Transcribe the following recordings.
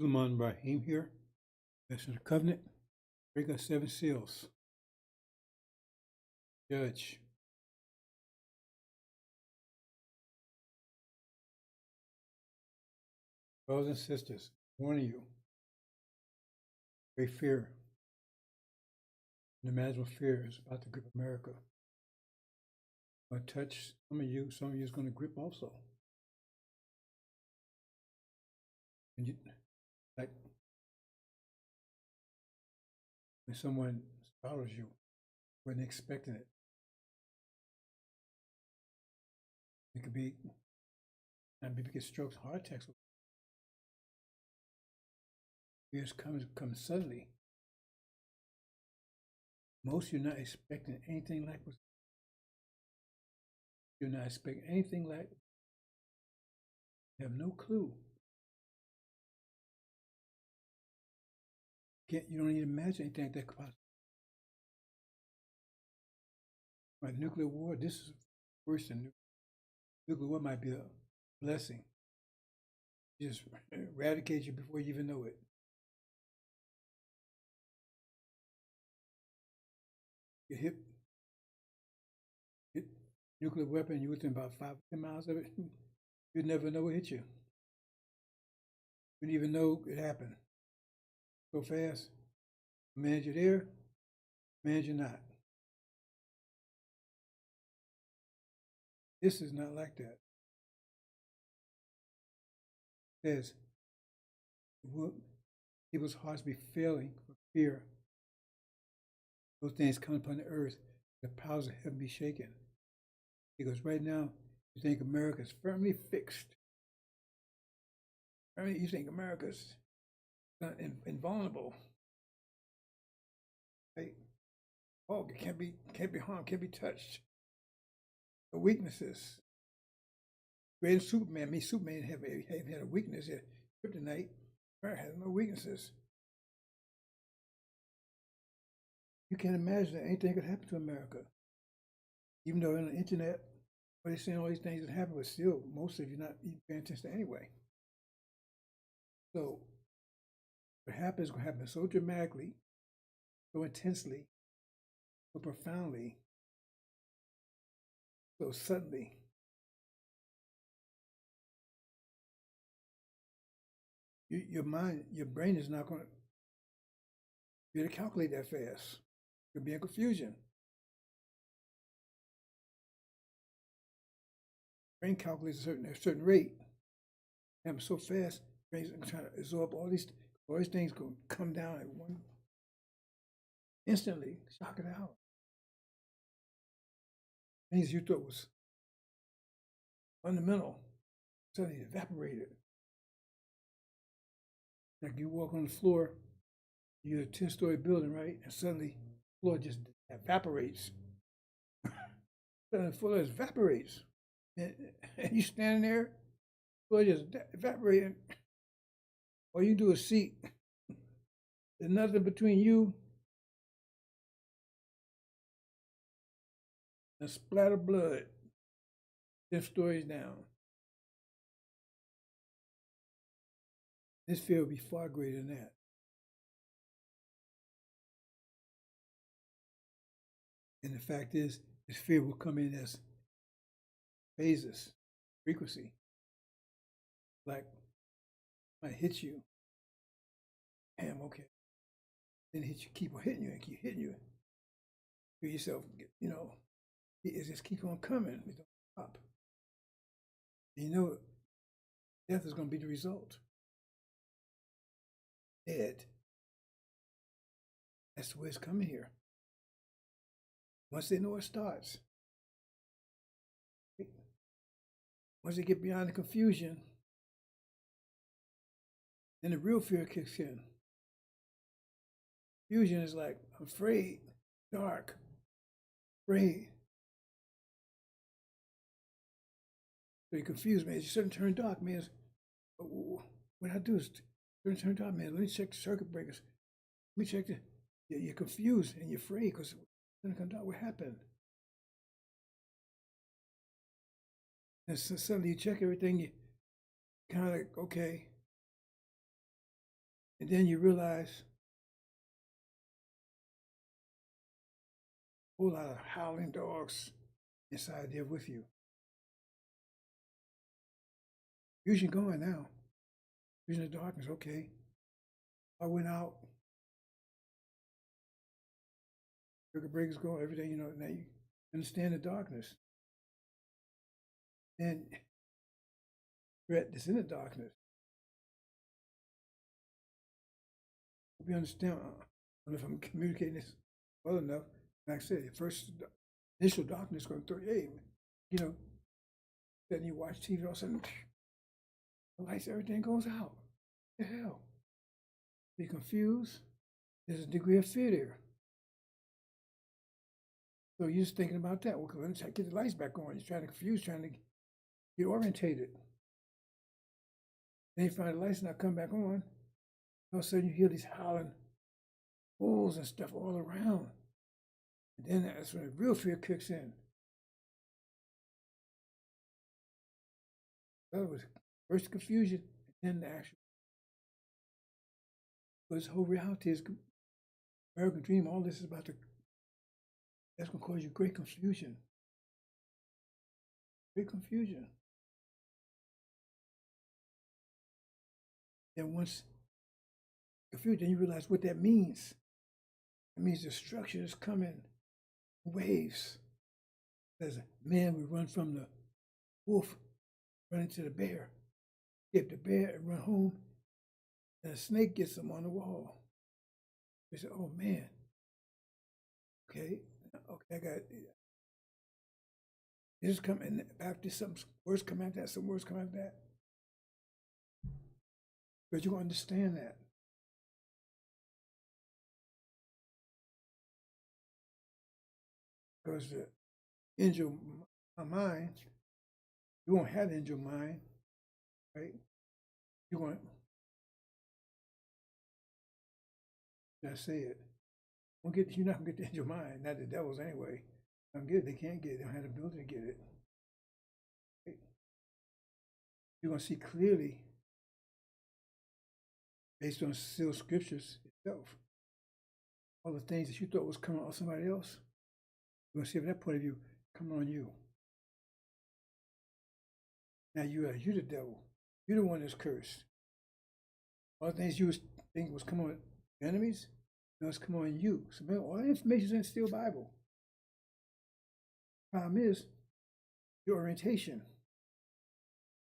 Sulaiman Rahim here. Possession of the covenant. Break of 7 seals. Judge. Brothers and sisters, warning you. Great fear. Unimaginable fear is about to grip America. Going to touch some of you is going to grip also. And you, like when someone startles you, wasn't expecting it. It could be, and people get strokes, heart attacks. Fears come suddenly. Most you're not expecting anything like what's. You're not expecting anything like. You have no clue. You don't even imagine anything like that could possibly. Like nuclear war, this is worse than nuclear war. Might be a blessing. Just eradicate you before you even know it. You hit nuclear weapon, you're within about 5 or 10 miles of it, you'd never know it hit you. You wouldn't even know it happened. So fast. Man, you're there. Man, you're not. This is not like that. It says, people's hearts be failing for fear. Those things come upon the earth, the powers of heaven be shaken. Because right now, you think America is firmly fixed. I mean, you think America's invulnerable. Right? Oh, it can't be harmed, can't be touched. The weaknesses. Great Superman, Superman have had a weakness here. Kryptonite, America has no weaknesses. You can't imagine that anything could happen to America. Even though on the internet, they're saying all these things that happen, but still, most of you not even paying attention anyway. So, what happens is going to happen so dramatically, so intensely, so profoundly, so suddenly. Your mind, your brain is not going to be able to calculate that fast. You'll be in confusion. Brain calculates a certain rate. Happens so fast, brain's trying to absorb all these things going to come down at one instantly, shock it out. Things you thought was fundamental suddenly evaporated. Like you walk on the floor, you're a 10-story building, right? And suddenly the floor just evaporates. The floor evaporates. And you standing there, the floor just evaporating. All you do is see. There's nothing between you and a splatter of blood 10 stories down. This fear will be far greater than that. And the fact is, this fear will come in as phases, frequency. Like, might hit you. Damn, okay. Then hit you, keep on hitting you and keep hitting you. Feel yourself, it just keeps on coming. It don't stop. And death is going to be the result. dead. That's the way it's coming here. Once they know it starts, once they get beyond the confusion, then the real fear kicks in. Confusion is like, I'm afraid, dark, afraid. So you're confused, man. You shouldn't turn dark, man. What I do is turn dark, man. Let me check the circuit breakers. Let me check the. You're confused and you're afraid because it's going to come dark. What happened? And so suddenly you check everything, you kind of like, okay. And then you realize a whole lot of howling dogs inside there with you. Fusion going now. Fusion of darkness, okay. I went out. Circuit breakers go, everything, now you understand the darkness. And threat that's in the darkness. Hope you understand. I don't know if I'm communicating this well enough. Like I said, the first initial darkness going to throw you, hey, then you watch TV, all of a sudden, the lights, everything goes out. What the hell? You're confused. There's a degree of fear there. So you're just thinking about that. Well, let me get the lights back on. You're trying to confuse, trying to get orientated. Then you find the lights not come back on. All of a sudden you hear these howling wolves and stuff all around. And then that's when the real fear kicks in. That was first confusion, and then the action. But this whole reality is American dream. All this is about that's going to cause you great confusion. Great confusion. Then once confused, then you realize what that means. It means destruction is coming in waves. As a man would run from the wolf, run into the bear, get the bear and run home, and a snake gets him on the wall. They say, oh man, okay, I got this is coming after some words come after that, some words come after that. But you understand that. Because the angel mind, you won't have the angel mind, right? You want, I say it. You're not gonna get the angel mind, not the devils anyway. Don't get it, they can't get it, they don't have the ability to get it. Right? You're gonna see clearly based on still scriptures itself. All the things that you thought was coming on somebody else, you're gonna see from that point of view coming on you. Now you the devil. You're the one that's cursed. All the things you was thinking was coming on enemies, now it's coming on you. So man, all the information is in the still Bible. Problem is your orientation.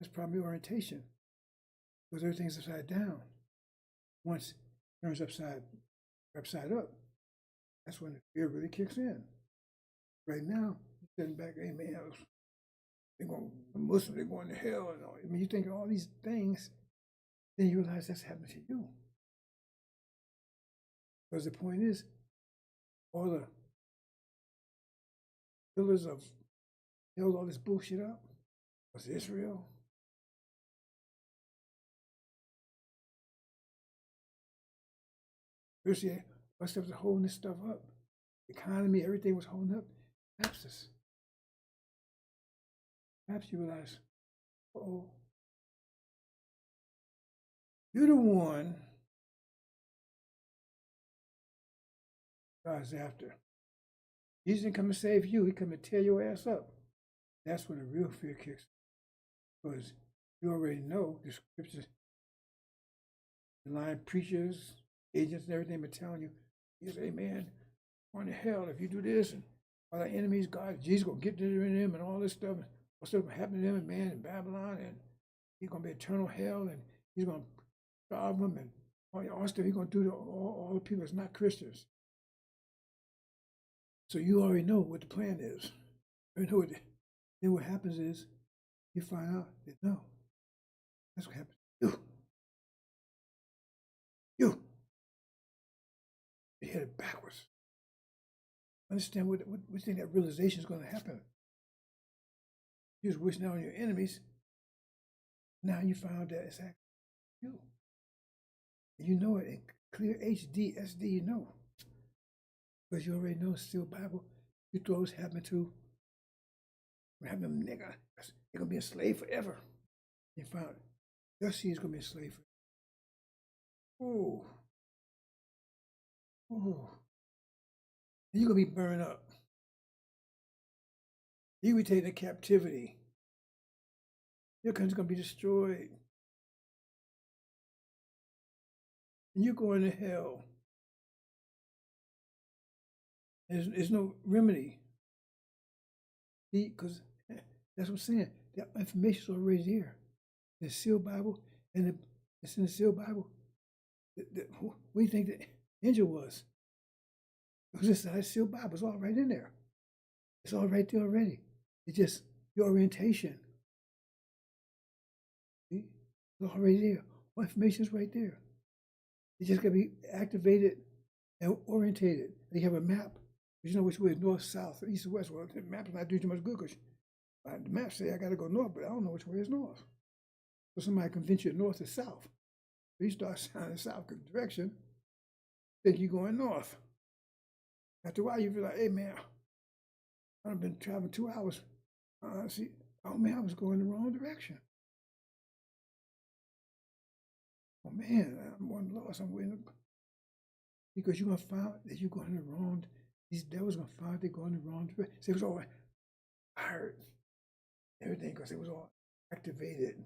That's probably your orientation. Because everything's upside down. Once it turns upside up, that's when the fear really kicks in. Right now, you're sitting back, hey man, the Muslims, they're going to hell and all. I mean, you think of all these things, then you realize that's happening to you. Because the point is, all the pillars of held all this bullshit up was Israel. First, yeah, what stuff was holding this stuff up? The economy, everything was holding up. Perhaps you realize, oh, you're the one God's after. Jesus didn't come to save you, he come to tear your ass up. That's when the real fear kicks in. Because you already know the scriptures, the lying preachers, agents, and everything, but telling you, you say, man, going to hell if you do this, and all our enemies, God, Jesus gonna get rid of them and all this stuff, and what's going to happen to them, and man, in Babylon, and he's gonna be eternal hell, and he's gonna starve them, and all stuff you're going to do to all the people that's not Christians. So you already know what the plan is. You know then what happens is you find out that no, that's what happens. You headed backwards. Understand what thing that realization is going to happen. You was wishing out on your enemies. Now you found that it's actually you. And you know it in clear HD, SD, you know. Because you already know it's still Bible. You thought it was happening to them nigga. They're going to be a slave forever. You found your seed is going to be a slave forever. Oh. Oh. And you're going to be burned up. You will be taken into captivity. Your country's going to be destroyed. And you're going to hell. There's no remedy. Because that's what I'm saying. The information's already there. The sealed Bible, and it's in the sealed Bible. What do you think the angel was? It was just a sealed Bible. It's all right in there. It's all right there already. It's just your orientation. See? It's already there. All information is right there. It's just going to be activated and orientated. And you have a map. You know which way is north, south, east, and west. Well, the map is not doing too much good because the map say I got to go north, but I don't know which way is north. So somebody convince you north is south. So you start sounding south direction, think you're going north. After a while, you feel like, hey, man, I've been traveling 2 hours. See, oh, man, I was going the wrong direction. Oh, man, I'm going lost. I'm waiting. Because you're going to find that you're going the wrong. These devils going to find they're going the wrong direction. So it was all fired, everything, because it was all activated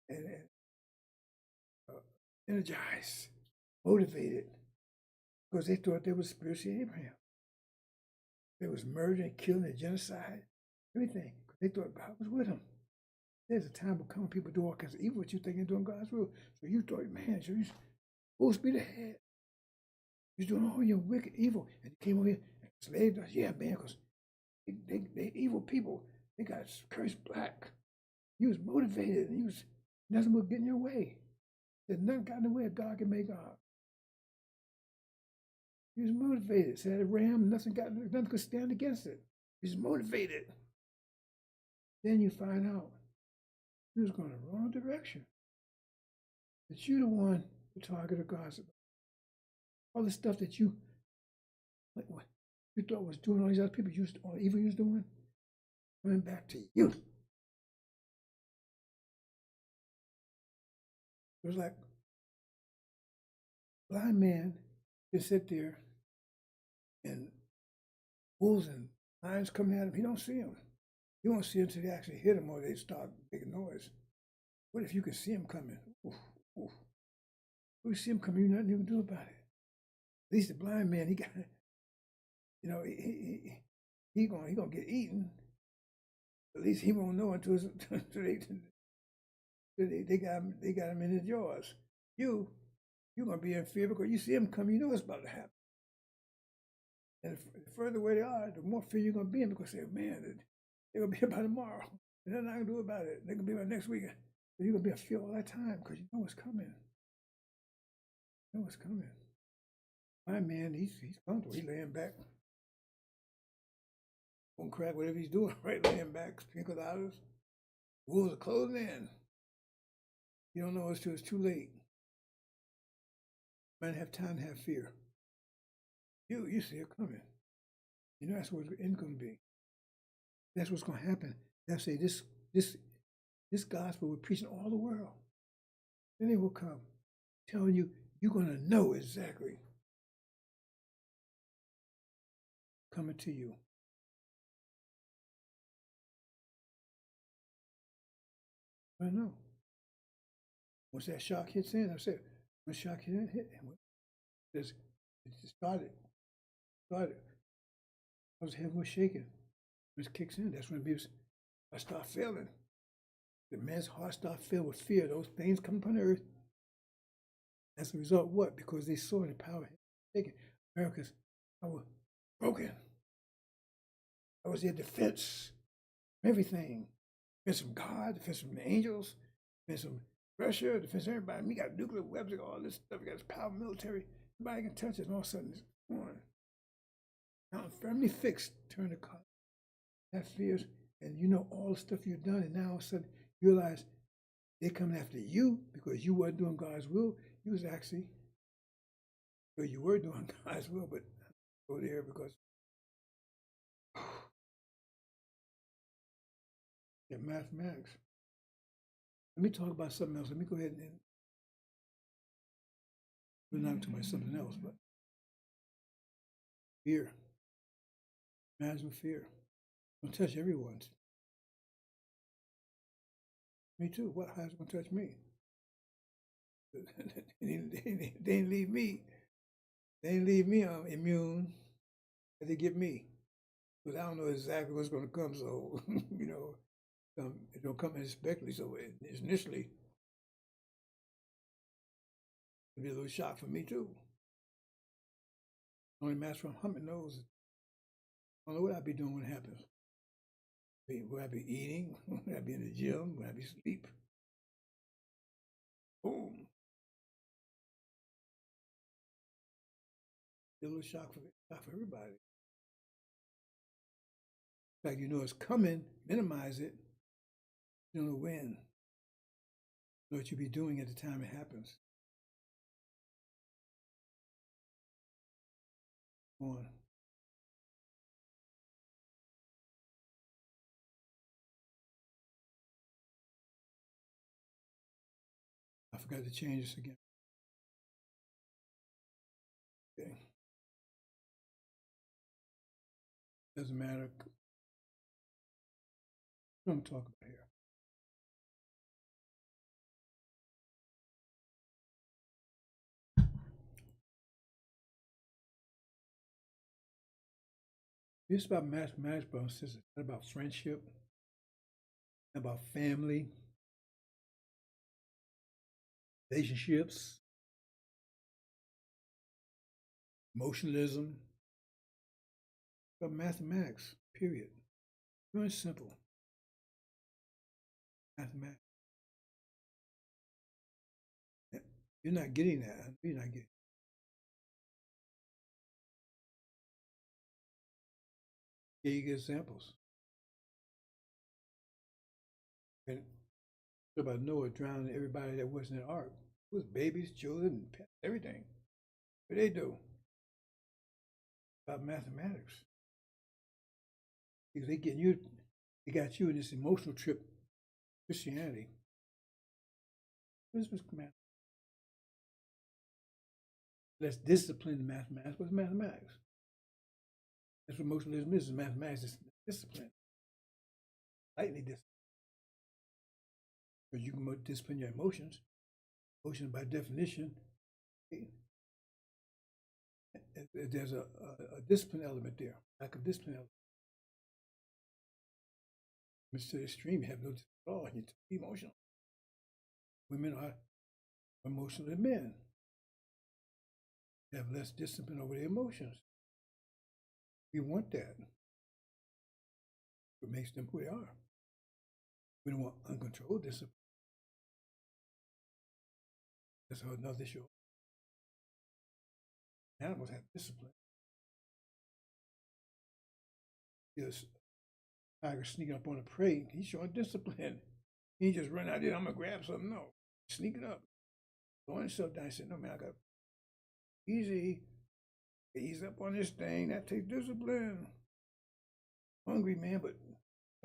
and energized, motivated, because they thought they was spiritually Abraham. They was murdering, killing, and genocide, everything. They thought God was with them. There's a time will come when people do all kinds of evil, what you think you're doing God's will. So you thought, man, so you're supposed to be the head. You're doing all your wicked evil. And you came over here and enslaved us. Yeah, man, because they evil people. They got cursed black. You was motivated and you was nothing but getting your way. There's nothing got in the way of God can make God. He was motivated. Said a ram, nothing could stand against it. He was motivated. Then you find out he was going the wrong direction. That you're the one, the target of God's. All the stuff that you thought was doing all these other people, all the evil you was doing, coming back to you. It was like a blind man can sit there and wolves and lions coming at him. He don't see them. You won't see them until they actually hit him or they start making noise. What if you can see him coming? Oof, oof. You see him coming, you nothing you can do about it. At least the blind man, he got, he gonna get eaten. At least he won't know until they got him in his jaws. You're gonna be in fear because you see him come, you know what's about to happen. And the further away they are, the more fear you're gonna be in because they say, man, they're gonna be about tomorrow. And nothing I can do about it. They're gonna be about next week. So you're gonna be in fear all that time because you know what's coming. You know what's coming. My man, he's comfortable. He's laying back. Won't crack whatever he's doing, right? Laying back, sprinkled olives. Wolves are closing in. You don't know until it's too late. Man, have time to have fear. You see it coming. You know that's what the end going to be. That's what's going to happen. They'll say this gospel we're preaching all the world. Then they will come telling you you're going to know exactly coming to you. I know. Once that shock hits in, I said, when shock hit in, it started. I was head was shaking. When it kicks in, that's when I start feeling. The man's heart start filled with fear. Those things come upon earth. As a result, what? Because they saw the power taken. America's power broken. That was their defense from everything. Defense from God, defense from the angels, defense from Russia, defense from everybody. We got nuclear weapons, all this stuff. We got this power military. Nobody can touch us. And all of a sudden, it's on. Now, firmly fixed. Turn the card. Have fears, and you know all the stuff you've done, and now all of a sudden you realize they're coming after you because you weren't doing God's will. You was actually, well, you were doing God's will, but go there because yeah, mathematics. Let me talk about something else. Let me go ahead and we're not talking about something else, but fear. Imagine fear. Don't touch everyone. Me too. What? How's it gonna touch me? They didn't leave me. They didn't leave me immune. They get me. Because I don't know exactly what's going to come. So, it don't come unexpectedly. So initially, it'll be a little shock for me too. Only master from humming knows. I don't know what I'd be doing when it happens. Would I be eating? Would I be in the gym? Would I be asleep? Boom. A little shock for everybody. In fact, you know it's coming, minimize it. You don't know when. You know what you'll be doing at the time it happens. Go on. I forgot to change this again. Okay. Doesn't matter. What I'm talking about here. It's about mathematics, brothers and sisters. It's about friendship, about family, relationships, emotionalism, about mathematics, period. Very simple. Mathematics. You're not getting that. You're not getting. Here you get examples. And about Noah drowning everybody that wasn't in the ark. It was babies, children, pets, everything. What they do? About mathematics. Because they got you in this emotional trip, Christianity. This was mathematics. Let's discipline mathematics. What's mathematics? That's what emotionalism is. Mathematics is discipline. Lightly discipline. Because you can discipline your emotions. Emotions, by definition, there's a discipline element there, lack of discipline element. It's to the extreme, you have no discipline at all, and you're emotional. Women are emotional than men. They have less discipline over their emotions. We want that. It makes them who they are. We don't want uncontrolled discipline. That's another issue. Animals have discipline. Yes, tiger sneaking up on a prey, he's showing discipline. He just run out there, I'm gonna grab something. No, sneaking up, throwing himself down. He said, no man, I got easy. Ease up on this thing. That takes discipline. Hungry man, but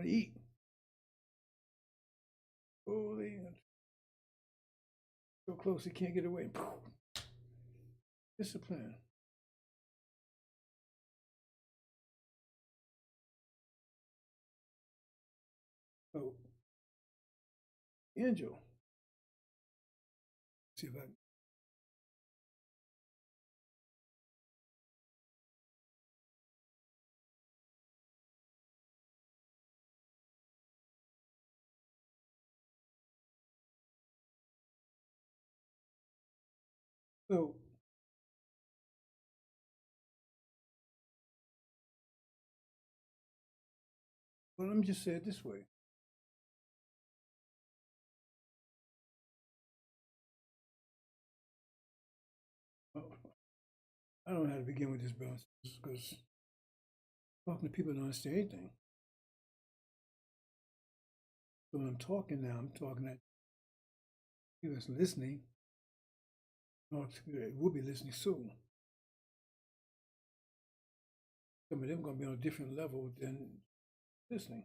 I eat. Holy, so close he can't get away. Discipline. So, angel. See if I can So, well, let me just say it this way. Uh, I don't know how to begin with this, bro, because talking to people don't understand anything. So when I'm talking now, I'm talking at people that's listening, or to people that will be listening soon. Some of them going to be on a different level than listening.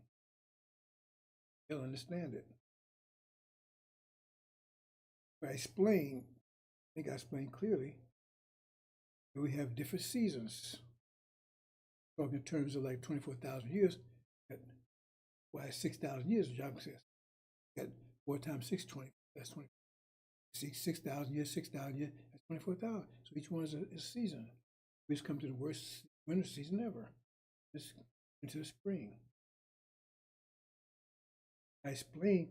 They'll understand it. If I explain, I think I explained clearly that we have different seasons. Talking in terms of like 24,000 years, why 6,000 years, John says. Got 4 times 6, 20. That's 20. 6,000 years, 6,000 years, that's 24,000. So each one is a season. We just come to the worst winter season ever. Just into the spring. I explain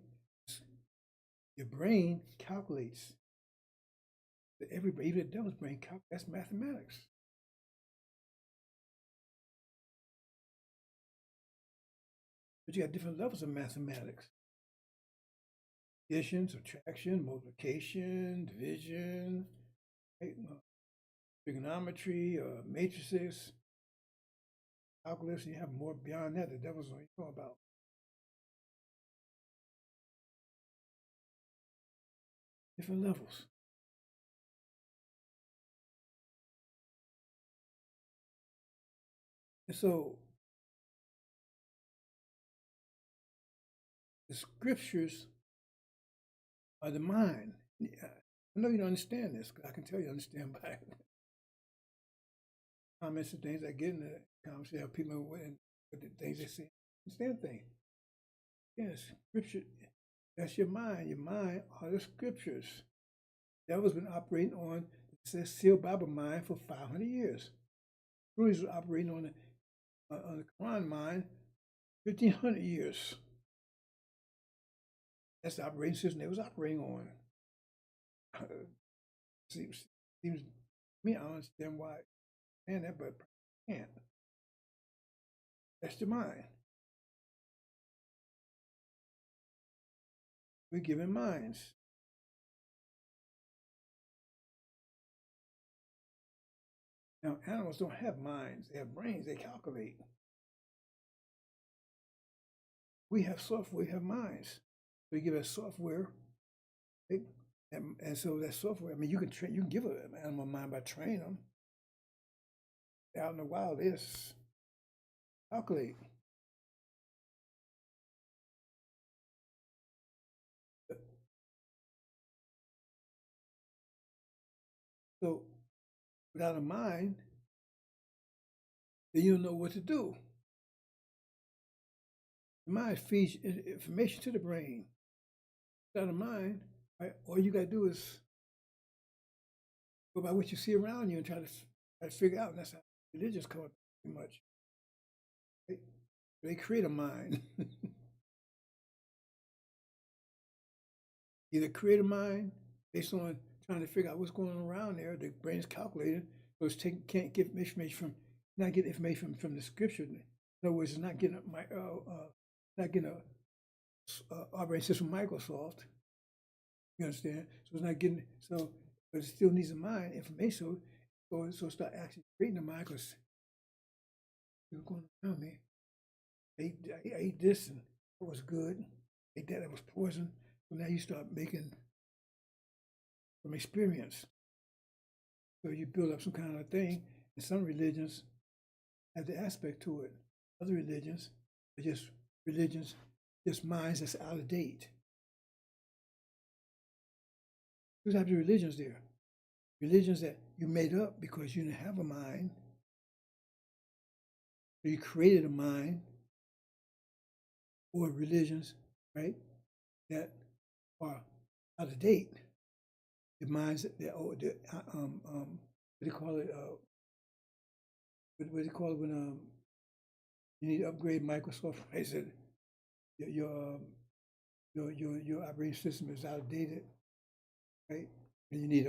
your brain calculates. Everybody, even the devil's brain, that's mathematics. But you got different levels of mathematics. Addition, subtraction, multiplication, division, right? Trigonometry, matrices, calculus, and you have more beyond that. The devil's what you know about. Different levels. And so the scriptures are the mind. Yeah, I know you don't understand this, because I can tell you understand by comments and things I get in the conversation. People with the things they say, understand things. Yes, scripture. That's your mind. Your mind are the scriptures. Devil's been operating on the sealed Bible mind for 500 years. Rudy's was operating on the Quran mind 1,500 years. That's the operating system they was operating on. Seems to me, I don't understand why I understand that, but I can't. That's the mind. We're given minds. Now, animals don't have minds. They have brains. They calculate. We have software. We have minds. We give us software. And so that software, I mean, you can train. You can give an animal mind by training them. Out in the wild, is calculate. So without a mind, then you don't know what to do. The mind feeds information to the brain. Without a mind, right, all you got to do is go by what you see around you and try to figure out. And that's how religions come up pretty much. Right? They create a mind. Either create a mind based on trying to figure out what's going on around there. The brain's calculated, so can't get information from, not get information from the scripture. In other words, it's not getting a operating system from Microsoft. You understand? So it's not getting so, but it still needs a mind information. So start actually creating a mind, because what's going around me. I ate this and it was good. I ate that, it was poison. So now you start making from experience. So you build up some kind of thing. And some religions have the aspect to it. Other religions are just religions, just minds that's out of date. Two types of religions there. Religions that you made up because you didn't have a mind. So you created a mind, or religions, right, that are out of date. The minds that what do you call it? What do you call it when you need to upgrade Microsoft? I said your your your operating system is outdated, right? And you need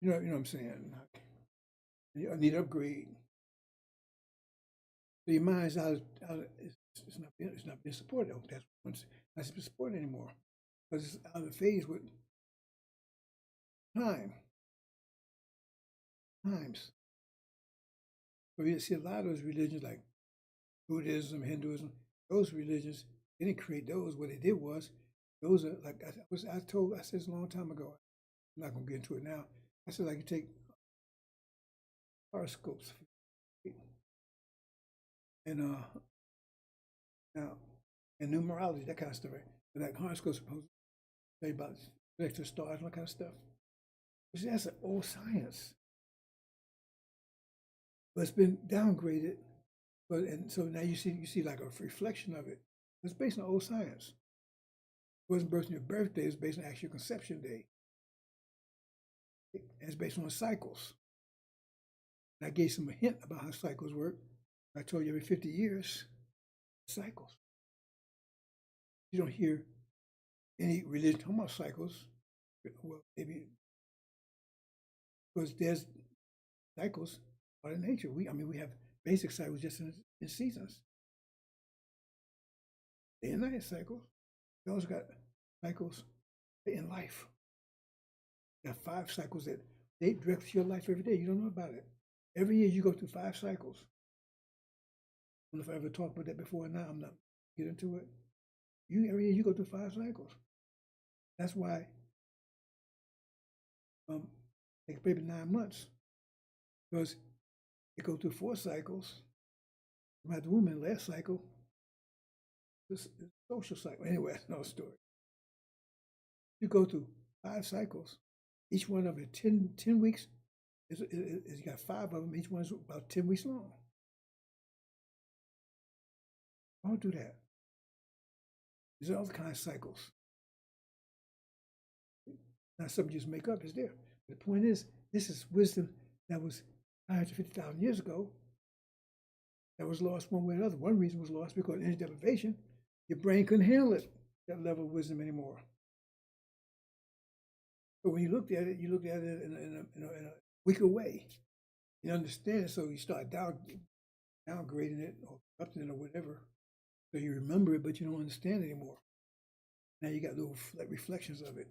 You know what I'm saying? I need to upgrade. So your mind's it's not being supported. That's what's not being supported anymore because it's out of phase with time, times. So you see a lot of those religions like Buddhism, Hinduism, those religions, they didn't create those. What they did was, those are like I said this a long time ago. I'm not gonna get into it now. I said like you take horoscopes and now and numerology, that kind of stuff, right? And like horoscopes supposed to say about vector stars and that kind of stuff. Which that's an old science, but it's been downgraded. But and so now you see like a reflection of it. It's based on old science. It wasn't based on your birthday, it's based on actual conception day. And it's based on cycles. And I gave some a hint about how cycles work. I told you every 50 years, cycles. You don't hear any religion talking about cycles. Well, maybe because there's cycles out in nature. We have basic cycles just in seasons. Day and night cycles. We also got cycles in life. You got 5 cycles that they direct your life every day. You don't know about it. Every year you go through 5 cycles. I don't know if I ever talked about that before or not. I'm not get into it. Every year you go through 5 cycles. That's why it takes maybe 9 months because you go through 4 cycles. You had the woman last cycle. This is social cycle. Anyway, that's another story. You go through 5 cycles. Each one of it 10 weeks. You got 5 of them. Each one's about 10 weeks long. Don't do that. These are all the kind of cycles. Not something you just make up. It's there. The point is, this is wisdom that was 150,000 years ago that was lost one way or another. One reason was lost because energy deprivation, your brain couldn't handle it, that level of wisdom anymore. But when you looked at it, you looked at it in a weaker way. You understand it, so you start downgrading it or corrupting it or whatever. So you remember it, but you don't understand it anymore. Now you got little reflections of it.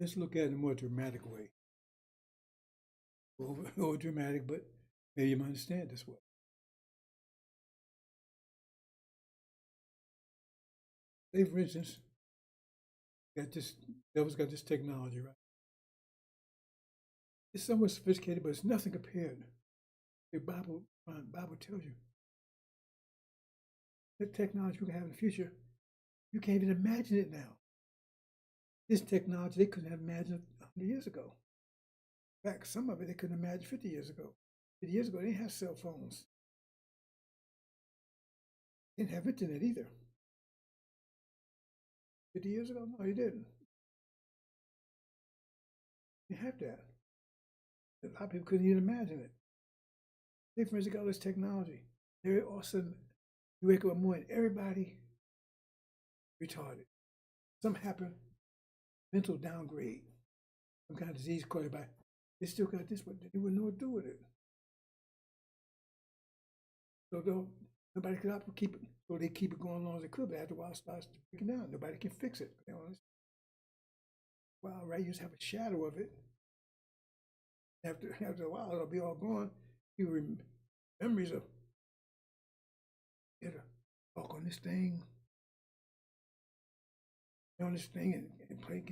Let's look at it in a more dramatic way. Over dramatic, but maybe you might understand this way. Say, for instance, devil's got this technology, right? It's somewhat sophisticated, but it's nothing compared. The Bible tells you the technology we can have in the future, you can't even imagine it now. This technology they couldn't have imagined 100 years ago. In fact, some of it they couldn't imagine 50 years ago. 50 years ago, they didn't have cell phones. They didn't have internet either. 50 years ago? No, they didn't. You have that. A lot of people couldn't even imagine it. Say, for instance, got all this technology. There, all of a sudden, you wake up one morning, everybody retarded. Something happened, mental downgrade, some kind of disease caused by. They still got this, but they wouldn't know what to do with it. So nobody could keep it. So they keep it going as long as they could, but after a while, it starts breaking down. Nobody can fix it. Well, right, you just have a shadow of it. After a while, it'll be all gone. You memories of it. Walk on this thing, on this thing, and play.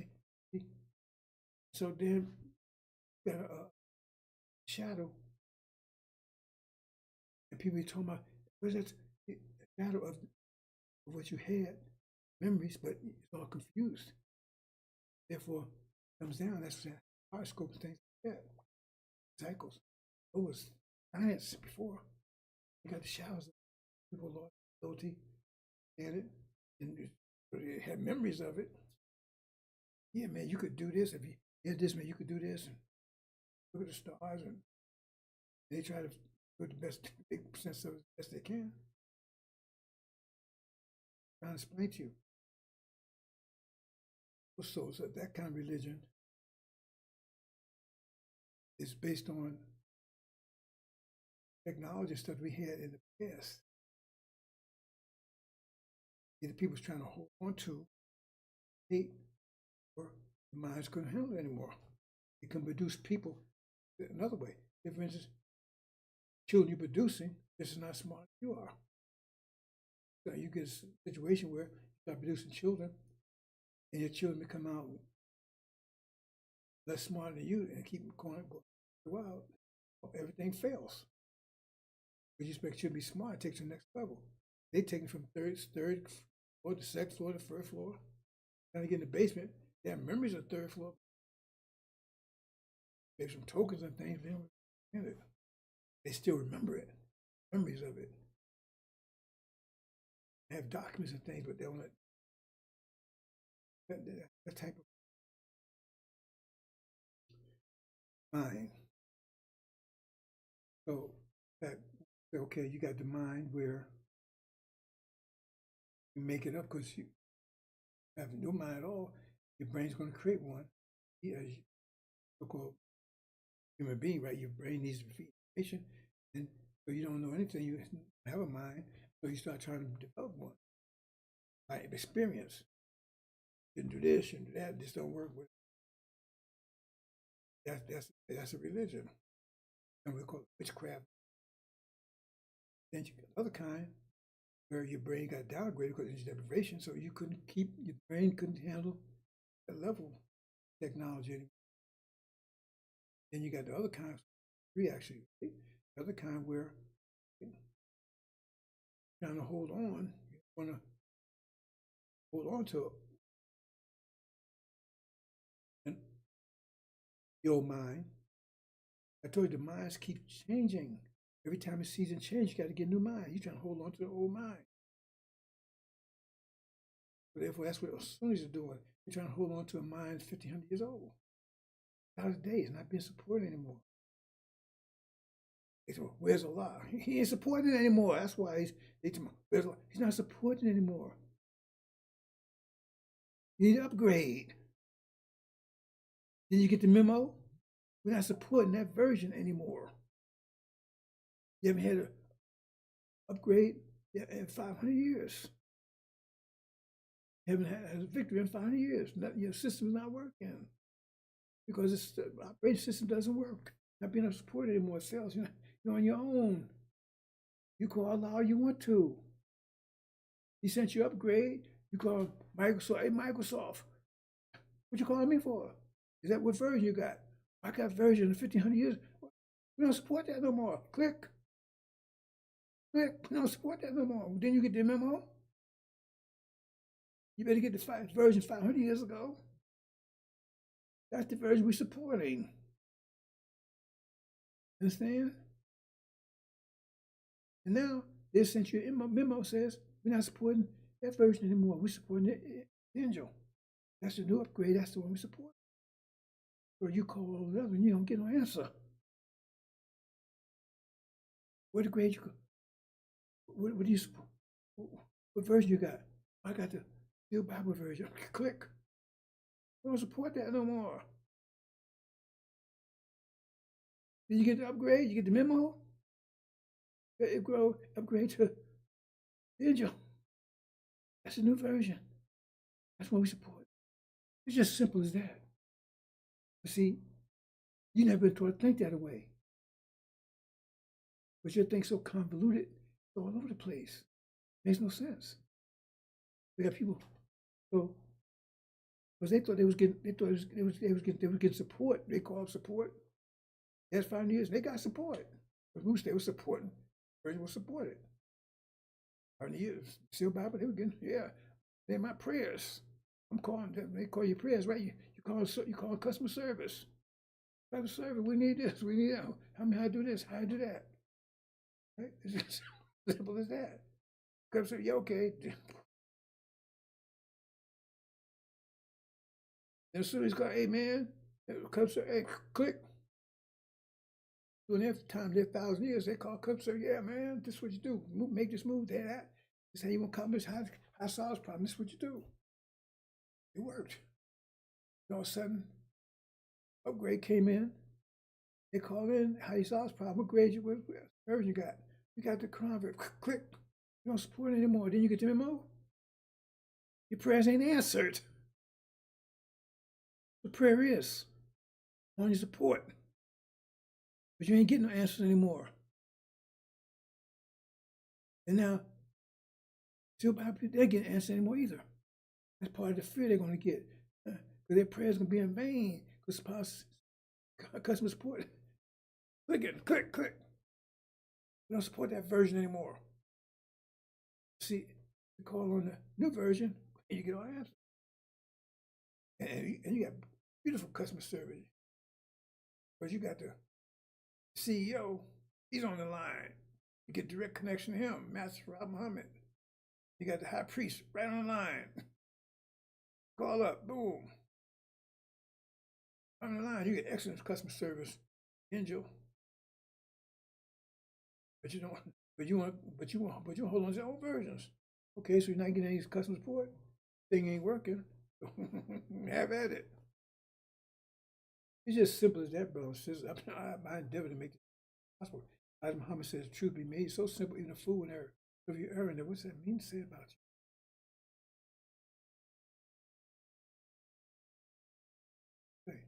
So then, you got a shadow, and people be talking about where's that shadow of what you had, memories, but it's all confused. Therefore, it comes down. That's what horoscope and things like that. Cycles. It was science before. You got the shadows. People lost ability, had it, and they had memories of it. Yeah, man, you could do this if you had this, man. You could do this, and look at the stars, and they try to put the best, make sense of it as best they can. Trying to explain to you. So that kind of religion is based on technology stuff we had in the past. Either people's trying to hold on to hate, or the minds couldn't handle it anymore. It can produce people another way. If, for instance, children you're producing, this is not smart as you are. So you get a situation where you start producing children, and your children become out less smart than you, and keep going wild. Everything fails. But you expect you to be smart, it takes you to the next level. They take it from third floor to second floor to first floor. Trying to get in the basement, they have memories of third floor. They have some tokens and things, they don't understand it. They still remember it, memories of it. They have documents and things, but they don't let that type of mind. So that okay, you got the mind where you make it up because you have no mind at all. Your brain's going to create one. As you so-called human being, right? Your brain needs information, and so you don't know anything. You have a mind, so you start trying to develop one by experience. You can do this, you can do that. This don't work with. That's a religion, and we call it witchcraft. Then you get another kind where your brain got downgraded because of deprivation, so you couldn't keep your brain couldn't handle the level of technology anymore. Then you got the other kind, three actually, right? The other kind where you're trying to hold on, you want to hold on to your mind. I told you the minds keep changing. Every time the season changes, you got to get a new mind. You're trying to hold on to the old mind. So therefore, that's what Sunnis are doing. They're trying to hold on to a mind that's 1,500 years old. Out of date, it's not being supported anymore. They say, where's Allah? He ain't supporting it anymore. That's why where's Allah? He's not supporting it anymore. You need to upgrade. Then you get the memo. We're not supporting that version anymore. You haven't had an upgrade in 500 years. You haven't had a victory in 500 years. Your system's not working because the operating system doesn't work. Not being able to support it anymore. It fails. You're on your own. You call Allah all you want to. He sent you upgrade. You call Microsoft. Hey, Microsoft. What you calling me for? Is that what version you got? I got version in 1,500 years. We don't support that no more. Click. We don't support that no more. Then you get the memo. You better get the version 500 years ago. That's the version we're supporting. Understand? And now they sent you a memo says we're not supporting that version anymore. We're supporting the Angel. That's the new upgrade. That's the one we support. Or you call all the others and you don't get no answer. What grade you? What do you? What version you got? I got the New Bible version. Click. I don't support that no more. Did you get the upgrade? You get the memo? Upgrade to Angel. That's a new version. That's what we support. It's just simple as that. But see, you never been taught to think that way. But you think so convoluted, all over the place. Makes no sense. We got people, so because they thought they was getting, they was getting support. They called support. Last 5 years, they got support. But Bruce, they were supporting. Virgin was supported. 5 years, still Bible, they were getting, yeah. They're my prayers. I'm calling them. They call your prayers, right? You call customer service. Customer service. We need this. We need that. How I do this? How I do that? Right? It's just simple as that. Customer service. Yeah, okay. And as soon as he's got, hey man, customer service. Hey, click. Doing every time they're 1,000 years, they call customer service. Yeah, man, this is what you do. Make this move. That. This how you want to accomplish. How solve this problem. This is what you do. It worked. And all of a sudden, upgrade came in. They called in, how you solve this problem, what grade what version you got? You got the convert, click. You don't support it anymore. Then you get the memo. Your prayers ain't answered. The prayer is on your support. But you ain't getting no answers anymore. And now, still they're getting answers anymore either. That's part of the fear they're going to get. Because their prayers going to be in vain. Because customer support. Click. We don't support that version anymore. See, you call on the new version, and you get all answers. And you got beautiful customer service. Because you got the CEO, he's on the line. You get direct connection to him, Master Rob Muhammad. You got the high priest right on the line. Call up, boom. On the line, you get excellent customer service, Angel. But you don't. But you want to hold on to old versions. Okay, so you're not getting any customer support. Thing ain't working. Have at it. It's just simple as that, bro. I endeavor to make it possible. As Muhammad says, truth be made so simple, even a fool in error. So if you err in it, what's that mean to say about you? Okay.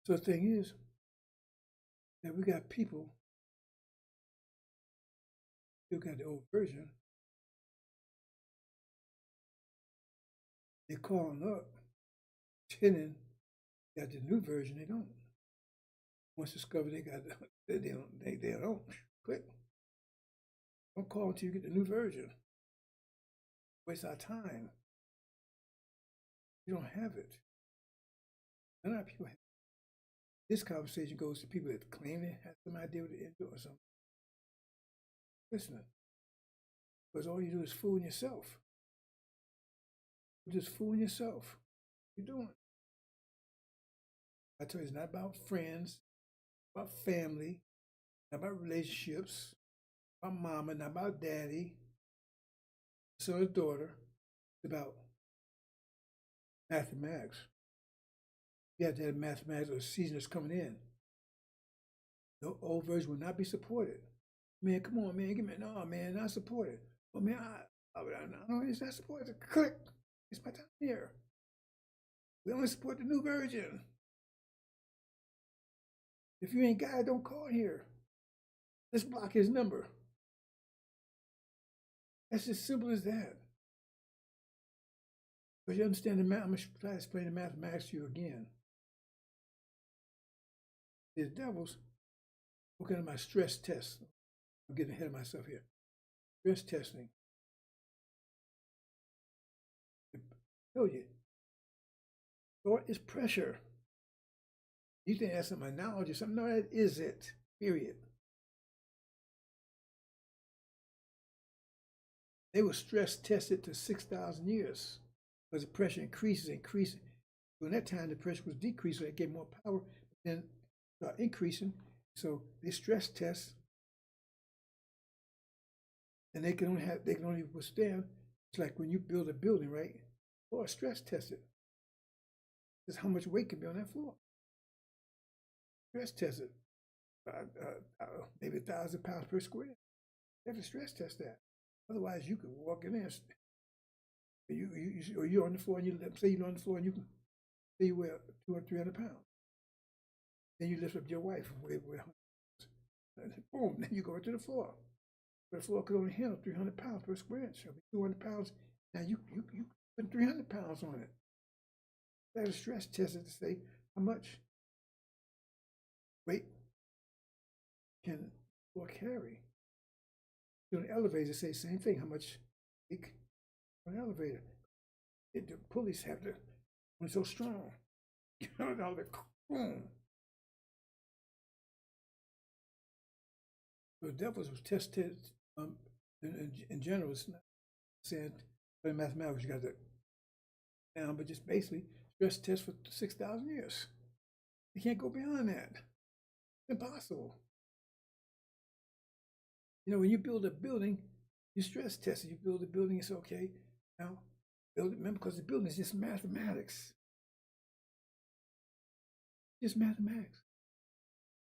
So the thing is that we got people still got the old version. They're calling up, pretending got the new version. They don't. Once discovered they got they don't click. Don't call until you get the new version. Waste our time. You don't have it. None of our people have it. This conversation goes to people that claim they have some idea what they're doing or something. Listen, because all you do is fooling yourself. You're just fooling yourself. What you're doing. I tell you, it's not about friends, about family, not about relationships, about mama, not about daddy, son or daughter. It's about mathematics. You have to have mathematics or a season that's coming in. The old version will not be supported. Man, come on, man, give me no, man, not supported. Oh man, no, it's not supported. Click. It's my time here. We only support the new version. If you ain't got it, don't call here. Let's block his number. That's as simple as that. But you understand the math, I'm going to try to explain the mathematics to you again. There's devils. Look at my stress test. I'm getting ahead of myself here. Stress testing. I told you. Thought is pressure. You think that's some analogy or something? No, that is it. Period. They were stress tested to 6,000 years. because the pressure increasing. During that time, the pressure was decreasing, so it gave more power, but then start increasing. So they stress test, and they can only withstand. It's like when you build a building, right? Or stress test it. Just how much weight can be on that floor. Stress test it. Maybe 1,000 pounds per square. You have to stress test that. Otherwise, you could walk in there. Or you're on the floor, and you say you're on the floor, and you can say you weigh 200, 300 pounds. Then you lift up your wife and weigh 100 pounds. Boom, then you go right to the floor. But the floor could only handle 300 pounds per square inch. So 200 pounds. Now you put 300 pounds on it. You have to stress test it to say how much weight can the floor carry. On an elevator, they say the same thing. How much weight on an elevator? The pulleys have to, when it's so strong, you know, all the boom. The devils was tested in general. It's not saying in mathematics you got that down, but just basically stress test for 6,000 years. You can't go beyond that. It's impossible. You know, when you build a building, you stress test it. You build a building, it's okay. Now, build it, remember, because the building is just mathematics. Just mathematics.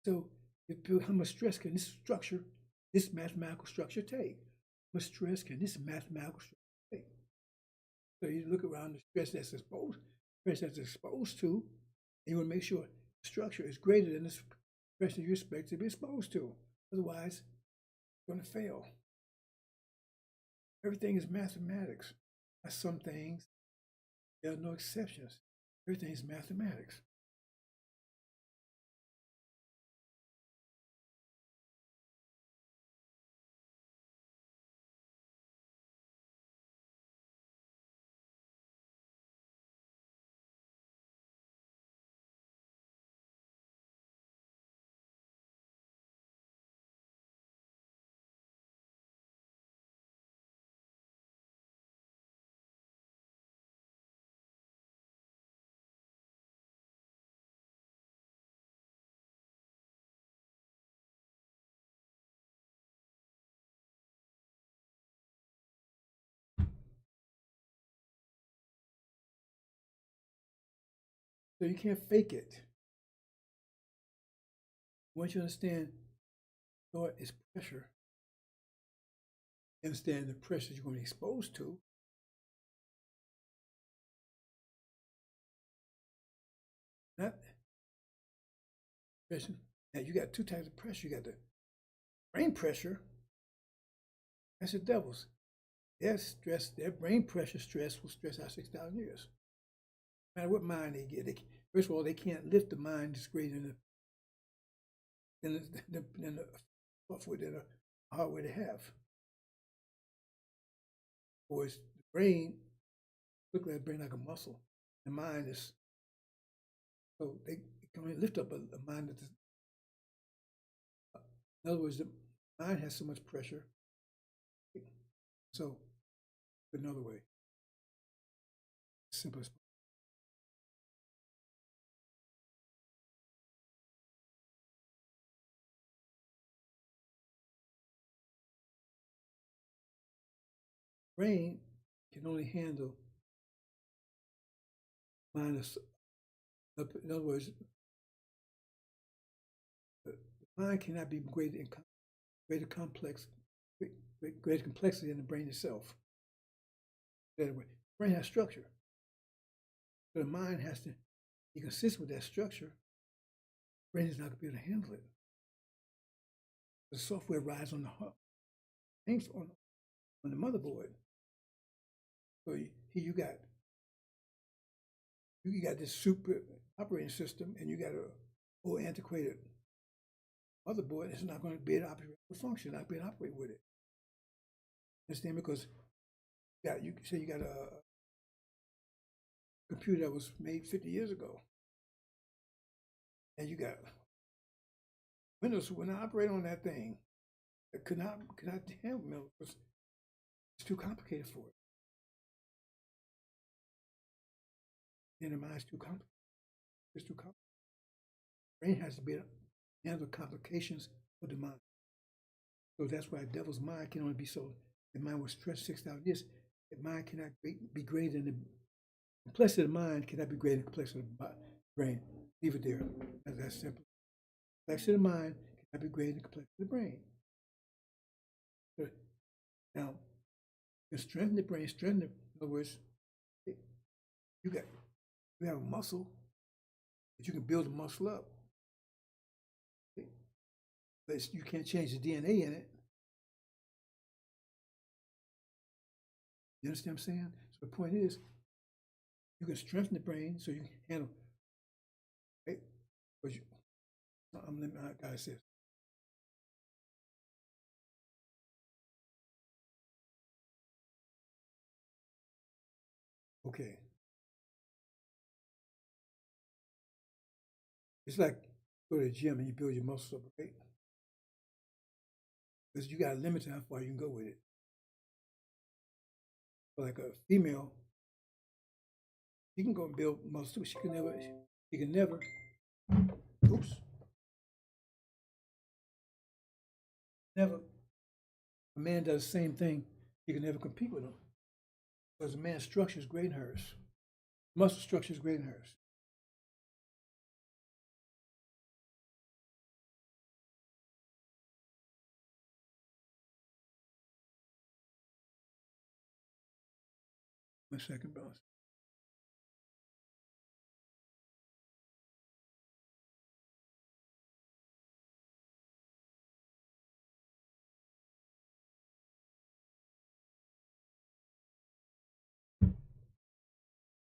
So, you build, how much stress can this structure, this mathematical structure take? How much stress can this mathematical structure take? So you look around the stress that's exposed to, and you want to make sure the structure is greater than the stress that you expect to be exposed to. Otherwise, it's going to fail. Everything is mathematics. That's some things. There are no exceptions. Everything is mathematics. So you can't fake it. Once you understand thought is pressure, understand the pressure you're going to be exposed to, not pressure. Now you got two types of pressure. You got the brain pressure. That's the devils. Their stress, their brain pressure stress will stress out 6,000 years. No matter what mind they get, first of all, they can't lift the mind that's greater than the software, than the hardware they have. Whereas the brain, look at the brain like a muscle. The mind is, so they can only lift up a mind that's, in other words, the mind has so much pressure. So, another way, simplest. Brain can only handle minus, in other words, the mind cannot be greater complexity than the brain itself. That way, the brain has structure. So the mind has to be consistent with that structure. The brain is not going to be able to handle it. The software rides on the motherboard. So you got this super operating system, and you got a old antiquated motherboard. It's not going to be able to operate the function, not be able to operate with it. Understand? Because you say you got a computer that was made 50 years ago, and you got Windows when I operate on that thing, it could not handle it because it's too complicated for it. then the mind's too complicated. It's too complicated. Brain has to be able to handle complications of the mind. So that's why the devil's mind can only be so. The mind was stretched 6,000 years. The mind cannot be greater than the complexity of the mind cannot be greater than the complexity of the brain. Leave it there. That's simple. Complexity of the mind cannot be greater than the complexity of the brain. So now, you strengthen the brain, in other words, you got you have a muscle, but you can build the muscle up. But you can't change the DNA in it. You understand what I'm saying? So the point is, you can strengthen the brain so you can handle. Right? But you, I gotta say, okay, it's like go to the gym and you build your muscles up, right? Because you got a limit to how far you can go with it. But like a female, she can go and build muscle. She can never. Oops, never. A man does the same thing. He can never compete with him because a man's structure is greater than hers. Muscle structure is greater than hers. My second boss.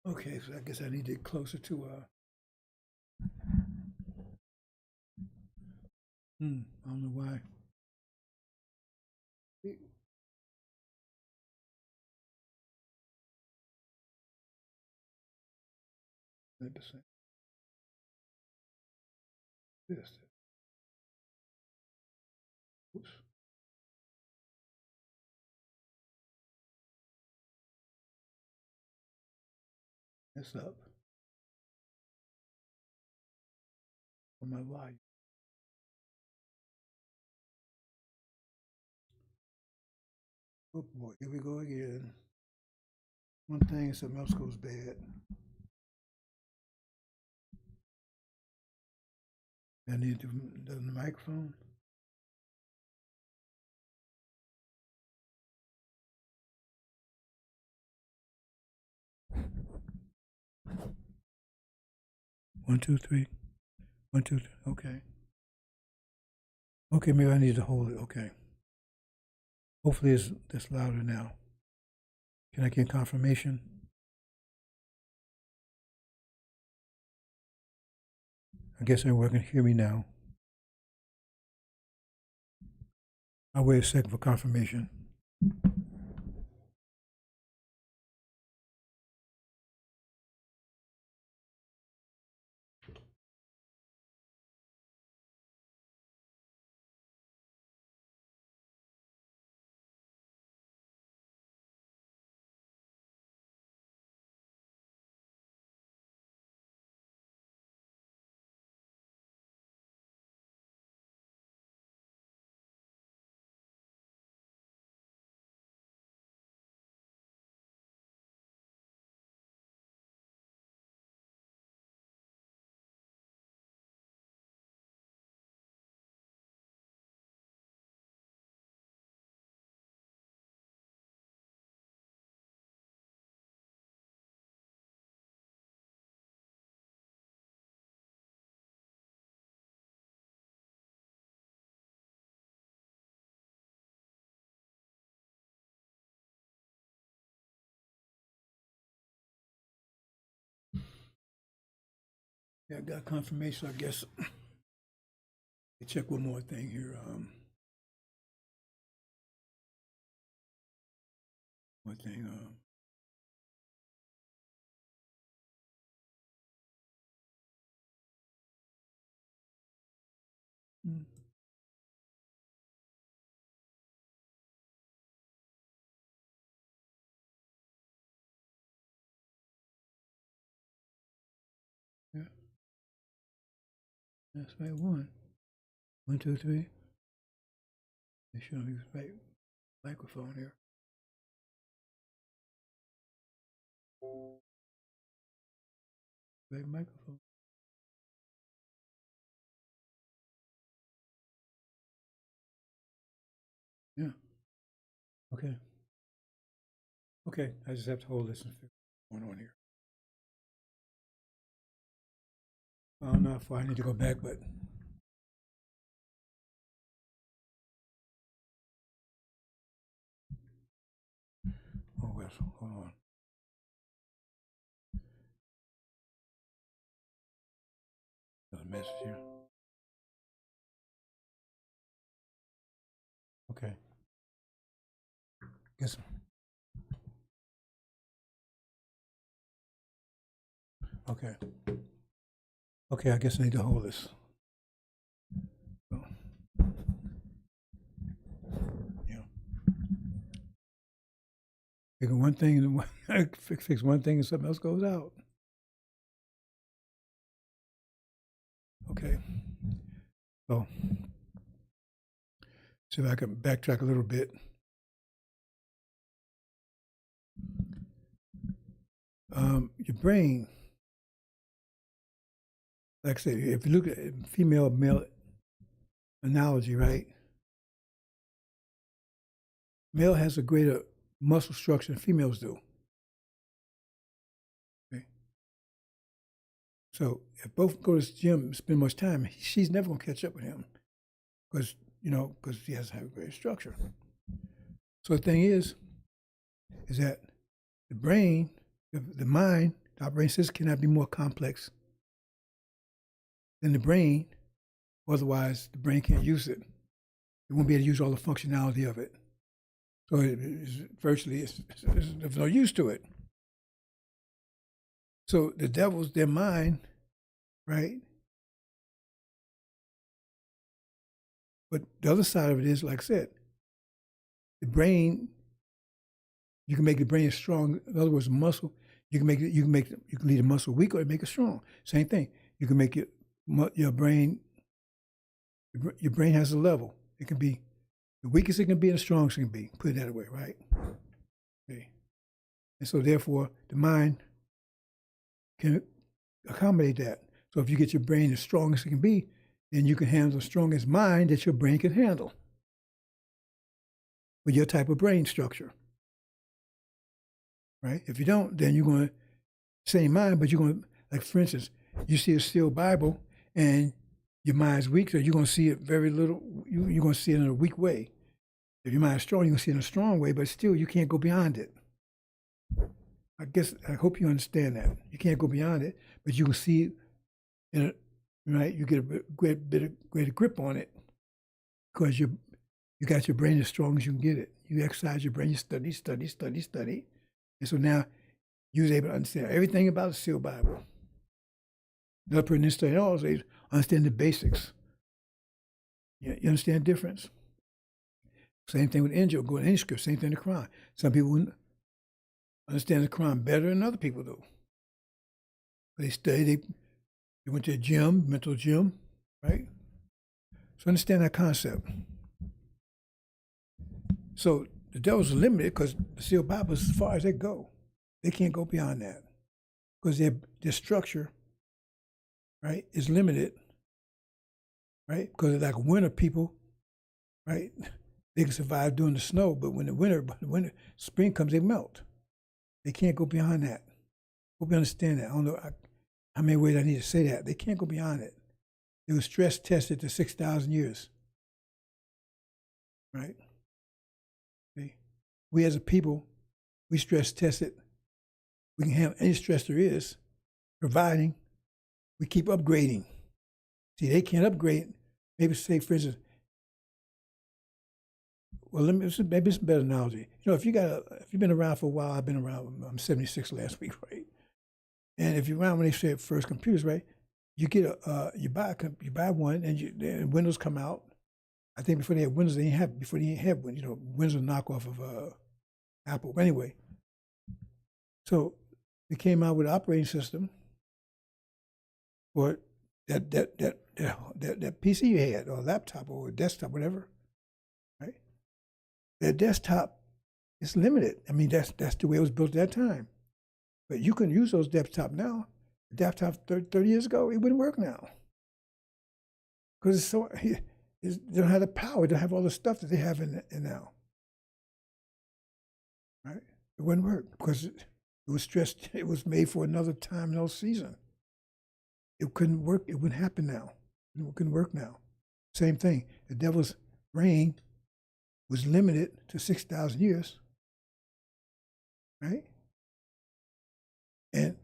Okay, so I guess I need to get closer to I don't know why. This. Oops. That's up on my volume. Oh boy, here we go again. One thing, something else goes bad. I need to do the microphone. One, two, three. One, two, three. Okay. Okay, maybe I need to hold it. Okay. Hopefully it's louder now. Can I get confirmation? I guess everyone can hear me now. I'll wait a second for confirmation. Yeah, I got confirmation. I guess check one more thing here. One thing. Hmm. That's right. 1, 1, 2, 3. Make sure I use the right microphone here. Right microphone. Yeah. Okay. Okay. I just have to hold this and figure what's going on here. I don't know if I need to go back, but oh well, hold on. There's a message here. Okay. Guess. Okay. Okay. I guess I need to hold this. So, yeah. Figure one thing and fix one thing and something else goes out. Okay. So, see if I can backtrack a little bit. Your brain, like I said, if you look at female male analogy, right? Male has a greater muscle structure than females do. Okay. So if both go to the gym and spend much time, she's never going to catch up with him because he has to have a greater structure. So the thing is that the brain, the mind, the operating system cannot be more complex than the brain. Otherwise, the brain can't use it. It won't be able to use all the functionality of it. So there's no use to it. So the devil's their mind, right? But the other side of it is, like I said, the brain. You can make the brain strong. In other words, muscle. You can leave the muscle weak or make it strong. Same thing. You can make your brain. Your brain has a level. It can be the weakest it can be and the strongest it can be. Put it that way, right? Okay. And so therefore, the mind can accommodate that. So if you get your brain as strong as it can be, then you can handle the strongest mind that your brain can handle with your type of brain structure. Right? If you don't, then you're going to same mind, but you're going to, like for instance, you see a steel Bible and your mind's weak, so you're going to see it very little. You're going to see it in a weak way. If your mind's strong, you're going to see it in a strong way, but still you can't go beyond it. I hope you understand that. You can't go beyond it, but you can see it right? You get a greater grip on it because you got your brain as strong as you can get it. You exercise your brain, you study. And so now you was able to understand everything about the Seal Bible. The upper and study also understand the basics. You understand the difference? Same thing with Injil, go to any script, same thing with the Quran. Some people wouldn't understand the Quran better than other people do. They study, they went to a gym, mental gym, right? So understand that concept. So the devil's limited because the Seal Bible is as far as they go. They can't go beyond that because their structure, right, is limited, right? Because they're like winter people, right? They can survive during the snow, but when spring comes, they melt. They can't go beyond that. Hope you understand that. I don't know how many ways I need to say that. They can't go beyond it. It was stress tested to 6,000 years, right? Okay. We as a people, we stress test it. We can handle any stress there is, providing we keep upgrading. See, they can't upgrade. Maybe say, for instance, well, maybe it's a better analogy. If you've been around for a while, I've been around. I'm 76 last week, right? And if you're around when they say first computers, right? You get you buy one, and Windows come out. I think before they had Windows, they didn't have Windows. Windows was a knockoff of Apple. But anyway, so they came out with an operating system for that PC you had, or laptop, or desktop, whatever, right? That desktop is limited. I mean, that's the way it was built at that time. But you can use those desktop now. The desktop 30 years ago, it wouldn't work now because it's so they don't have the power. They don't have all the stuff that they have in now, right? It wouldn't work because it was stressed. It was made for another time, no season. It couldn't work. It wouldn't happen now. It couldn't work now. Same thing. The devil's reign was limited to 6,000 years, right? And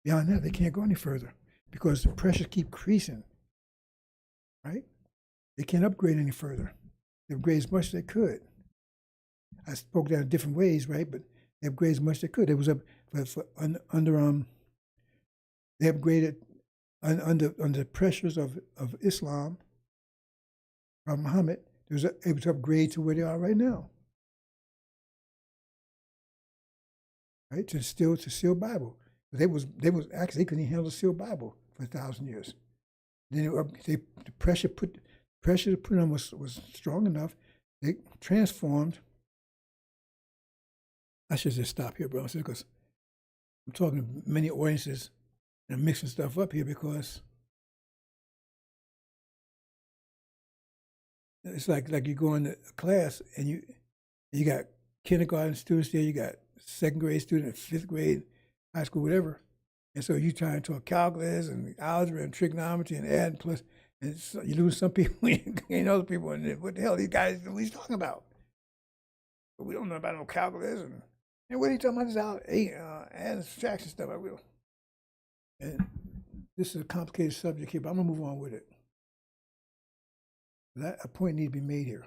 beyond that, they can't go any further because the pressures keep increasing, right? They can't upgrade any further. They upgrade as much as they could. I spoke that in different ways, right? But they upgraded as much as they could. It was up under they upgraded under pressures of Islam from Muhammad. They was able to upgrade to where they are right now, right? To seal Bible. They couldn't even handle the sealed Bible for 1,000 years. Then the pressure to put on was strong enough. They transformed. I should just stop here, bro, because I'm talking to many audiences and I'm mixing stuff up here because it's like you go into a class and you got kindergarten students there, you got second grade students, fifth grade, high school, whatever. And so you try to talk calculus and algebra and trigonometry and add and plus, and so you lose some people and other people. And what the hell these guys, what he's talking about? But we don't know about no calculus. And what are you talking about? This add and subtraction stuff. I will. And this is a complicated subject here, but I'm going to move on with it. A point needs to be made here,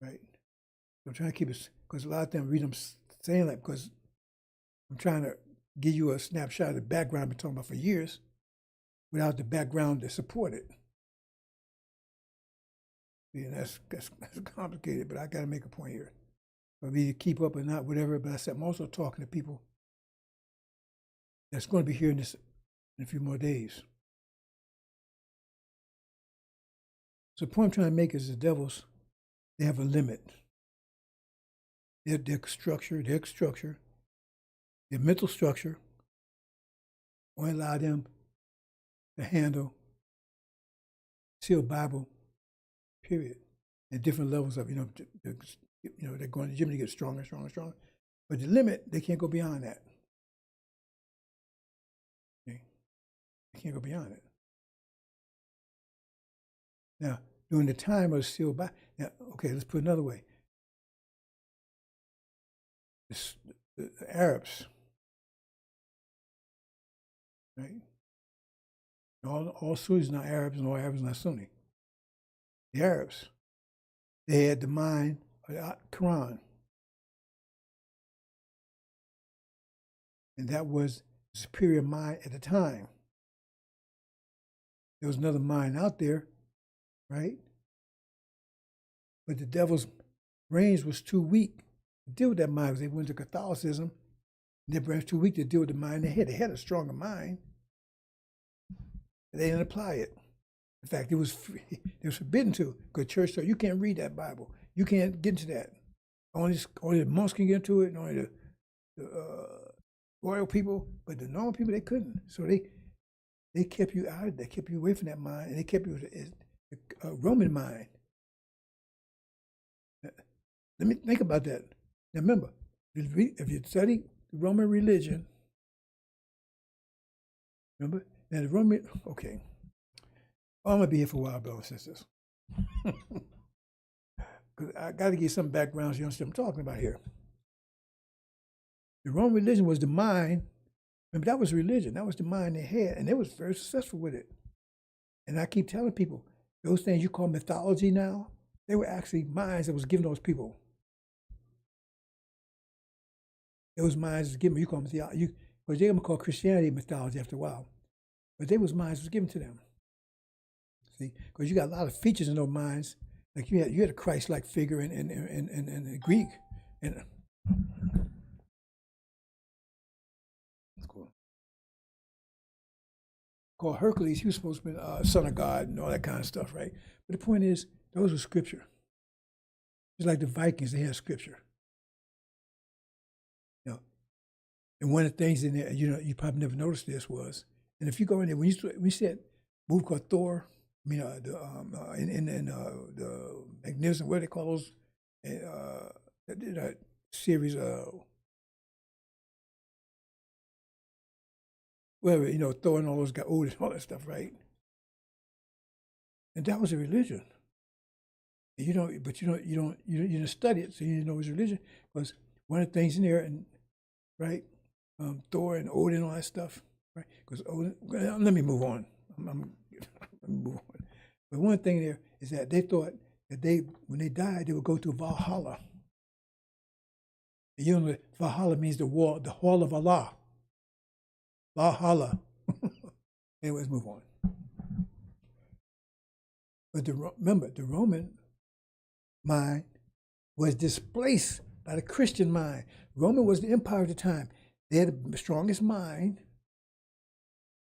right? I'm trying to keep it, because a lot of them read them saying that because I'm trying to give you a snapshot of the background I've been talking about for years without the background to support it. See, and that's complicated, but I got to make a point here. For me to keep up or not, whatever, but I said I'm also talking to people that's going to be hearing this in a few more days. So the point I'm trying to make is the devils, they have a limit. Their structure, their mental structure won't allow them to handle sealed Bible, period. At different levels of, they're going to the gym to get stronger. But the limit, they can't go beyond that. Okay? They can't go beyond it. Now, during the time of the sealed Bible, now, okay, let's put it another way. The Arabs, right? All Sunnis are not Arabs, and all Arabs are not Sunni. The Arabs, they had the mind of the Quran. And that was the superior mind at the time. There was another mind out there, right? But the devil's brains was too weak to deal with that mind because they went to Catholicism. And their brains too weak to deal with the mind they had. They had a stronger mind. They didn't apply it. In fact, it was forbidden to. Because church said, you can't read that Bible. You can't get into that. Only the monks can get into it, and only the royal people, but the normal people, they couldn't. So they kept you out. They kept you away from that mind, and they kept you a Roman mind. Let me think about that. Now remember, if you study the Roman religion, remember, now the Roman, okay. I'm going to be here for a while, brothers and sisters. Because I got to give some background so you understand what I'm talking about here. The Roman religion was the mind. Remember, that was religion. That was the mind they had, and they was very successful with it. And I keep telling people, those things you call mythology now, they were actually minds that was given those people. Those minds was given, you call them theology, because they're going to call Christianity mythology after a while. But they was minds that was given to them. See, because you got a lot of features in those minds. Like you had a Christ-like figure in Greek, and that's cool. called Hercules. He was supposed to be son of God and all that kind of stuff, right? But the point is, those were scripture. It's like the Vikings, they had scripture. You know, and one of the things in there, you probably never noticed this was, and if you go in there, when you see that movie called Thor, I mean, the Magnificent, what do they call those? That series, whatever, Thor and all those got old and all that stuff, right? And that was a religion. And you didn't study it, so you didn't know it was religion. Because one of the things in there, and right, Thor and Odin and all that stuff, right? Because Odin, let me move on. Let me move on. But one thing there is that they thought that when they died, they would go to Valhalla. And you know, Valhalla means the hall of Allah. Valhalla. Anyways, move on. But remember, the Roman mind was displaced by the Christian mind. Roman was the empire at the time. They had the strongest mind.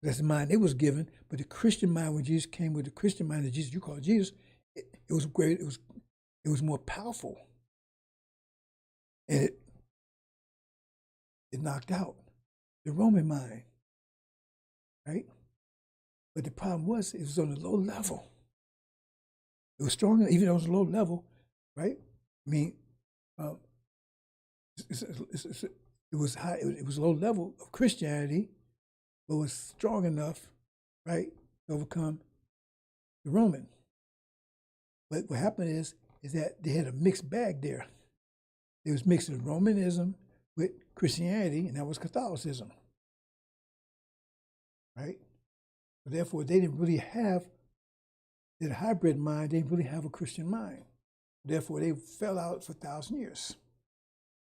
That's the mind it was given. But the Christian mind, when Jesus came with the Christian mind that Jesus, you call Jesus, it was great. It was more powerful, and it knocked out the Roman mind, right? But the problem was it was on a low level. It was strong, even though it was a low level, right? I mean, it was high. It was a low level of Christianity, but was strong enough, right, to overcome the Roman. But what happened is that they had a mixed bag there. They was mixing Romanism with Christianity, and that was Catholicism, right? So therefore, they didn't really have that hybrid mind. They didn't really have a Christian mind. Therefore, they fell out for 1,000 years.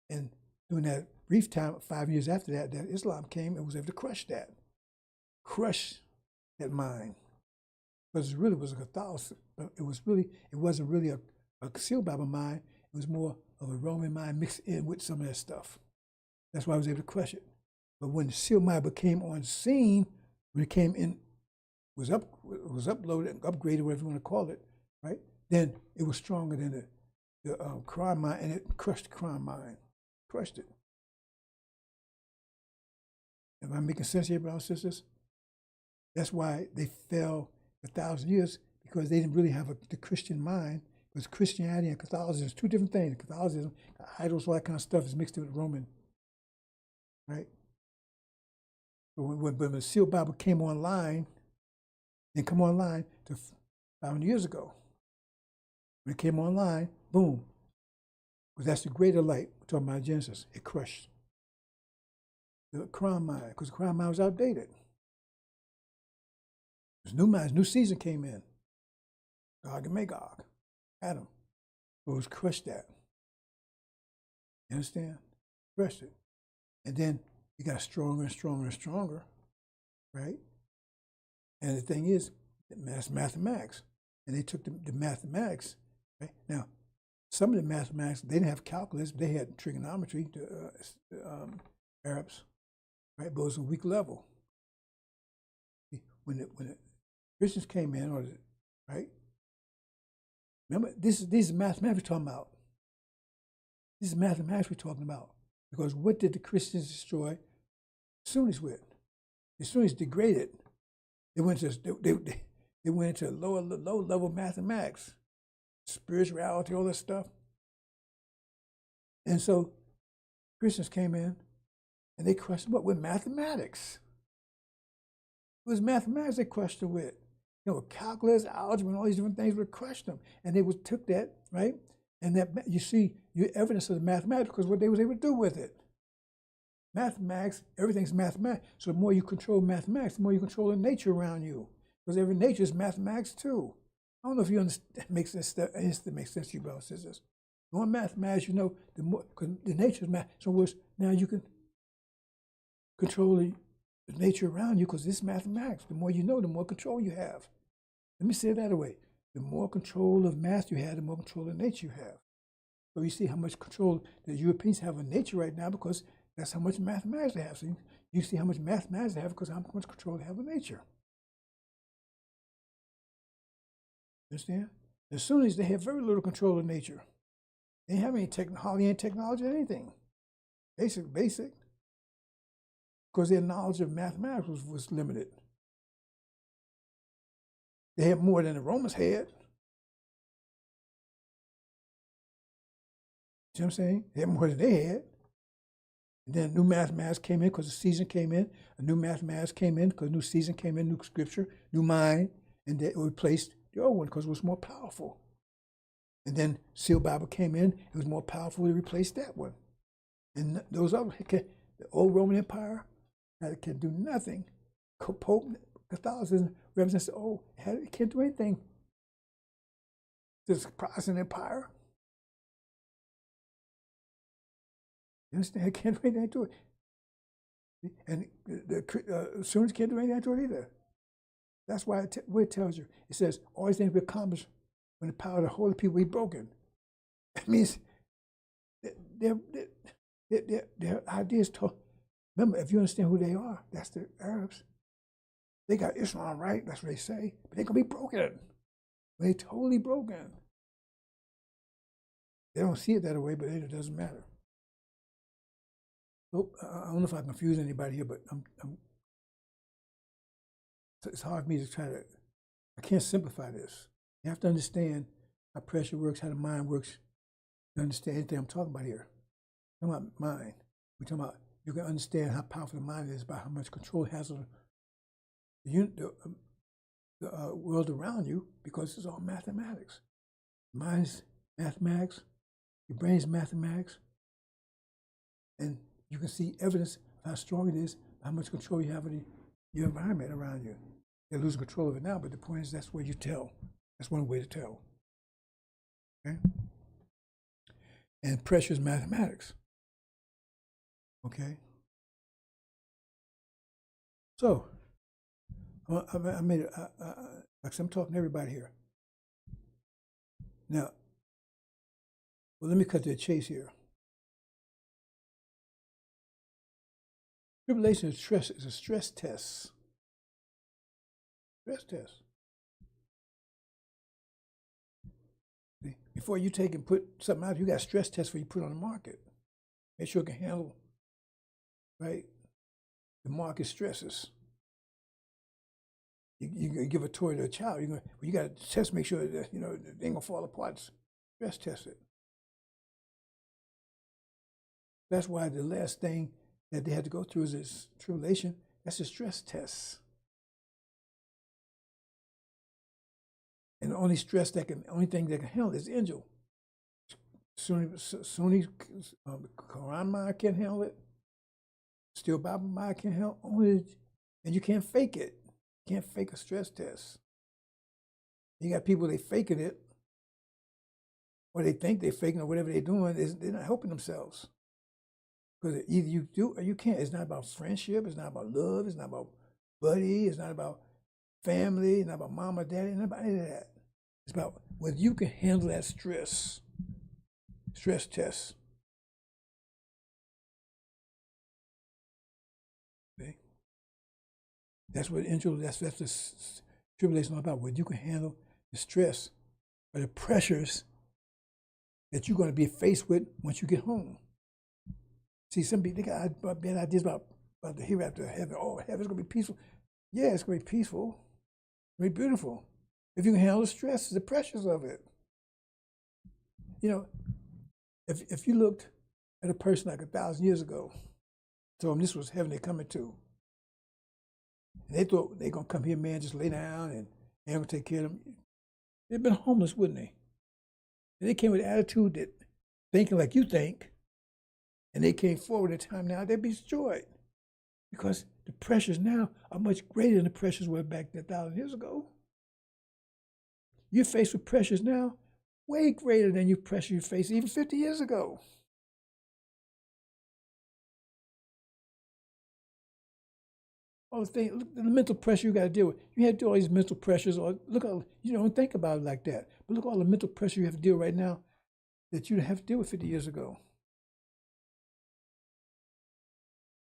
And during that brief time, 5 years after that, that Islam came and was able to crush that mind. Because it really was a Catholicism. It wasn't really a sealed Bible mind. It was more of a Roman mind mixed in with some of that stuff. That's why I was able to crush it. But when the sealed Bible came on scene, when it came in, was uploaded and upgraded, whatever you want to call it, right? Then it was stronger than the Quran mind, and it crushed the Quran mind, crushed it. Am I making sense here, brothers and sisters? That's why they fell 1,000 years, because they didn't really have the Christian mind. Because Christianity and Catholicism is two different things. Catholicism, idols, all that kind of stuff is mixed in with Roman, right? But when the sealed Bible came online, to 500 years ago, when it came online, boom, because that's the greater light. We're talking about Genesis. It crushed the Quran mind, because the Quran mind was outdated. There's new minds, new season came in. Gog and Magog, Adam. So it was crushed that. You understand? Crushed it. And then it got stronger and stronger and stronger, right? And the thing is, that's mathematics. And they took the mathematics, right? Now, some of the mathematics, they didn't have calculus, but they had trigonometry, the Arabs, right? But it was a weak level. When the Christians came in, right? Remember, these are mathematics we're talking about. This is mathematics we're talking about. Because what did the Christians destroy Sunnis with? The Sunnis degraded. They went into low level mathematics, spirituality, all that stuff. And so Christians came in and they crushed them up with mathematics. It was mathematics they crushed them with. Calculus, algebra, and all these different things would crush them. And they took that, right? And that, you see, your evidence of the mathematics, because what they was able to do with it. Mathematics, everything's mathematics. So the more you control mathematics, the more you control the nature around you. Because every nature is mathematics too. I don't know if you understand, it makes sense to you, brothers and sisters. The more mathematics you know, the more, because the nature is math. So now you can control the nature around you, because this is mathematics. The more you know, the more control you have. Let me say it that way. The more control of math you have, the more control of nature you have. So you see how much control the Europeans have of nature right now, because that's how much mathematics they have. So you see how much mathematics they have because how much control they have of nature. Understand? The Sunnis, they have very little control of nature. They didn't have any hardly any technology or anything. Basic. Because their knowledge of mathematics was limited. They had more than the Romans had. See what I'm saying? They had more than they had. And then new mathematics came in because the season came in. A new mathematics came in because new season came in, new scripture, new mind, and they replaced the old one because it was more powerful. And then Seal Bible came in, it was more powerful to replace that one. And those other, the old Roman Empire, that can do nothing. Pope Catholicism represents the old, it can't do anything. This Protestant Empire, you understand? It can't do anything to it. And the Sunnis can't do anything to it either. That's why it tells you, it says, all these things will be accomplished when the power of the holy people be broken. That means their ideas told. Remember, if you understand who they are, that's the Arabs. They got Islam right, that's what they say, but they're going to be broken. They're totally broken. They don't see it that way, but it doesn't matter. So, I don't know if I confuse anybody here, but it's hard for me to I can't simplify this. You have to understand how pressure works, how the mind works, to understand anything I'm talking about here. I'm talking about mind. We're talking about, you can understand how powerful the mind is by how much control it has on the world around you, because it's all mathematics. Mind's mathematics, your brain's mathematics, and you can see evidence of how strong it is, how much control you have of your environment around you. They're losing control of it now, but the point is that's where you tell. That's one way to tell. Okay? And pressure is mathematics. Okay? So, I made it, like I'm talking to everybody here. Now, well, let me cut to the chase here. Tribulation is a stress test. Stress test. See, before you take and put something out, you got a stress test before you put it on the market. Make sure it can handle, right, the market stresses. You give a toy to a child, you got to test, make sure that it ain't gonna fall apart. Stress test it. That's why the last thing that they had to go through is this tribulation. That's a stress test. And the only thing that can handle is the angel. Sunni Quran mind can't handle it. Steel Bible mind can't handle it. And you can't fake it. You can't fake a stress test. You got people, they faking it, or they think they're faking, or whatever they're doing, they're not helping themselves. Because either you do or you can't. It's not about friendship. It's not about love. It's not about buddy. It's not about family. It's not about mama, daddy. It's not about any of that. It's about whether you can handle that stress test. Okay? That's what that's the tribulation all about. Whether you can handle the stress or the pressures that you're going to be faced with once you get home. See, some people, they got bad ideas about the hereafter, heaven. Oh, heaven's going to be peaceful. Yeah, it's going to be peaceful. It's going to be beautiful. If you can handle the stress, the pressures of it. If you looked at a person like 1,000 years ago, told them this was heaven they're coming to, and they thought they're going to come here, man, just lay down and they're going to take care of them, they'd been homeless, wouldn't they? And they came with an attitude that thinking like you think, and they came forward at a time now, they'd be destroyed. Because the pressures now are much greater than the pressures were back 1,000 years ago. You're faced with pressures now way greater than pressure you faced even 50 years ago. All the things, look, the mental pressure you got to deal with. You had to do all these mental pressures, or look, you don't think about it like that. But look at all the mental pressure you have to deal with right now that you didn't have to deal with 50 years ago.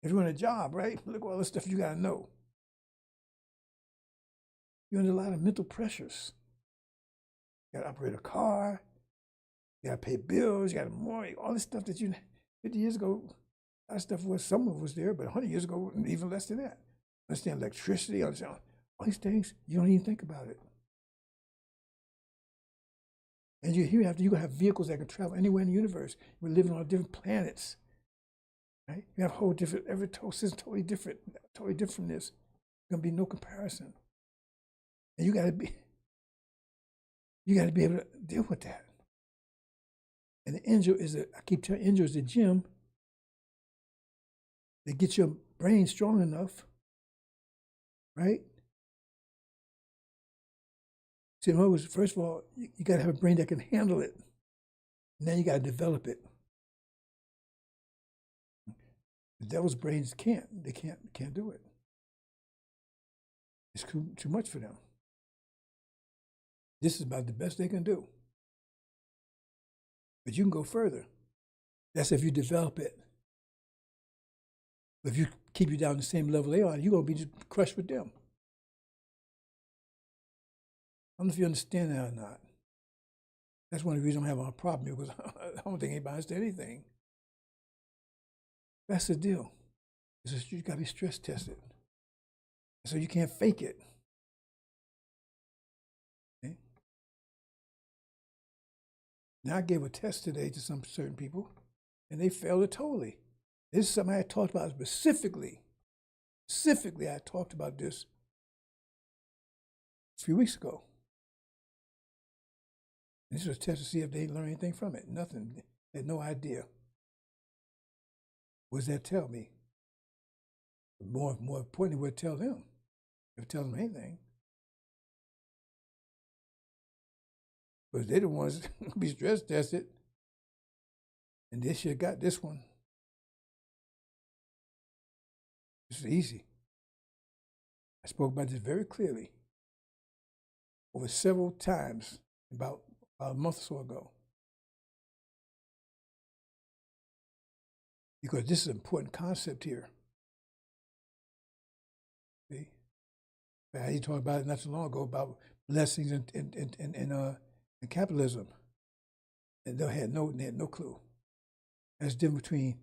If you're in a job, right? Look at all the stuff you got to know. You're under a lot of mental pressures. You got to operate a car. You got to pay bills. You got to mortgage. All this stuff that 50 years ago, that stuff was, some of it was there, but 100 years ago, even less than that. Understand electricity, understand all these things, you don't even think about it. And you're going to have vehicles that can travel anywhere in the universe. We're living on different planets, right? You have a whole different, every system totally different from this. There's going to be no comparison. And you got to be able to deal with that. And the angel I keep telling angel is the gym that gets your brain strong enough, right? So in other words, first of all, you got to have a brain that can handle it. And then you got to develop it. The devil's brains can't. They can't do it. It's too much for them. This is about the best they can do. But you can go further. That's if you develop it. But if you keep you down the same level they are, you're going to be just crushed with them. I don't know if you understand that or not. That's one of the reasons I'm having a problem here, because I don't think anybody understands anything. That's the deal. It's just, you got to be stress tested. So you can't fake it. Okay? Now I gave a test today to some certain people, and they failed it totally. This is something I talked about specifically. Specifically, I talked about this a few weeks ago. And this was a test to see if they learned anything from it. Nothing. They had no idea. What does that tell me? More importantly, what it tell them? If it tells them anything. Because they're the ones to be stress tested. And they should have got this one. This is easy. I spoke about this very clearly over several times about a month or so ago. Because this is an important concept here. See? You talked about it not so long ago about blessings and capitalism. And they had no clue. There's a difference between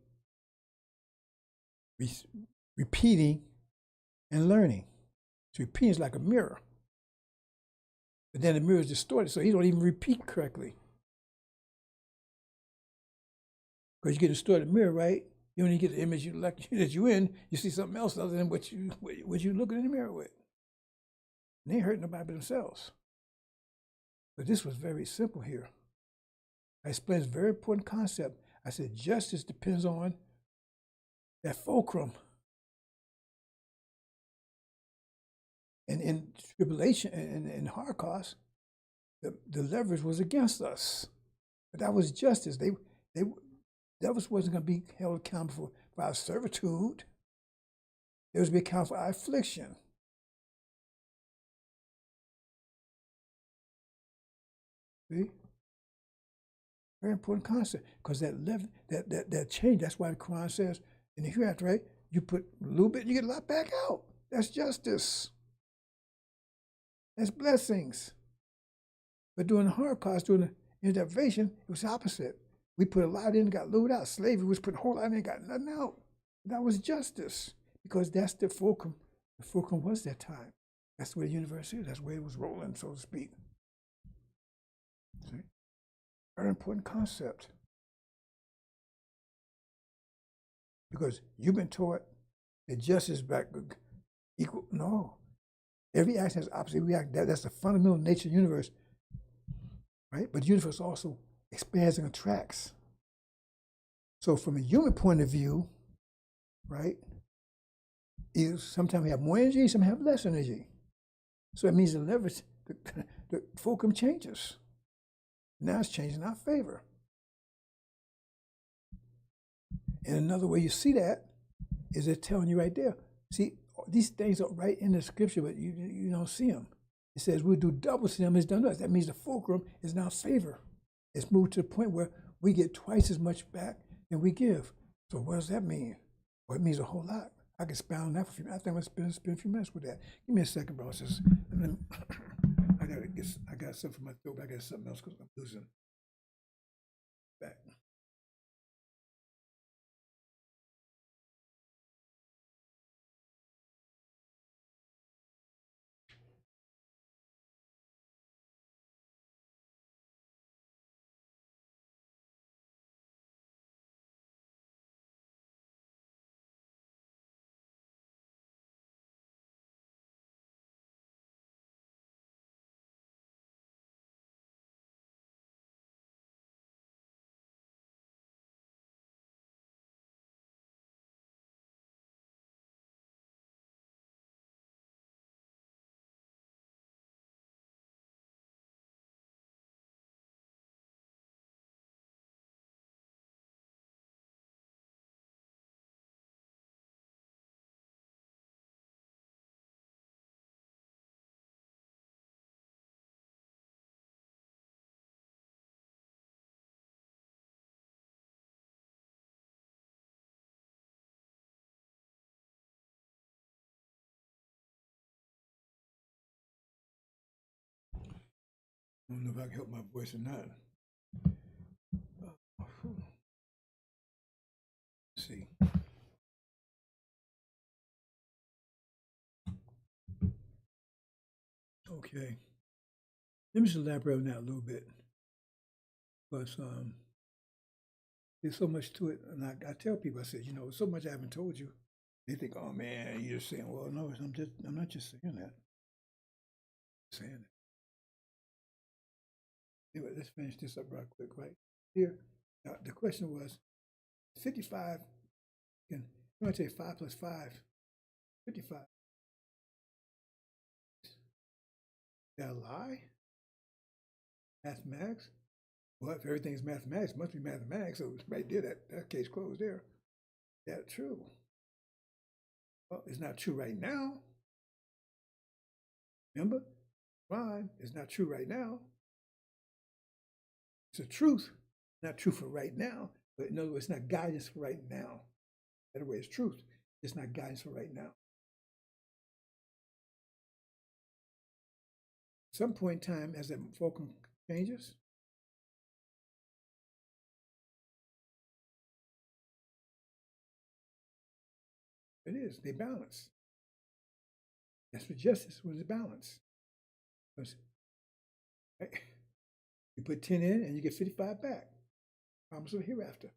repeating and learning. So repeating is like a mirror. But then the mirror is distorted, so you don't even repeat correctly. Because you get a distorted mirror, right? You only get the image that you're in, you see something else other than what you're looking in the mirror with. And they ain't hurting nobody but themselves. But this was very simple here. I explained this very important concept. I said justice depends on that fulcrum. And in tribulation and in Holocaust, the leverage was against us. But that was justice. That wasn't going to be held accountable for our servitude. It was to be accountable for our affliction. See? Very important concept. Because that change, that's why the Quran says, in the hereafter, right? You put a little bit, you get a lot back out. That's justice. That's blessings. But during the Holocaust, during the intervention, it was the opposite. We put a lot in, got loot out. Slavery was put a whole lot in, got nothing out. That was justice, because that's the fulcrum. The fulcrum was that time. That's where the universe is. That's where it was rolling, so to speak. See? Very important concept. Because you've been taught that justice is back equal. No. Every action has opposite reaction. That's the fundamental nature of the universe. Right? But the universe also expands and contracts. So from a human point of view, right, sometimes we have more energy, sometimes have less energy. So it means the leverage, the fulcrum changes. Now it's changing in our favor. And another way you see that is they're telling you right there. See, these things are right in the scripture, but you don't see them. It says we'll do double to them as done to us. That means the fulcrum is in our favor. It's moved to the point where we get twice as much back than we give. So what does that mean? Well, it means a whole lot. I can expound on that for a few minutes. I think I'm going to spend a few minutes with that. Give me a second, bro. I got to I got something for my throat, but I got something else because I'm losing back. I don't know if I can help my voice or not. Let's see. Okay. Let me just elaborate on that a little bit. Because there's so much to it. And I tell people, I said, so much I haven't told you. They think, oh man, you're saying, well, no, I'm not just saying that. I'm saying it. Anyway, let's finish this up right quick, right? Here, now, the question was 55, I'm going to say 5 plus 5, 55. Is that a lie? Mathematics? Well, if everything's mathematics, it must be mathematics. So right there, that case closed there. That's true. Well, it's not true right now. Remember? Ron, it's not true right now. It's a truth, not true for right now. But in other words, it's not guidance for right now. In other words, it's truth. It's not guidance for right now. At some point in time, as that fulcrum changes, it is. They balance. That's what justice was, a balance. Because, right? You put 10 in and you get 55 back. Promise of the hereafter. At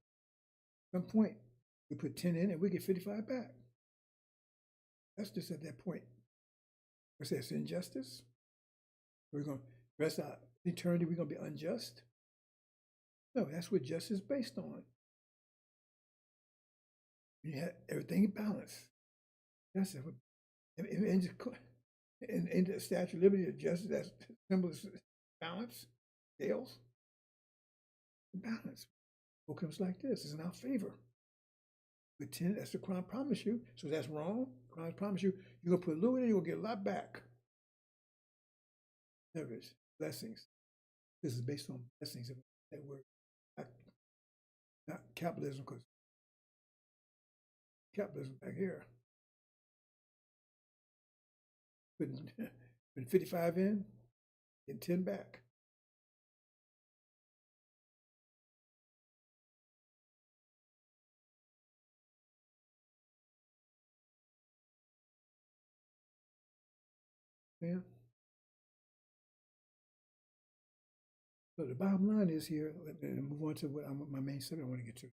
some point, we put 10 in and we get 55 back. That's just at that point. What's that? It's injustice? We're going to rest our eternity, we're going to be unjust? No, that's what justice is based on. You have everything in balance. That's it. In the Statue of Liberty, of justice, that's symbol of balance, scales, balance. What comes like this is in our favor. With 10, that's the Quran promise you. So that's wrong. Quran promise you, you're gonna put a little in, you're gonna get a lot back. There it is. Blessings. This is based on blessings. That word, not capitalism, because capitalism back here. Putting 55 in, and 10 back. Yeah. So the bottom line is here, and move on to what my main subject I want to get to.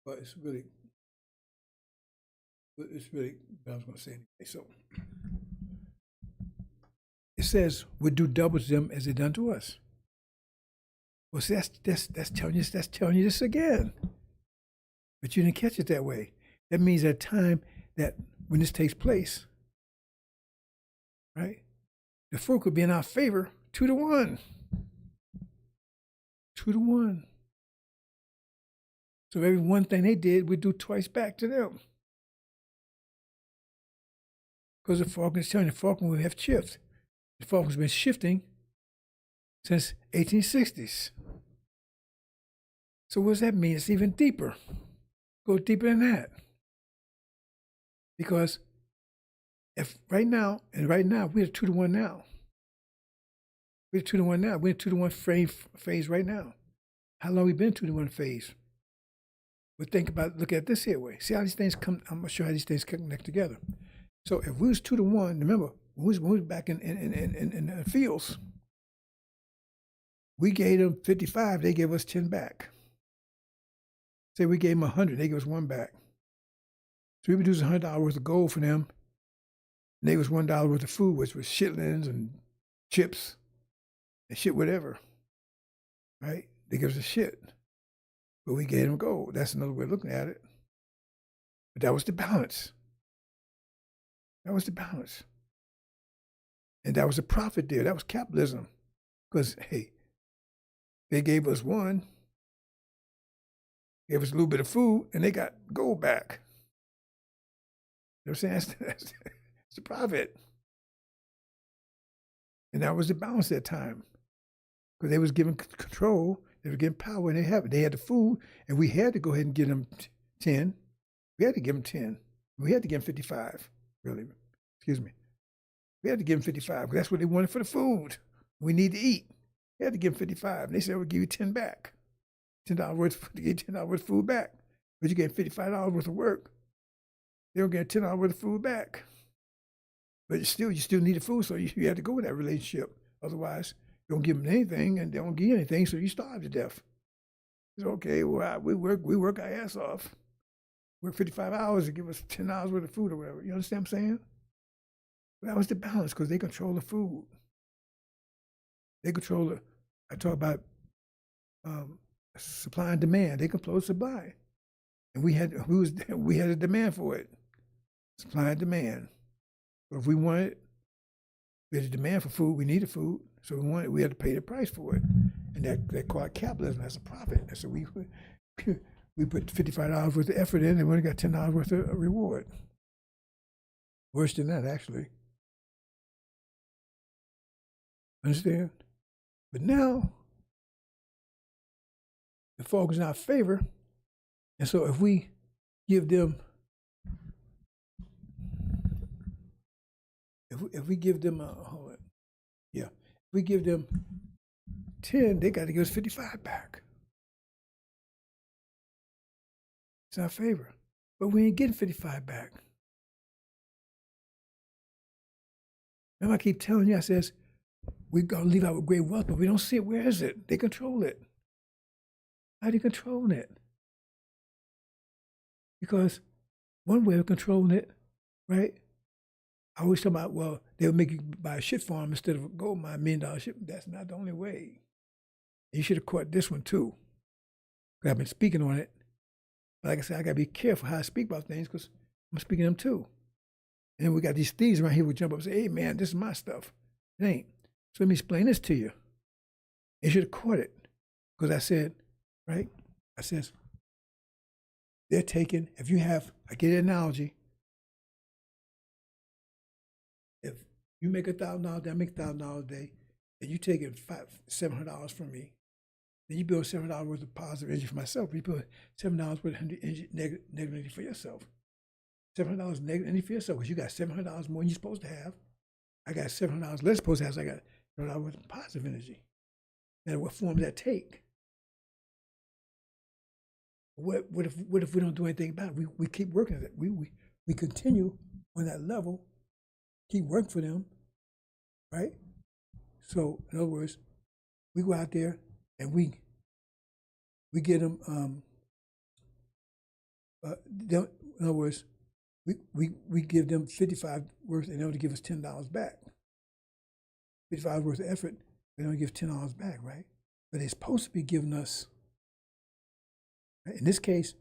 But it's really, what I was going to say anyway. So it says, "Would do double to them as they done to us." Well, see, that's telling you this again. But you didn't catch it that way. That means at time that when this takes place, right, the folk would be in our favor 2-1. 2-1. So every one thing they did, we do twice back to them. Because the Falcon is telling you, the Falcon will have shifted. The Falcon's been shifting since 1860s. So what does that mean? It's even deeper. Go deeper than that. Because if right now we're at 2-1 now. We're at 2-1 now. We're at 2-1 phase right now. How long we been 2-1 phase? But look at this here way. See how these things come. I'm gonna show how these things connect together. So if we was 2-1, remember when we was back in the fields, we gave them 55. They gave us 10 back. Say we gave them 100, they gave us 1 back. So we produced $100 worth of gold for them. And they was $1 worth of food, which was chitlins and chips and shit, whatever. Right? They give us a shit. But we gave them gold. That's another way of looking at it. But that was the balance. That was the balance. And that was the profit there. That was capitalism. Because, hey, they gave us 1, gave us a little bit of food, and they got gold back. You know what I'm saying? That's the profit. And that was the balance at that time. Because they was given control, they were given power, and they have it. They had the food, and we had to go ahead and give them 10. We had to give them 10. We had to give them 55, really. Excuse me. We had to give them 55, because that's what they wanted for the food. We need to eat. We had to give them 55. And they said, we'll give you 10 back. $10 worth, to get $10 worth of food back. But you get $55 worth of work. They don't get $10 worth of food back. But you still need the food, so you have to go with that relationship. Otherwise, you don't give them anything, and they don't give you anything, so you starve to death. It's okay, well, we work our ass off. Work 55 hours to give us $10 worth of food or whatever. You understand what I'm saying? But that was the balance, because they control the food. They control I talk about supply and demand. They control supply. And we had a demand for it. Supply and demand. But if we wanted, we had a demand for food, we needed food, so we had to pay the price for it. And that called capitalism. That's a profit. And so we put $55 worth of effort in, and we only got $10 worth of reward. Worse than that, actually. Understand? But now, the fog is in our favor, and so if we give them, if we give them, hold on, yeah, if we give them 10, they got to give us 55 back. It's in our favor, but we ain't getting 55 back. Remember, I keep telling you, I says, we're going to leave out with great wealth, but we don't see it. Where is it? They control it. How do you control it? Because one way of controlling it, right? I always talk about, well, they'll make you buy a shit farm instead of a gold mine, $1 million ship. That's not the only way. You should have caught this one too. Because I've been speaking on it. But like I said, I got to be careful how I speak about things, because I'm speaking them too. And then we got these thieves around here who jump up and say, hey, man, this is my stuff. It ain't. So let me explain this to you. You should have caught it. Because I said, right? I says, they're taking, if you have, I get an analogy. If you make $1,000 a day, I make $1,000 a day, and you taking $700 from me, then you build $700 worth of positive energy for myself. You build $7 worth of negative energy for yourself. $700 negative energy for yourself, because you got $700 more than you're supposed to have. I got $700 less supposed to have, so I got $700 worth of positive energy. And what form does that take? What if we don't do anything about it? We keep working at it. We continue on that level, keep working for them, right? So in other words, we go out there and we get them. In other words, we give them 55 worth, and they only give us $10 back. 55 worth of effort, they only give $10 back, right? But they're supposed to be giving us. In this case,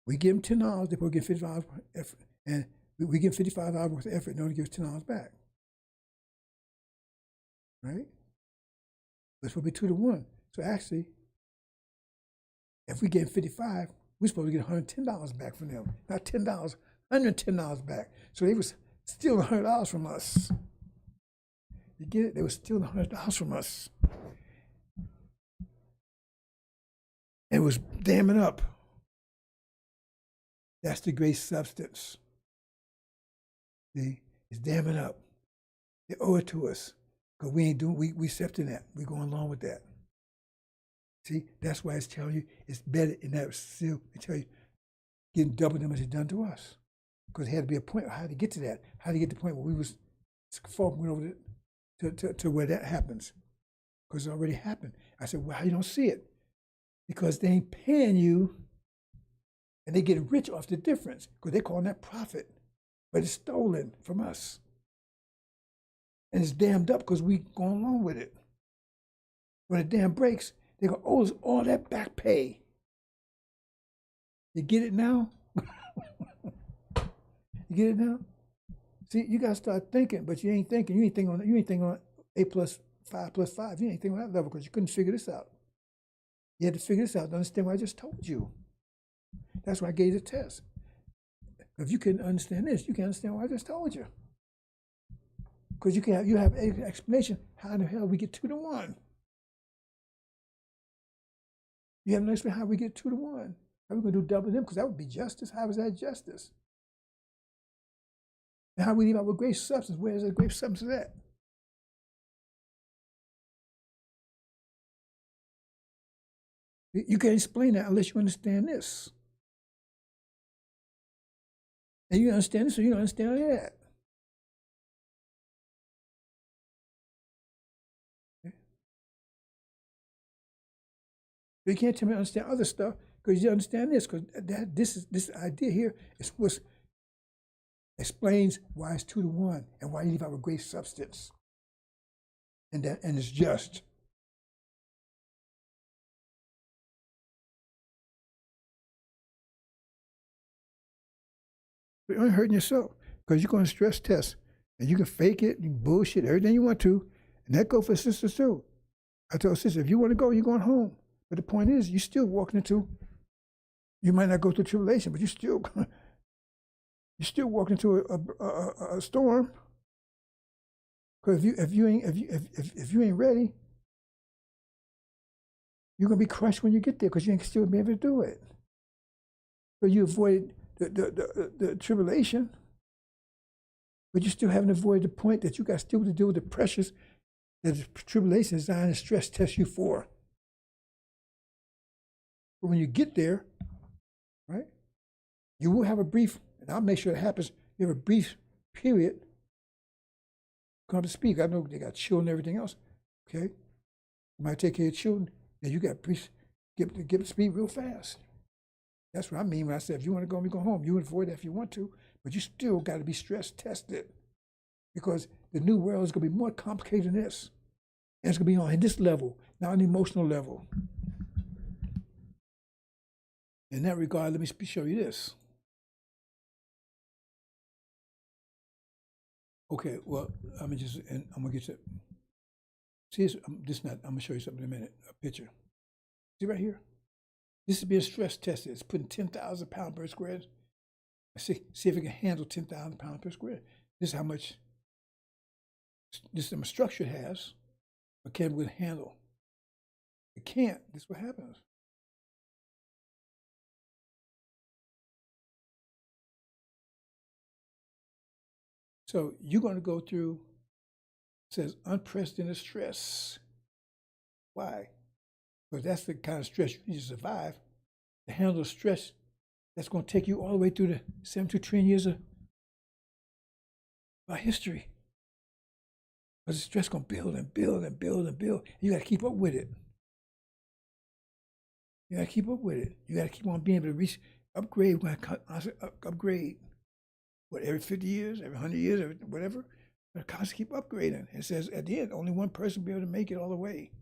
we give them $10, they probably get $55 worth of effort, and we give $55 worth of effort, and they only give us $10 back, right? That's what we 2-1. So actually, if we get 55, we're supposed to get $110 back from them, not $10, $110 back. So they was stealing $100 from us. You get it? They were stealing $100 from us. And it was damming up. That's the great substance. See? is damming up. They owe it to us because we ain't doing. We accepting that. We going along with that. See, that's why it's telling you it's better in that still. It tell you getting double them as it's done to us because there had to be a point. How to get to that? How to get to the point where we was went over to where that happens because it already happened. I said, well, how you don't see it? Because they ain't paying you, and they get rich off the difference because they calling that profit, but it's stolen from us. And it's dammed up because we going along with it. When the dam breaks, they're going to owe us all that back pay. You get it now? You get it now? See, you got to start thinking, but you ain't thinking. You ain't thinking on 8 plus 5 plus 5. You ain't thinking on that level because you couldn't figure this out. You had to figure this out to understand what I just told you. That's why I gave you the test. If you couldn't understand this, you can't understand what I just told you. Because you have an explanation how in the hell we get 2 to 1. You have no explanation how we get 2 to 1. How are we going to do double them? Because that would be justice. How is that justice? And how we leave out with great substance? Where is that great substance at? You can't explain that unless you understand this. And you understand this, so you don't understand that. You can't tell me to understand other stuff because you understand this, because this idea here is what explains why it's 2 to 1 and why you leave out with great substance. And it's just. But you're only hurting yourself because you're going to stress test and you can fake it, you can bullshit everything you want to, and that goes for sisters too. I told sisters, if you want to go, you're going home. But the point is, you're still walking into. You might not go through tribulation, but you're still walking into a storm. Because if you ain't ready, you're gonna be crushed when you get there because you ain't still be able to do it. So you avoid the tribulation, but you still haven't avoided the point that you got still to deal with the pressures that the tribulation is designed to stress test you for. But when you get there, right, you will have a brief, and I'll make sure it happens, you have a brief period come to speak. I know they got children and everything else, okay? You might take care of children, and you got brief, get to speed real fast. That's what I mean when I said, if you want to go, we go home. You avoid that if you want to, but you still got to be stress tested because the new world is going to be more complicated than this. And it's going to be on this level, not an emotional level. In that regard, let me show you this. Okay, well, I'm gonna get to. See, I'm gonna show you something in a minute. A picture. See right here. This is being stress tested. It's putting 10,000 pounds per square. See if it can handle 10,000 pounds per square. This is how much. This is the structure it has, but can it handle? It can't. This is what happens. So you're going to go through, it says unprecedented stress. Why? Because that's the kind of stress you need to survive. To handle stress that's going to take you all the way through the 72 trillion years of our history. Because the stress is going to build and build and build and build. You got to keep up with it. You got to keep up with it. You got to keep on being able to reach, upgrade. We're going to upgrade. What, every 50 years, every 100 years, every whatever? But constantly keep upgrading. It says at the end, only one person will be able to make it all the way.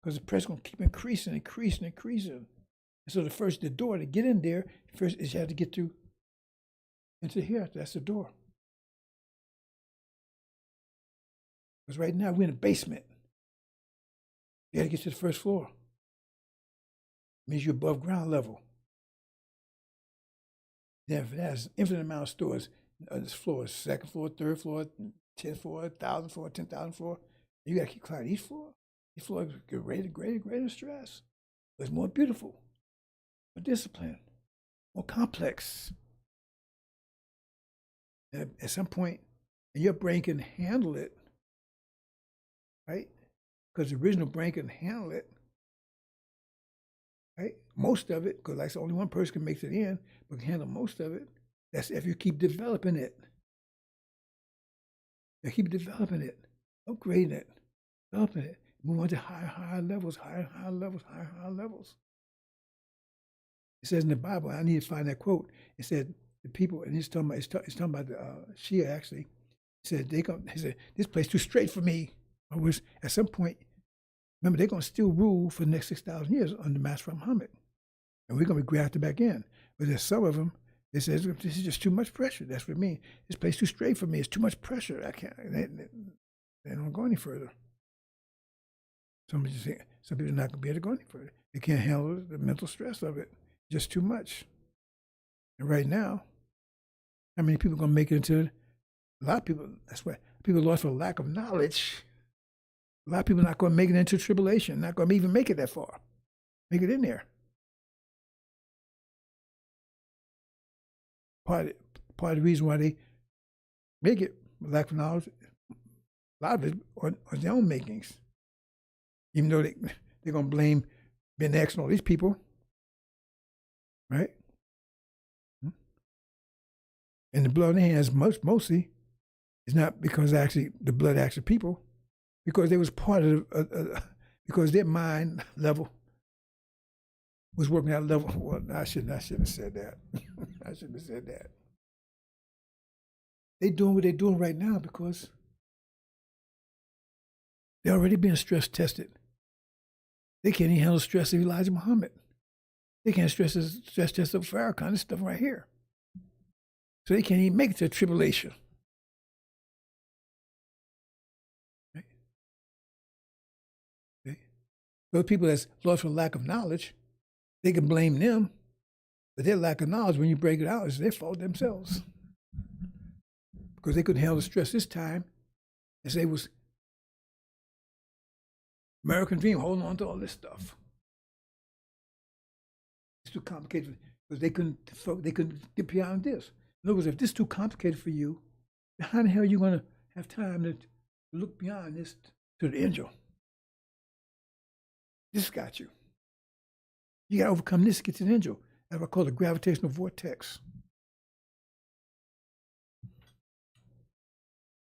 Because the press is going to keep increasing. And so the door to get in there, first is you have to get through into here. That's the door. Because right now we're in the basement. You got to get to the first floor. It means you're above ground level. Then there's an infinite amount of stores. There's floors, second floor, third floor, 10th floor, 1,000 floor, 10,000 floor. You got to keep climbing each floor. Each floor get greater stress. But it's more beautiful, more disciplined, more complex. At some point, and your brain can handle it, right? Because the original brain can handle it, right? Most of it, because like I said, only one person can make it in, but can handle most of it. That's if you keep developing it. You keep developing it, upgrading it, developing it, move on to higher levels, higher levels, higher levels. It says in the Bible, I need to find that quote. It said the people, and it's talking about the Shia actually. He said he said this place too straight for me. I was at some point. Remember, they're going to still rule for the next 6,000 years under Master Muhammad, and we're going to be grafted back in. But there's some of them. It says this is just too much pressure. That's what I mean. This place too straight for me. It's too much pressure. I can't. They don't go any further. Some people are not going to be able to go any further. They can't handle the mental stress of it. Just too much. And right now, how many people are going to make it into it? A lot of people, that's why people lost for lack of knowledge. A lot of people are not going to make it into tribulation, not going to even make it that far. Make it in there. Part of the reason why they make it, lack of knowledge, a lot of it on their own makings. Even though they're going to blame Ben X and all these people, right? And the blood in their hands mostly is not because actually the blood actual people, because they was part of because their mind level was working at a level. Well, I shouldn't have said that. I shouldn't have said that. They doing what they're doing right now because they're already being stress tested. They can't even handle the stress of Elijah Muhammad. They can't stress test of Farrakhan, this stuff right here. So they can't even make it to tribulation. Right? Okay. Those people that's lost for lack of knowledge, they can blame them, but their lack of knowledge, when you break it out, is their fault themselves. Because they couldn't handle the stress this time, as they was American dream, holding on to all this stuff. It's too complicated because they couldn't get beyond this. In other words, if this is too complicated for you, how the hell are you going to have time to look beyond this to the angel? This got you. You got to overcome this to get to the angel. That's what I call the gravitational vortex.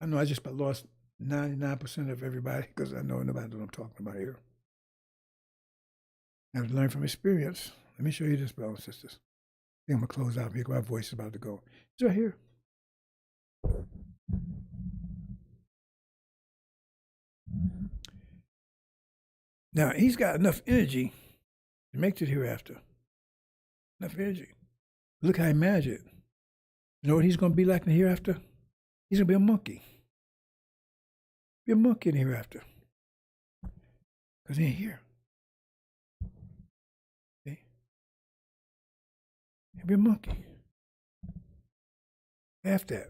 I know I just about lost 99% of everybody because I know nobody knows what I'm talking about here. I have to learn from experience. Let me show you this, brothers and sisters. I think I'm going to close out here because my voice is about to go. It's right here. Now, he's got enough energy to make it hereafter. Enough energy. Look how he managed it. You know what he's going to be like in the hereafter? He's going to be a monkey. Be a monkey in the hereafter. Because he ain't here. See? He'll be a monkey. Half that.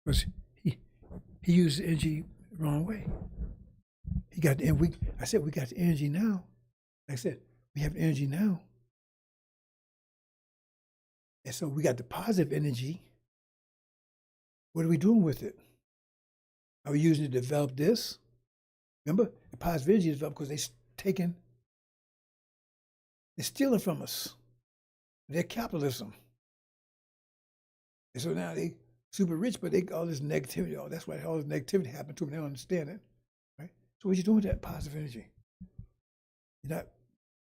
Because he used the energy the wrong way. He got the, and I said we got the energy now. Like I said, we have energy now. And so we got the positive energy. What are we doing with it? Are we using it to develop this? Remember, the positive energy is developed because they're stealing from us. They're capitalism. And so now they super rich, but they all this negativity. Oh, that's why all this negativity happened to them. They don't understand it, right? So what are you doing with that positive energy? You're not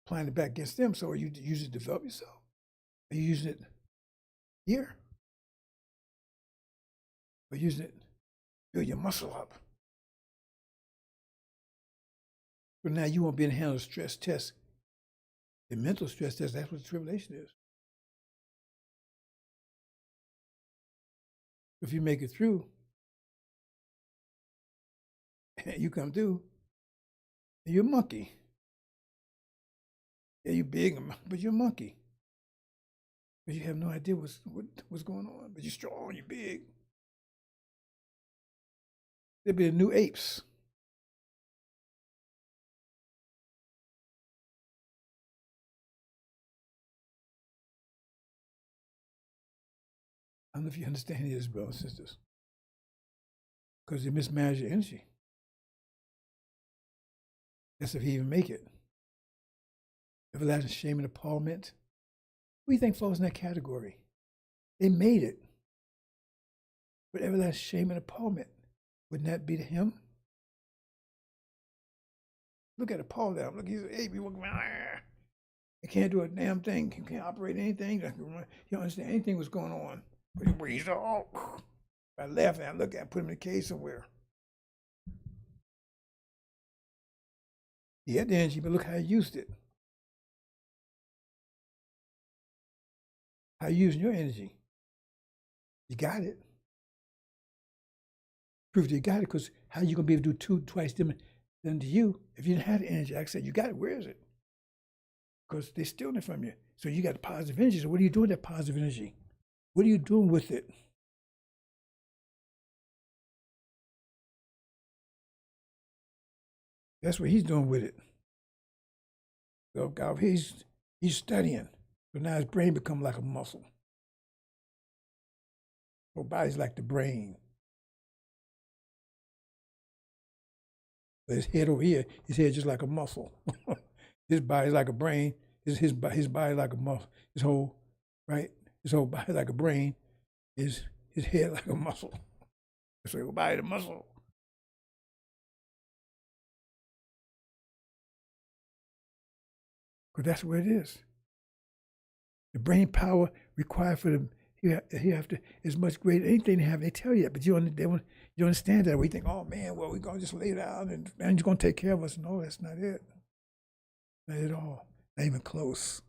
applying it back against them. So are you using it to develop yourself? Are you using it here? Or using it to build your muscle up? But now you won't be able to handle the stress test. The mental stress test, that's what the tribulation is. If you make it through, you come through, and you're a monkey. Yeah, you're big, but you're a monkey. Because you have no idea what's going on. But you're strong, you're big. There'll be the new apes. don't know if you understand this, brothers and sisters, because they mismanage your energy. That's if you even make it. Everlasting shame and appallment. Who do you think falls in that category? They made it. But everlasting shame and appallment, wouldn't that be to him? Look at Paul now. Look, he's hey, you can't do a damn thing. You can't operate anything. You don't understand anything what's going on. But he's all. I laugh and I look at him, put him in a cage somewhere. He had the energy, but look how he used it. How you using your energy? You got it. Prove that you got it, because how you gonna be able to do twice different than to you if you didn't have the energy? Like I said, you got it. Where is it? Because they're stealing it from you. So you got the positive energy. So what are you doing with that positive energy? What are you doing with it? That's what he's doing with it. So God, he's studying. So now his brain become like a muscle. Your body's like the brain. His head over here, his head just like a muscle. His body's like a brain. His body like a muscle. His whole body like a brain. His head like a muscle. So your body the muscle. Because that's what it is. The brain power required for them, you have to, is much greater than anything they have. They tell you that, but you understand that. We think, oh man, well, we're going to just lay down and you're going to take care of us. No, that's not it. Not at all. Not even close.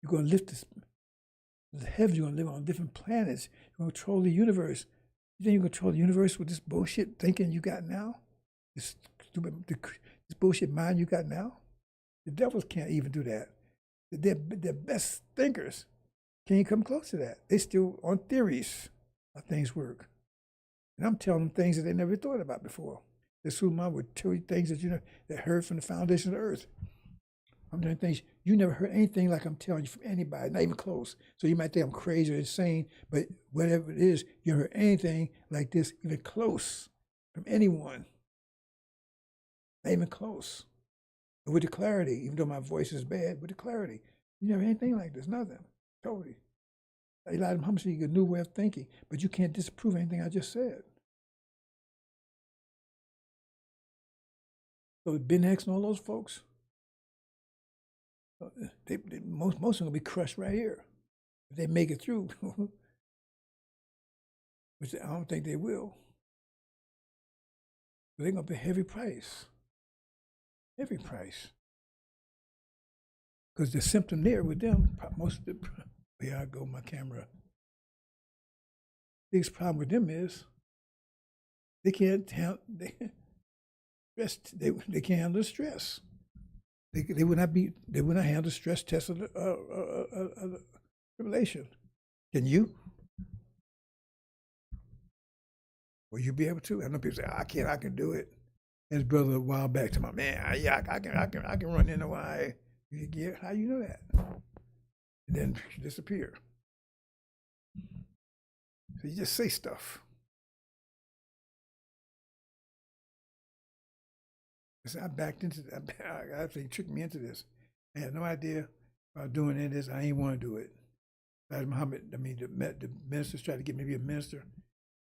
You're going to lift the heavens. You're going to live on different planets. You're going to control the universe. You think you control the universe with this bullshit thinking you got now? This stupid, this bullshit mind you got now? The devils can't even do that. Their best thinkers can't come close to that. They still on theories how things work. And I'm telling them things that they never thought about before. The Suleiman would tell you things that that heard from the foundation of the earth. I'm doing things you never heard anything like I'm telling you from anybody, not even close. So you might think I'm crazy or insane, but whatever it is, you never heard anything like this even close from anyone. Not even close. But with the clarity, even though my voice is bad, with the clarity, you never anything like this, nothing, totally. Elijah Muhammad said you get a new way of thinking, but you can't disprove anything I just said. So Ben X and all those folks, most of them gonna be crushed right here if they make it through, which I don't think they will. But they're gonna pay a heavy price. Heavy price. Because the symptom there with them, most of the, here I go, my camera. Biggest problem with them is they can't handle, they can't handle the stress. They would not handle the stress test of the tribulation. Can you? Will you be able to? I know people say, I can do it. His brother a while back to my man, yeah, I can run into why. Yeah, how you know that? And then disappear. So you just say stuff. I backed into that. I think tricked me into this. I had no idea about doing any of this. I ain't want to do it. Muhammad, the ministers tried to get me to be a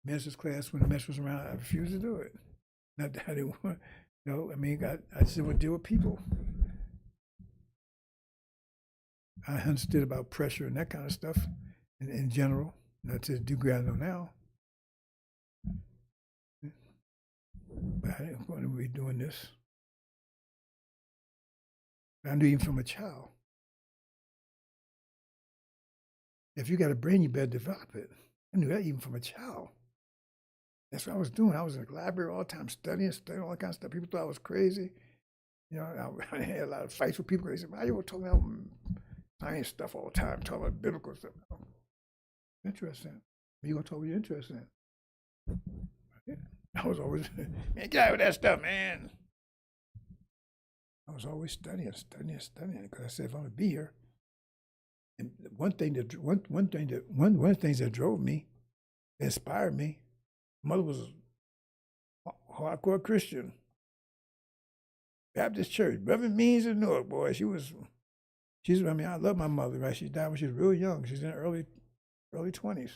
minister's class when the minister was around. I refused to do it. Not that I didn't want, I just didn't deal with people. I understood about pressure and that kind of stuff in general, not to the degree I know now. But I didn't want to be doing this. I knew even from a child. If you got a brain, you better develop it. I knew that even from a child. That's what I was doing. I was in the library all the time, studying all that kind of stuff. People thought I was crazy. I had a lot of fights with people. They said, "Why you were talking about science stuff all the time, talking about biblical stuff?" Interesting. You gonna talk what you're interested in? Yeah. I was always, man, get out of that stuff, man. I was always studying, because I said, if I'm gonna be here, And one of the things that drove me, that inspired me, mother was a hardcore Christian, Baptist church, Reverend Means of Newark, boy. I mean, I love my mother, right? She died when she was real young. She's in her early 20s,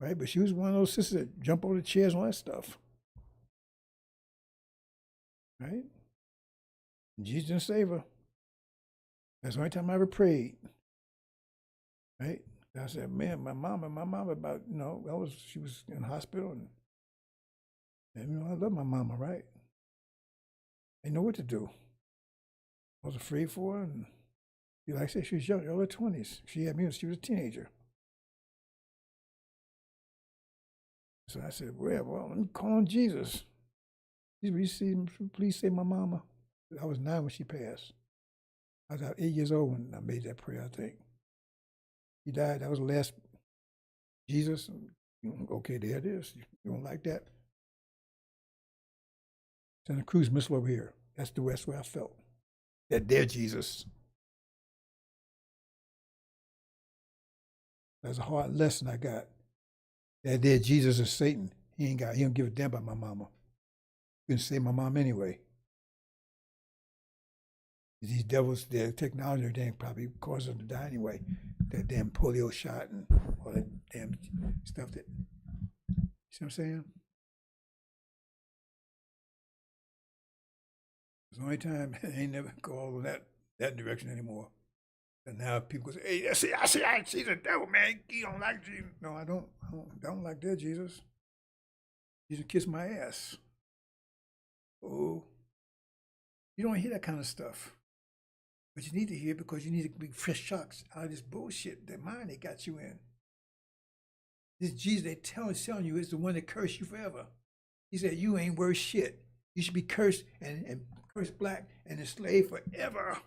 right? But she was one of those sisters that jump over the chairs and all that stuff, right? And Jesus didn't save her. That's the only time I ever prayed, right? I said, man, my mom about, she was in the hospital, and I love my mama, right? I didn't know what to do. I was afraid for her, and like I said, she was young, early 20s. She had me when she was a teenager. So I said, well, let me call on Jesus. Please save my mama. I was 9 when she passed. I was about 8 years old when I made that prayer, I think. He died. That was the last. Jesus, okay, there it is. You don't like that? Send a cruise missile over here. That's the west where I felt. That there, Jesus. That's a hard lesson I got. That there, Jesus is Satan. He don't give a damn about my mama. Couldn't save my mom anyway. These devils, their technology, everything probably caused them to die anyway. That damn polio shot and all that damn stuff that, you see what I'm saying? It's the only time I ain't never go that direction anymore. And now people say, hey, I see the devil, man. You don't like Jesus. No, I don't like that, Jesus. Jesus kissed my ass. Oh, you don't hear that kind of stuff. But you need to hear it because you need to be fresh shocks out of this bullshit, that mind they got you in. This Jesus they telling you is the one that cursed you forever. He said, you ain't worth shit. You should be cursed and cursed black and enslaved forever.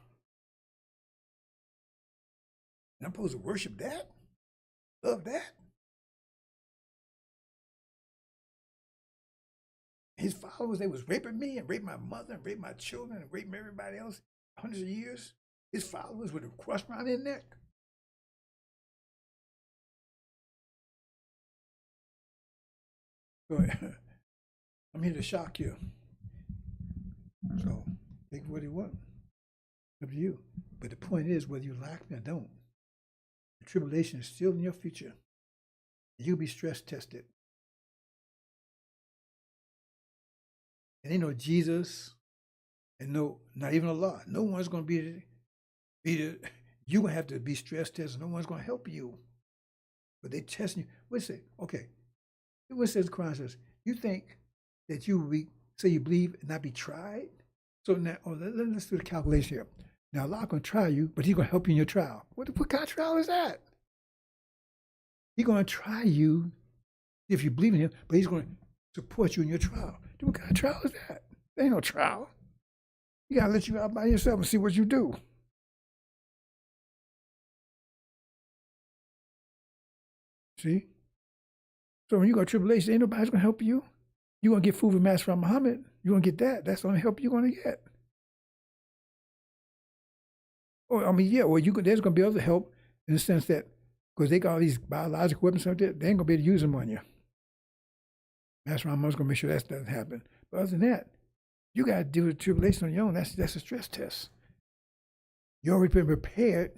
And I'm supposed to worship that? Love that? His followers, they was raping me and raping my mother and raping my children and raping everybody else hundreds of years. His followers with a cross around their neck. So, I'm here to shock you. So take what you want. Up to you. But the point is, whether you like me or don't, the tribulation is still in your future. You'll be stress tested. And ain't no Jesus and not even Allah. No one's going to be you're going to have to be stress tested. No one's going to help you. But they testing you. What's it? Okay. What says the Quran says? You think that you will say you believe and not be tried? So now, let's do the calculation here. Now, Allah going to try you, but He's going to help you in your trial. What kind of trial is that? He's going to try you if you believe in Him, but He's going to support you in your trial. What kind of trial is that? There ain't no trial. You got to let you out by yourself and see what you do. See? So when you go to tribulation, ain't nobody's going to help you. You're going to get food from Master Muhammad. You're going to get that. That's the only help you're going to get. Oh, I mean, yeah, well, there's going to be other help in the sense that, because they got all these biological weapons out there, they ain't going to be able to use them on you. Master Muhammad's going to make sure that doesn't happen. But other than that, you got to deal with tribulation on your own. That's a stress test. You already been prepared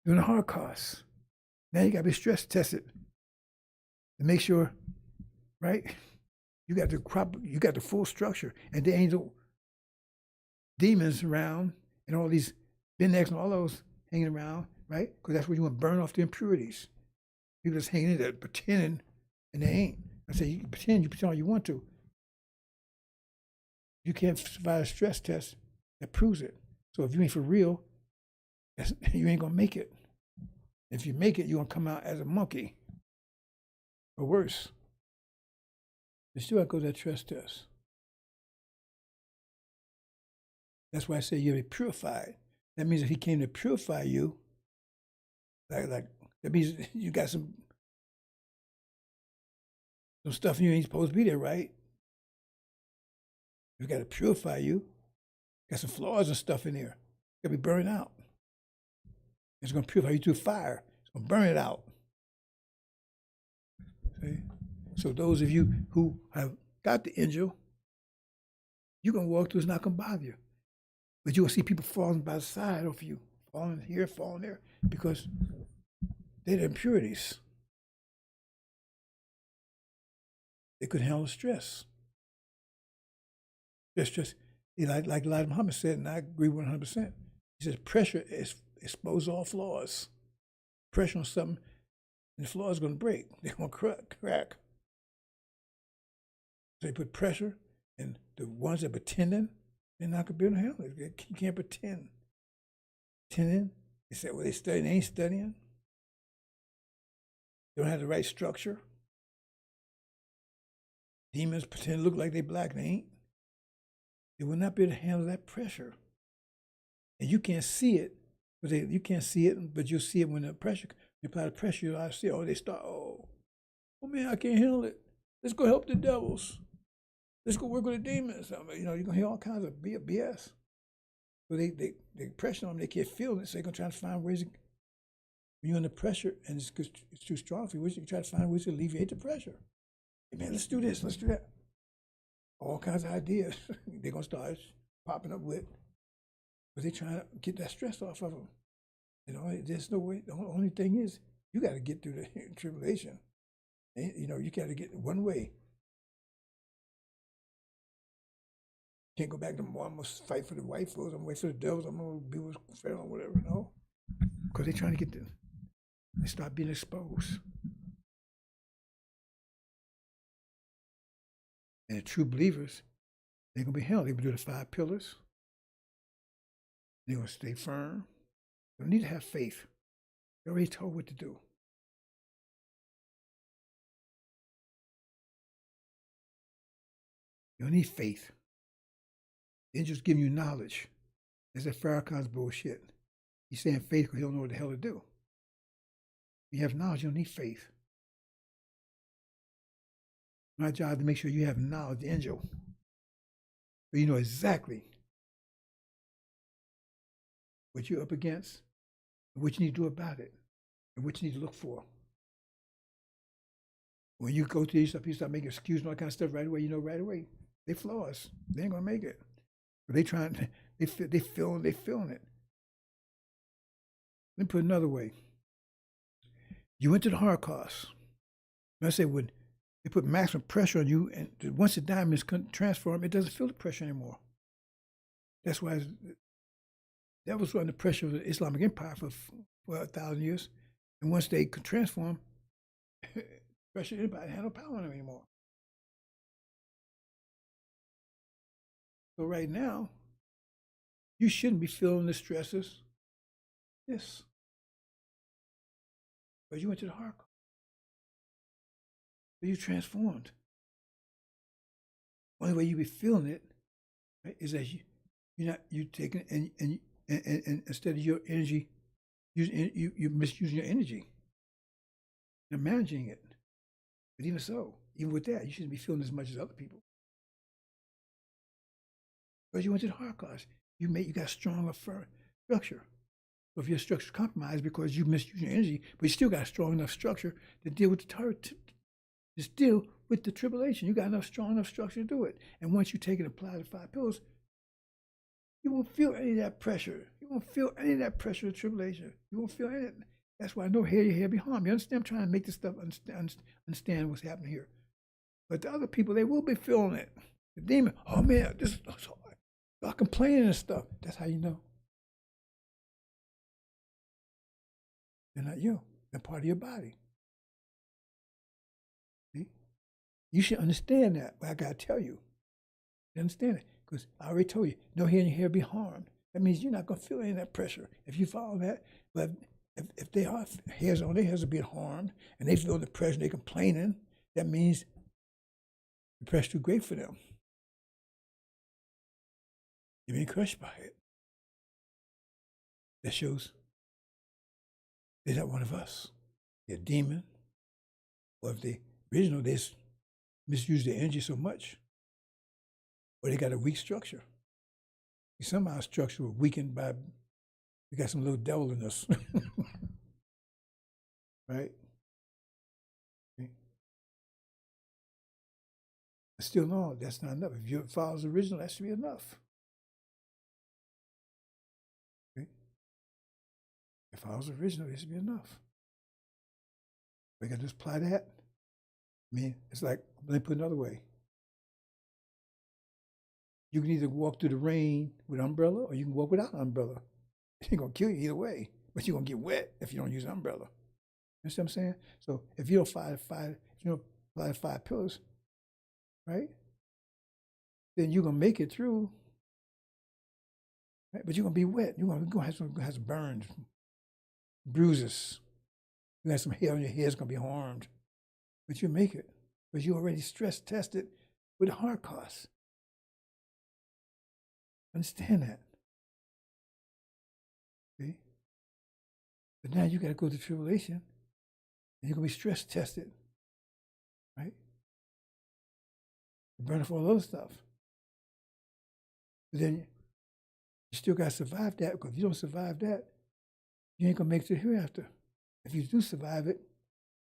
during the Holocaust. Now you got to be stress tested to make sure, right? You got the full structure, and the angel demons around, and all these Benex and all those hanging around, right? Because that's where you want to burn off the impurities. People just hanging in there pretending, and they ain't. I say you can pretend all you want to. You can't survive a stress test that proves it. So if you ain't for real, you ain't gonna make it. If you make it, you're gonna come out as a monkey, or worse. You still have to go to that stress test. That's why I say you're purified. That means if He came to purify you, like that means you got some stuff you ain't supposed to be there, right? You got to purify you. Got some flaws and stuff in there. Got to be burned out. It's going to purify you through fire. It's going to burn it out. See? So those of you who have got the angel, you're going to walk through, it's not going to bother you. But you're going to see people falling by the side of you, falling here, falling there, because they're the impurities. They could handle stress. Stress. Like Elijah Muhammad said, and I agree 100%. He says pressure exposes all flaws. Pressure on something, and the flaw is going to break. They're going to crack. So they put pressure, and the ones that pretending, they're not going to be able to handle it. You can't pretend. Pretending, they say, well, they studying, they ain't studying. They don't have the right structure. Demons pretend to look like they black, they ain't. They will not be able to handle that pressure. And you can't see it, but you can't see it, but you'll see it when the pressure, you apply the pressure, you'll see, they start, oh man, I can't handle it. Let's go help the devils. Let's go work with the demons. I mean, you're going to hear all kinds of BS. So they pressure on them, they can't feel it, so they're going to try to find ways when you're under pressure and it's too strong for you, you try to find ways to alleviate the pressure. Hey man, let's do this, let's do that. All kinds of ideas they're going to start popping up with. But they're trying to get that stress off of them. There's no way. The only thing is, you got to get through the tribulation. You got to get one way. Can't go back to I'm going to fight for the white folks, I'm going to wait for the devils, I'm going to be with Pharaoh or whatever, no. Because they're trying to they start being exposed. And the true believers, they're going to be held. They're going to do the 5 pillars. They're going to stay firm. They don't need to have faith. They're already told what to do. You don't need faith. They're just giving you knowledge. That's that Farrakhan's bullshit. He's saying faith because he don't know what the hell to do. You have knowledge, you don't need faith. My job is to make sure you have knowledge, the angel. So you know exactly what you're up against, and what you need to do about it, and what you need to look for. When you go to these stuff, you start making excuses and all that kind of stuff right away, you know right away. They flaws. They ain't gonna make it. But they feeling it. Let me put it another way. You went to the Holocaust. I say when they put maximum pressure on you, and once the diamonds transform, it doesn't feel the pressure anymore. That's why that was under pressure of the Islamic Empire for 1,000 years. And once they could transform, pressure, anybody had no power on them anymore. So right now, you shouldn't be feeling the stresses. Yes. But you went to the Holocaust. So you transformed. Only way you be feeling it, right, is that you taking and instead of your energy, you're misusing your energy. You're managing it. But even so, even with that, you shouldn't be feeling as much as other people. Because you went to the Holocaust, you got a stronger structure. So if your structure is compromised because you misuse your energy, but you still got a strong enough structure to deal with the tribulation. You got strong enough structure to do it. And once you take and apply the 5 pillars, you won't feel any of that pressure. You won't feel any of that pressure of tribulation. You won't feel any of it. That's why no hair, your hair be harmed. You understand? I'm trying to make this stuff understand what's happening here. But the other people, they will be feeling it. The demon, oh man, this is so hard. Start complaining and stuff. That's how you know. They're not you. They're part of your body. See? You should understand that, but I got to tell you. You understand it? Because I already told you, no hair in your hair be harmed. That means you're not going to feel any of that pressure if you follow that. But if they are hairs on their hairs are being harmed and they feel the pressure, they're complaining, that means the pressure too great for them. You're being crushed by it. That shows they're not one of us. They're a demon. Or if they original, they misuse their energy so much, or they got a weak structure. Somehow structure was weakened by, we got some little devil in us. right? Okay. But still, no, that's not enough. If your file's original, that should be enough. Okay. If file's original, it should be enough. We got to just apply that. I mean, it's like, let me put it another way. You can either walk through the rain with an umbrella or you can walk without an umbrella. It ain't going to kill you either way, but you're going to get wet if you don't use an umbrella. You know what I'm saying? So if you don't apply the 5 pillars, right, then you're going to make it through, right? But you're going to be wet. You're going to have some burns, bruises. You have some hair on your head, it's going to be harmed. But you make it because you already stress tested with hard costs. Understand that. Okay? But now you got to go through tribulation and you're going to be stress tested, right? Burn off all other stuff. But then you still got to survive that, because if you don't survive that, you ain't going to make it to hereafter. If you do survive it,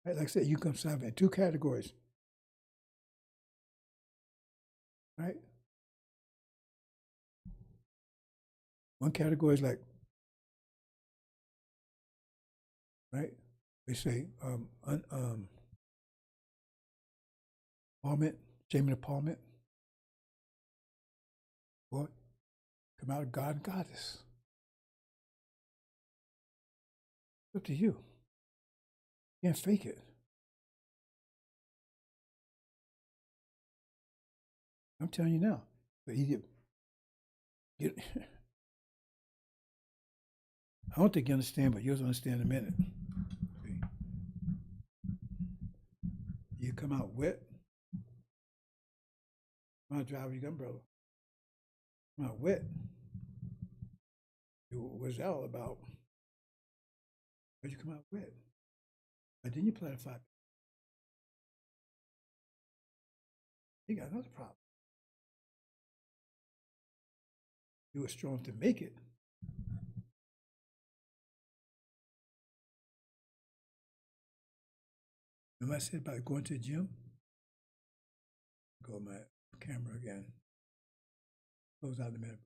right, like I said, you can survive in 2 categories, right? One category is like, right, they say Parliament, shame of the Parliament, or come out of God and Goddess. It's up to you. You can't fake it. I'm telling you now. But I don't think you understand, but you'll understand in a minute. Okay. You come out wet. I'm not driving your umbrella. Come out wet. What's that all about? But you come out wet. But then you apply the 5. You got another problem. You were strong to make it. Remember I said about going to the gym? Go my camera again. Close out the minute.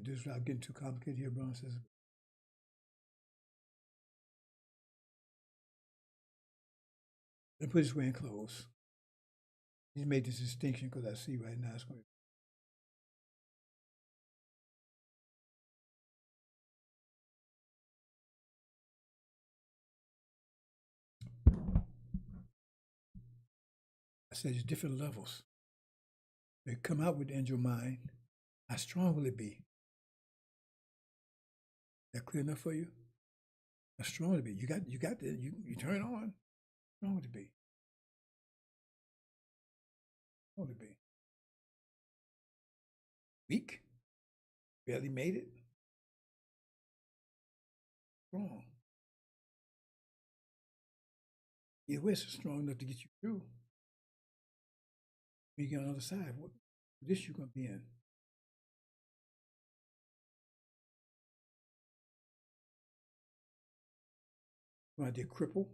This without getting too complicated here, Brown says. Let me put this way and close. He made this distinction because I see right now it's going to. I said there's different levels. They come out with the angel mind. How strong will it be? That clear enough for you? How strong will it be? You got the you turn it on. How strong would it be? How would it be? Weak? Barely made it? Strong. Your wish is strong enough to get you through. When you get on the other side, what condition you gonna be in? You want to cripple?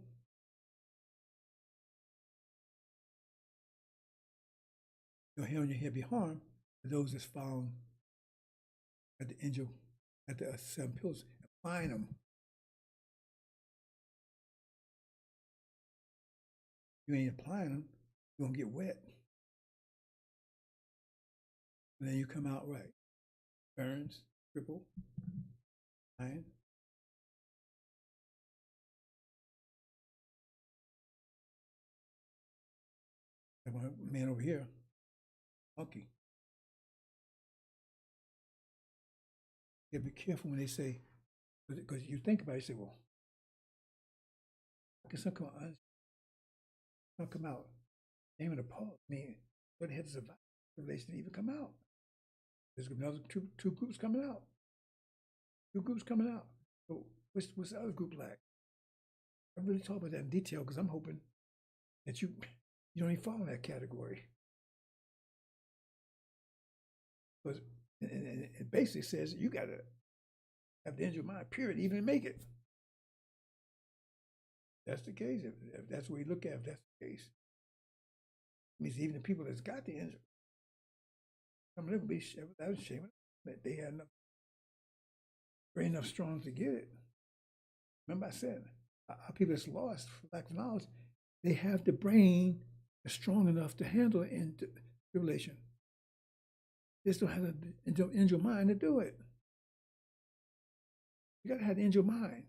Your hair on your head be harmed for those that's found at the angel, at the 7 pillars, and find them. You ain't applying them, you're gonna get wet. And then you come out right. Burns, cripple, iron. Like my man over here, monkey. You gotta be careful when they say, because you think about it, you say, well, how can some come out? Name of the Paul. I mean, what had to survive revelation to even come out? There's another two groups coming out. 2 groups coming out. So what's the other group like? I really talk about that in detail because I'm hoping that you don't even fall in that category. Because it basically says you got to have the angel mind, period, even make it. That's the case. If that's what we look at, if that's the case, it means even the people that's got the angel, some of them will be without shame that they had enough, brain enough strong to get it. Remember, I said, our people that's lost for lack of knowledge, they have the brain that's strong enough to handle it in tribulation. They still have the angel mind to do it. You got to have the angel mind.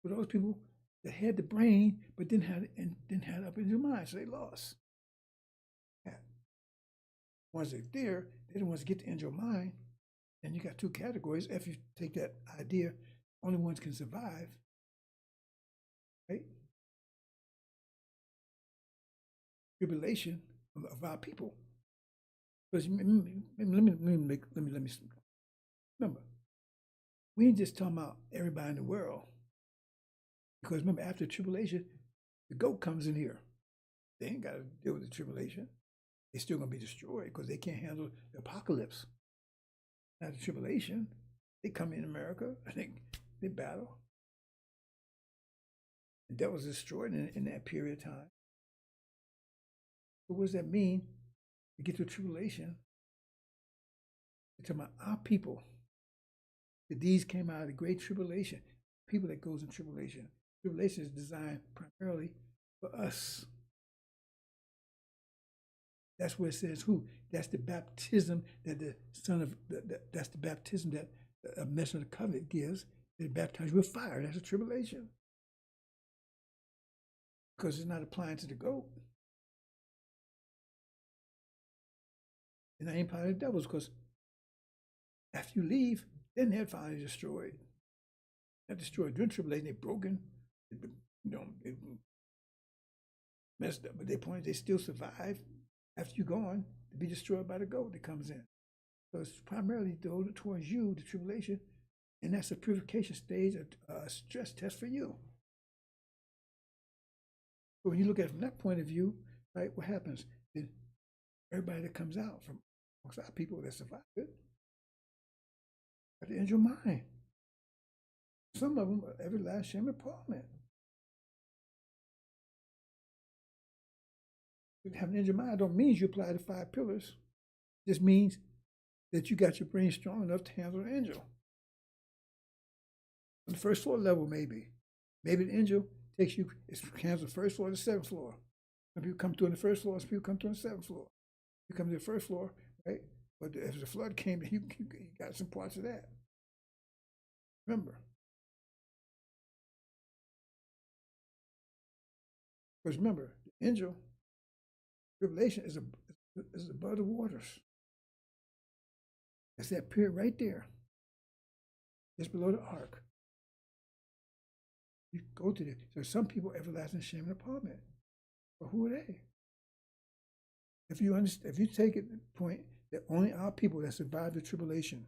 For those people that had the brain but didn't have the angel mind, so they lost. Yeah. Ones that are there, they don't want to get the angel mind. And you got two categories. If you take that idea, only ones can survive, right? Tribulation of our people. Because let me remember, we ain't just talking about everybody in the world. Because remember, after tribulation, the goat comes in here. They ain't got to deal with the tribulation. They're still going to be destroyed because they can't handle the apocalypse. Now the tribulation, they come in America, I think they battle. The devil's destroyed in that period of time. But what does that mean? To get to tribulation, it's about our people. That these came out of the great tribulation. People that goes in tribulation. Tribulation is designed primarily for us. That's where it says who? That's the baptism that the Son of, that's the baptism that a messenger of the covenant gives. They baptize you with fire. That's a tribulation. Because it's not applying to the goat. And that ain't part of the devils, because after you leave, then they're finally destroyed. Not destroyed during tribulation, they're broken. They messed up, but their point, they still survive after you're gone to be destroyed by the goat that comes in. So it's primarily towards you, the tribulation, and that's a purification stage, a stress test for you. But when you look at it from that point of view, right, what happens? Then everybody that comes out from amongst our people that survive it, got the angel mind. Some of them are everlasting shame and torment. Having an angel mind don't mean you apply the 5 pillars. It just means that you got your brain strong enough to handle an angel. On the first floor level, maybe. Maybe the angel takes you, it handles the first floor to the 7th floor. Some people come through on the first floor, some people come through on the 7th floor. You come to the first floor, right? But if the flood came, you got some parts of that. Remember. Because remember, the angel, tribulation is above the waters. That's that period right there. Just below the ark. You go to this. So some people everlasting shame and torment. But who are they? If you understand, if you take it to the point that only our people that survive the tribulation,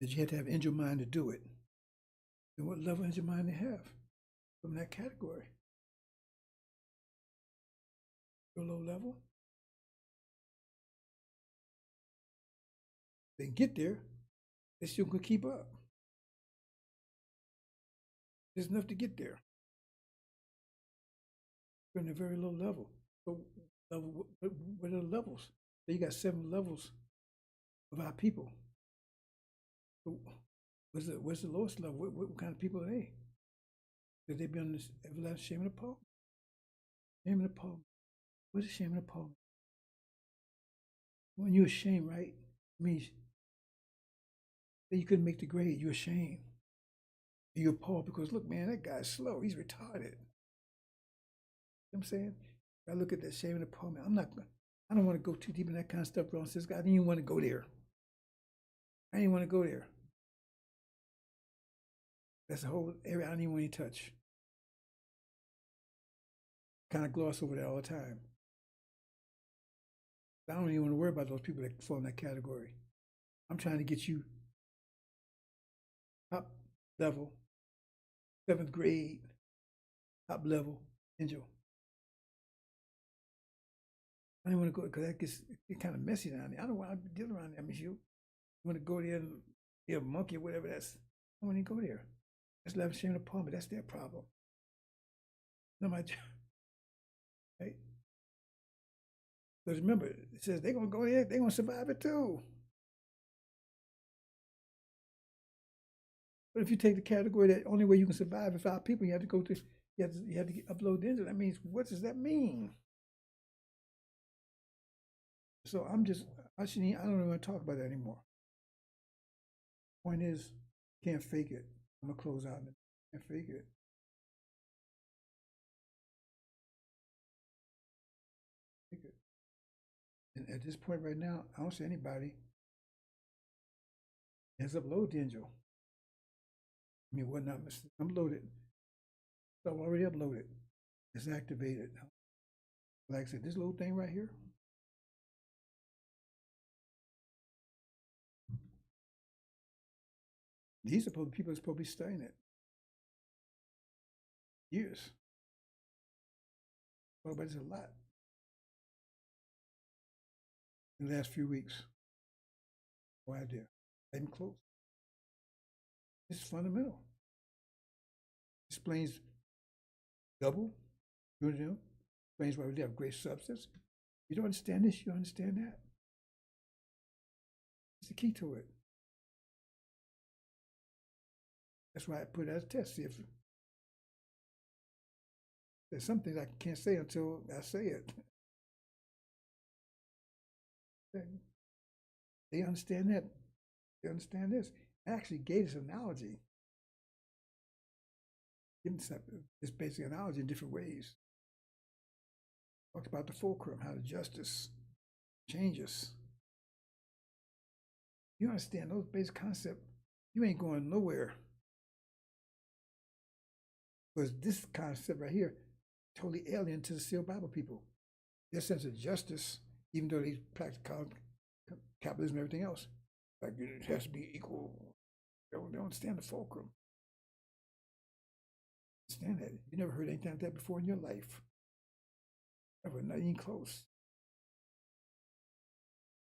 that you have to have angel mind to do it, then what level angel mind they have from that category? Real low level? They can get there, they still can keep up. There's enough to get there. We're in a very low level. So what are the levels? So you got 7 levels of our people. So what's the lowest level? What kind of people are they? Could they be on this everlasting shame and appalment? Shame and appalment. What is shame and appalment? When you're ashamed, right? It means that you couldn't make the grade. You're ashamed. And you're appalled because, look, man, that guy's slow. He's retarded. You know what I'm saying? I look at that shame and appalment. I don't want to go too deep in that kind of stuff, bro. Says, God, I didn't even want to go there. I didn't want to go there. That's the whole area I don't even want to touch. Kind of gloss over that all the time. I don't even want to worry about those people that fall in that category. I'm trying to get you top level, 7th grade, top level angel. I don't want to go because that gets kind of messy down there. I don't want to deal around that issue. want to go there and be a monkey or whatever, that's I don't want to go there. That's let them share the apartment. That's their problem. Not my job, right? Because remember, it says they're gonna go there, they're gonna survive it too. But if you take the category that only way you can survive is 5 people, you have to go through, you have to upload the internet. That means what does that mean? So I don't even want to talk about that anymore. Point is, can't fake it. I'm gonna close out. Can't fake it. Fake it. And at this point right now, I don't see anybody has uploaded the Angel. I mean, what not uploaded? So I've already uploaded. It's activated. Like I said, this little thing right here. These are people are supposed to be studying it. Years. Oh, but it's a lot. In the last few weeks. No idea. Not even close. It's fundamental. Explains double. You know, explains why we have great substance. You don't understand this, you don't understand that. It's the key to it. That's why I put it as a test. See if there's some things I can't say until I say it. They understand that. They understand this. I actually gave this analogy. Give them this basic analogy in different ways. Talked about the fulcrum, how the justice changes. You understand those basic concepts, you ain't going nowhere. Because this concept right here, totally alien to the sealed Bible people. Their sense of justice, even though they practice capitalism and everything else, like it has to be equal. They don't understand the fulcrum. Understand that. You never heard anything like that before in your life. Never, not even close.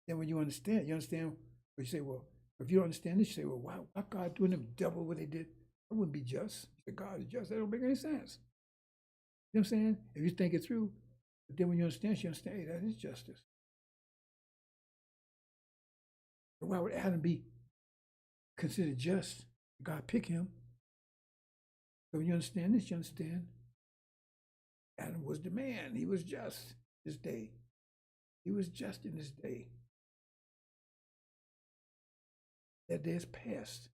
Then when you understand what you say, well, if you don't understand this, you say, well, why God doing them double what they did? That wouldn't be just. You say, God is just. That don't make any sense. You know what I'm saying? If you think it through, but then when you understand, hey, that is justice. But why would Adam be considered just? God pick him. So when you understand this, you understand Adam was the man. He was just this day. He was just in this day. That day is past.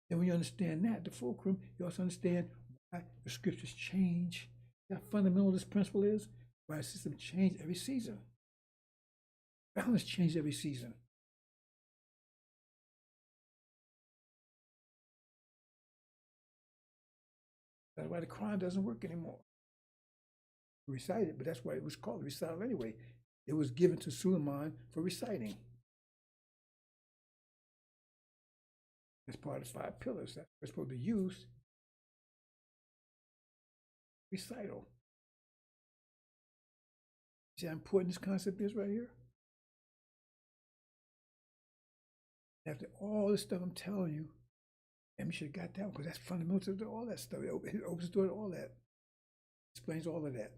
And when you understand that, the fulcrum, you also understand why the scriptures change. How fundamental this principle is, why the system changes every season. Balance changes every season. That's why the Quran doesn't work anymore. Recite it, but that's why it was called recital anyway. It was given to Suleiman for reciting. As part of 5 pillars that we're supposed to use. Recital. See how important this concept is right here? After all this stuff I'm telling you, and should have got that one because that's fundamental to all that stuff. It opens the door to all that. Explains all of that.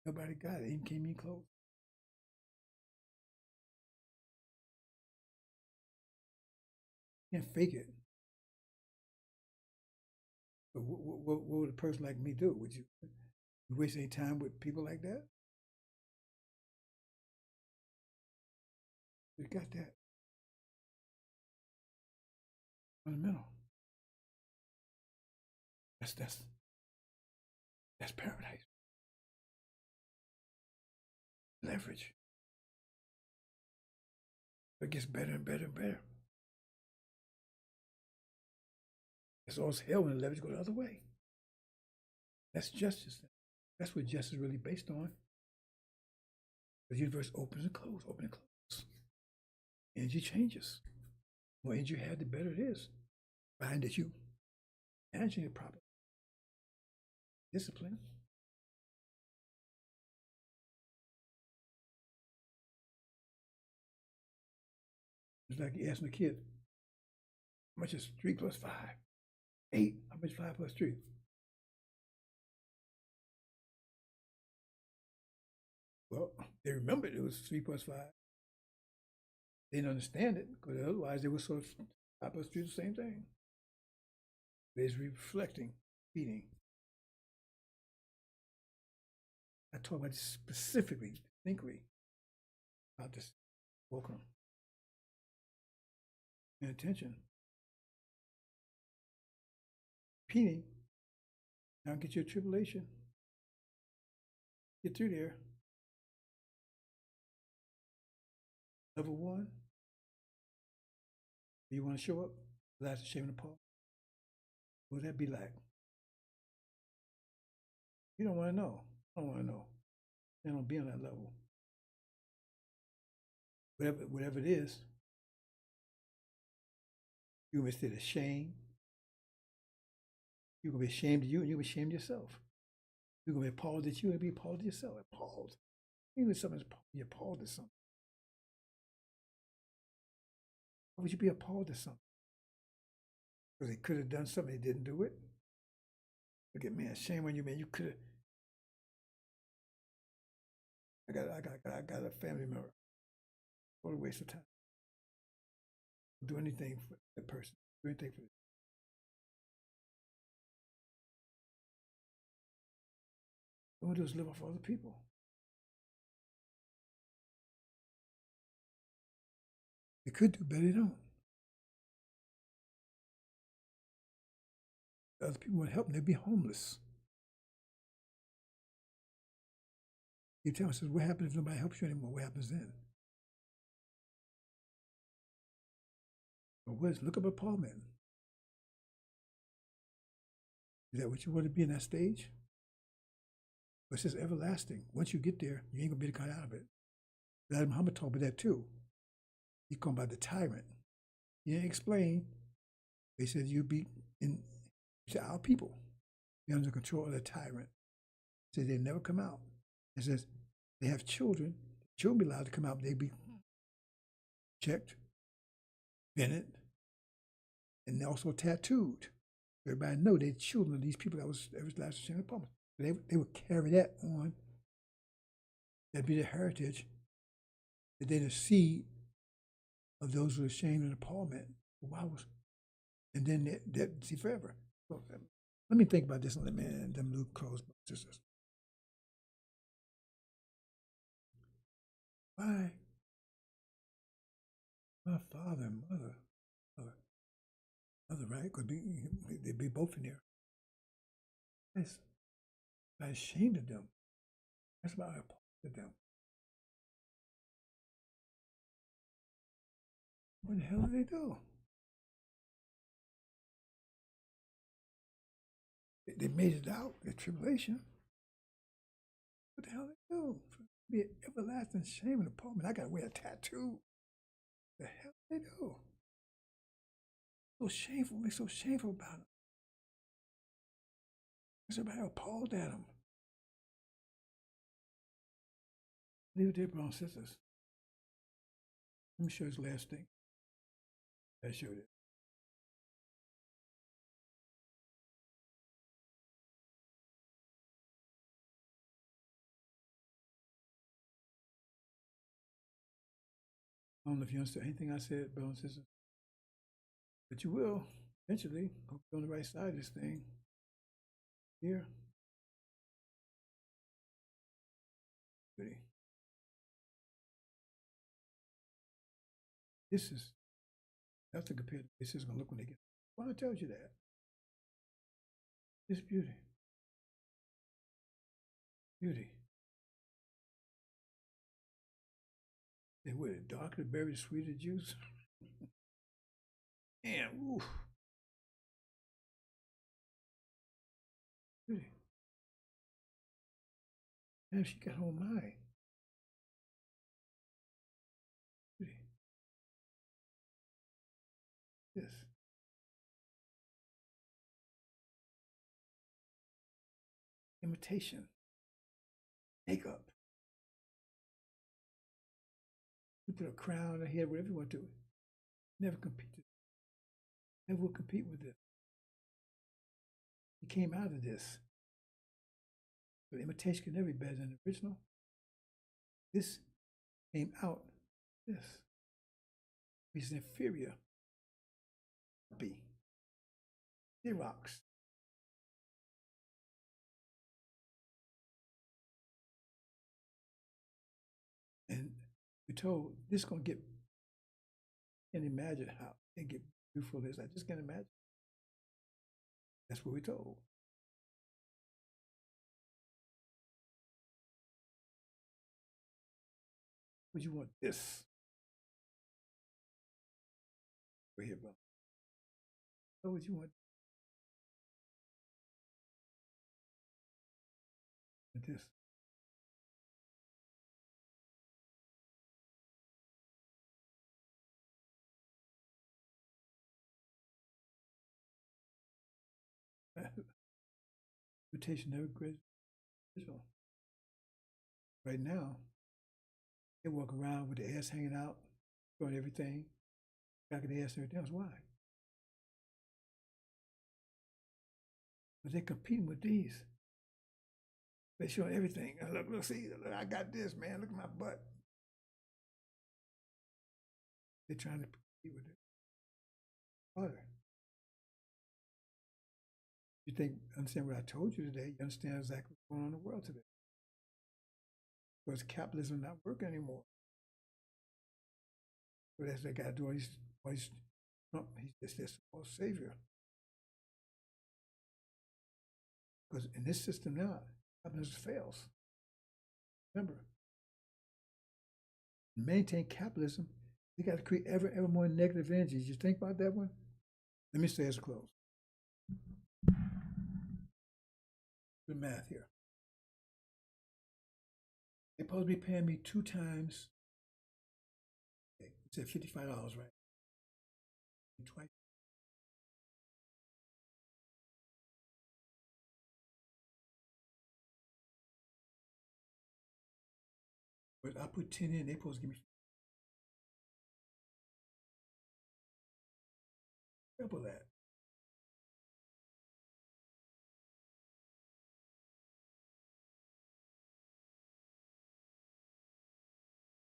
Nobody got it. Even came in close. Can't fake it. But what would a person like me do? Would you waste any time with people like that? You got that. Fundamental. That's paradise. Leverage. It gets better and better and better. It's always hell when the leverage goes the other way. That's justice. That's what justice is really based on. The universe opens and closes, open and close. Energy changes. The more energy you have, the better it is. Find that you managing it properly. Discipline. It's like you asking a kid, how much is 3 plus 5? 8. How much is 5 plus 3? Well, they remembered it was 3 plus 5. They didn't understand it because otherwise they were sort of 5 plus 3 the same thing. They're reflecting, feeding. I talk about this specifically, distinctly, about this. Welcome. And attention. Repeating. Now get your tribulation. Get through there. Level 1. Do you want to show up? Last shame and Paul. What would that be like? You don't want to know. I don't want to know. They don't be on that level. Whatever it is, you're going to be ashamed. You're going to be ashamed of you, and you're going to be ashamed of yourself. You're going to be appalled at you and be appalled at yourself. Appalled. Even something's you're appalled at something. Why would you be appalled at something? Because they could have done something, they didn't do it. Look at man, shame on you, man. You could have. I got a family member. What a waste of time. Do anything for that person. Do anything for them. All we do is live off other people. They could do, but they don't. The other people would help them, they'd be homeless. You tell me, says, what happens if nobody helps you anymore? What happens then? Well, look up at Paul, man. Is that what you want to be in that stage? But it says everlasting. Once you get there, you ain't gonna be able to cut out of it. That Muhammad talked about that too. He called about the tyrant. He didn't explain. They said you be in our people. Be under control of the tyrant. He said they never come out. It says they have children. Children be allowed to come out. They be checked, vented, and also tattooed. Everybody know they're children of these people that was everlasting in the public. They would carry that on. That'd be their heritage. That they're the seed of those who are ashamed and appalled. Why was, and then that see forever. So, let me think about this and let me them little close sisters. Why? My father and mother, right? Could be they'd be both in there. That's not ashamed of them. That's why I appalled at them. What the hell did they do? They made it out, the tribulation. What the hell did they do? Be an everlasting shame and appallment. I gotta wear a tattoo. The hell did they do? So shameful. They're so shameful about it. Everybody appalled at them. Leave it there, brothers and sisters. Let me show you this last thing. I showed it. I don't know if you understand anything I said, brothers and sisters, but you will eventually. Hope you're on the right side of this thing. Here. Goody. This is nothing compared to this is gonna look when they get. Why I told you that? This beauty. Beauty. They would it darker, berry, sweeter juice. Man, oof. Beauty. Damn, she got on mine. Beauty. Yes. Imitation. Makeup. You put a crown on her head, whatever you want to. Never competed. Never will compete with this. It came out of this. But imitation can never be better than the original. This came out of this. It's an inferior copy. Xerox. And we're told this is going to get, can't imagine how it get beautiful this. I just can't imagine. That's what we're told. Would you want this? Right here, bro. What would you want? This. Imitation never great. Right now, they walk around with the ass hanging out, showing everything, back of the ass and everything else. Why? But they're competing with these. They're showing everything. Look, see, look, I got this, man. Look at my butt. They're trying to compete with it harder. You think, understand what I told you today, you understand exactly what's going on in the world today. Because capitalism is not working anymore. So that's they got to do all these Trump, he's just the most savior. Because in this system now, capitalism fails. Remember, to maintain capitalism, you got to create ever more negative energies. You think about that one? Let me say as a close. The math here. They're supposed to be paying me 2 times. Okay, you said $55, right? Twice. But I put 10 in, they're supposed to give me double that.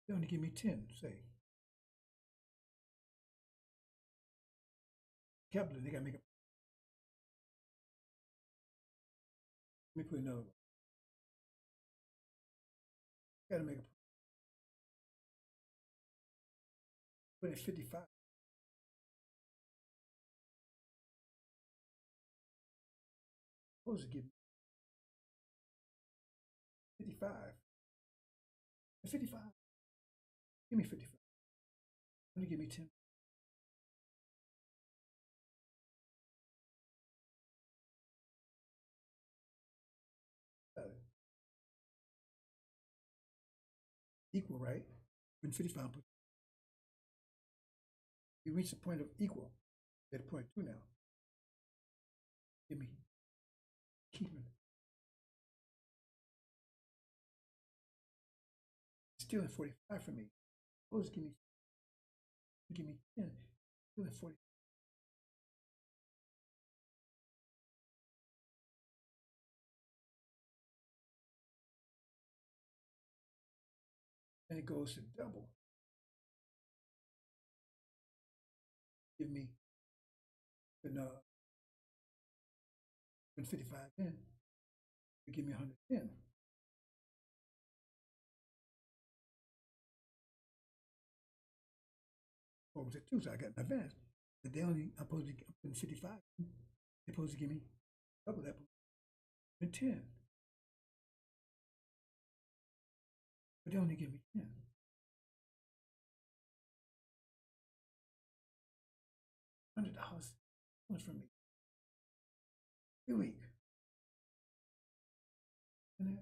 They only give me 10, say. Capital, they got to make a. Let me put another one. Got to make a. Put in 55. Supposed to give me 55. 55. Give me 55. Only give me 10. Equal, right? When 55, you reach the point of equal. At point 2 now. Give me. Keeping. Stealing 45 from me. Supposed to give me 10. Stealing 40. And it goes to double. Give me another 55 in. You give me 110. What was it 2? So I got an advance. But they only, I'm supposed to be putting 55. They're supposed to give me double that. And 10. But they only give me 10. $100 from me. Every week. And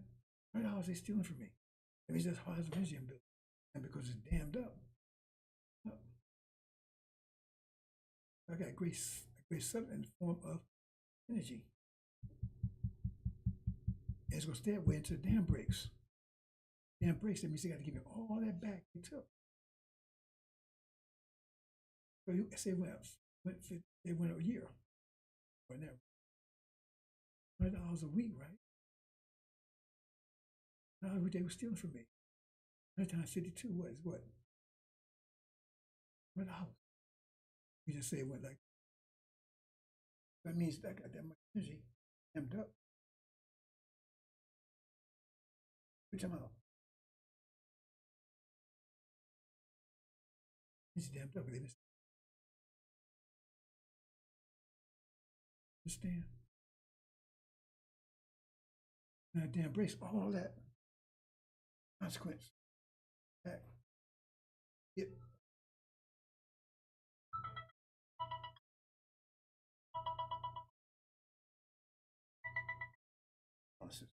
$100 they stealing from me. That means that's hard as a museum bill. And because it's dammed up. I got great substance in the form of energy. And it's going to stay that way until the dam breaks. Dam breaks, that means they got to give me all that back they took. So you say they went a year, or never $100 a week, right? Now they were stealing from me. 100 times 52 was what? $100. You just say it went like that means I got that much energy amped up. Which I'm out. It's amped up. They understand. And I embrace all that consequence back. It process.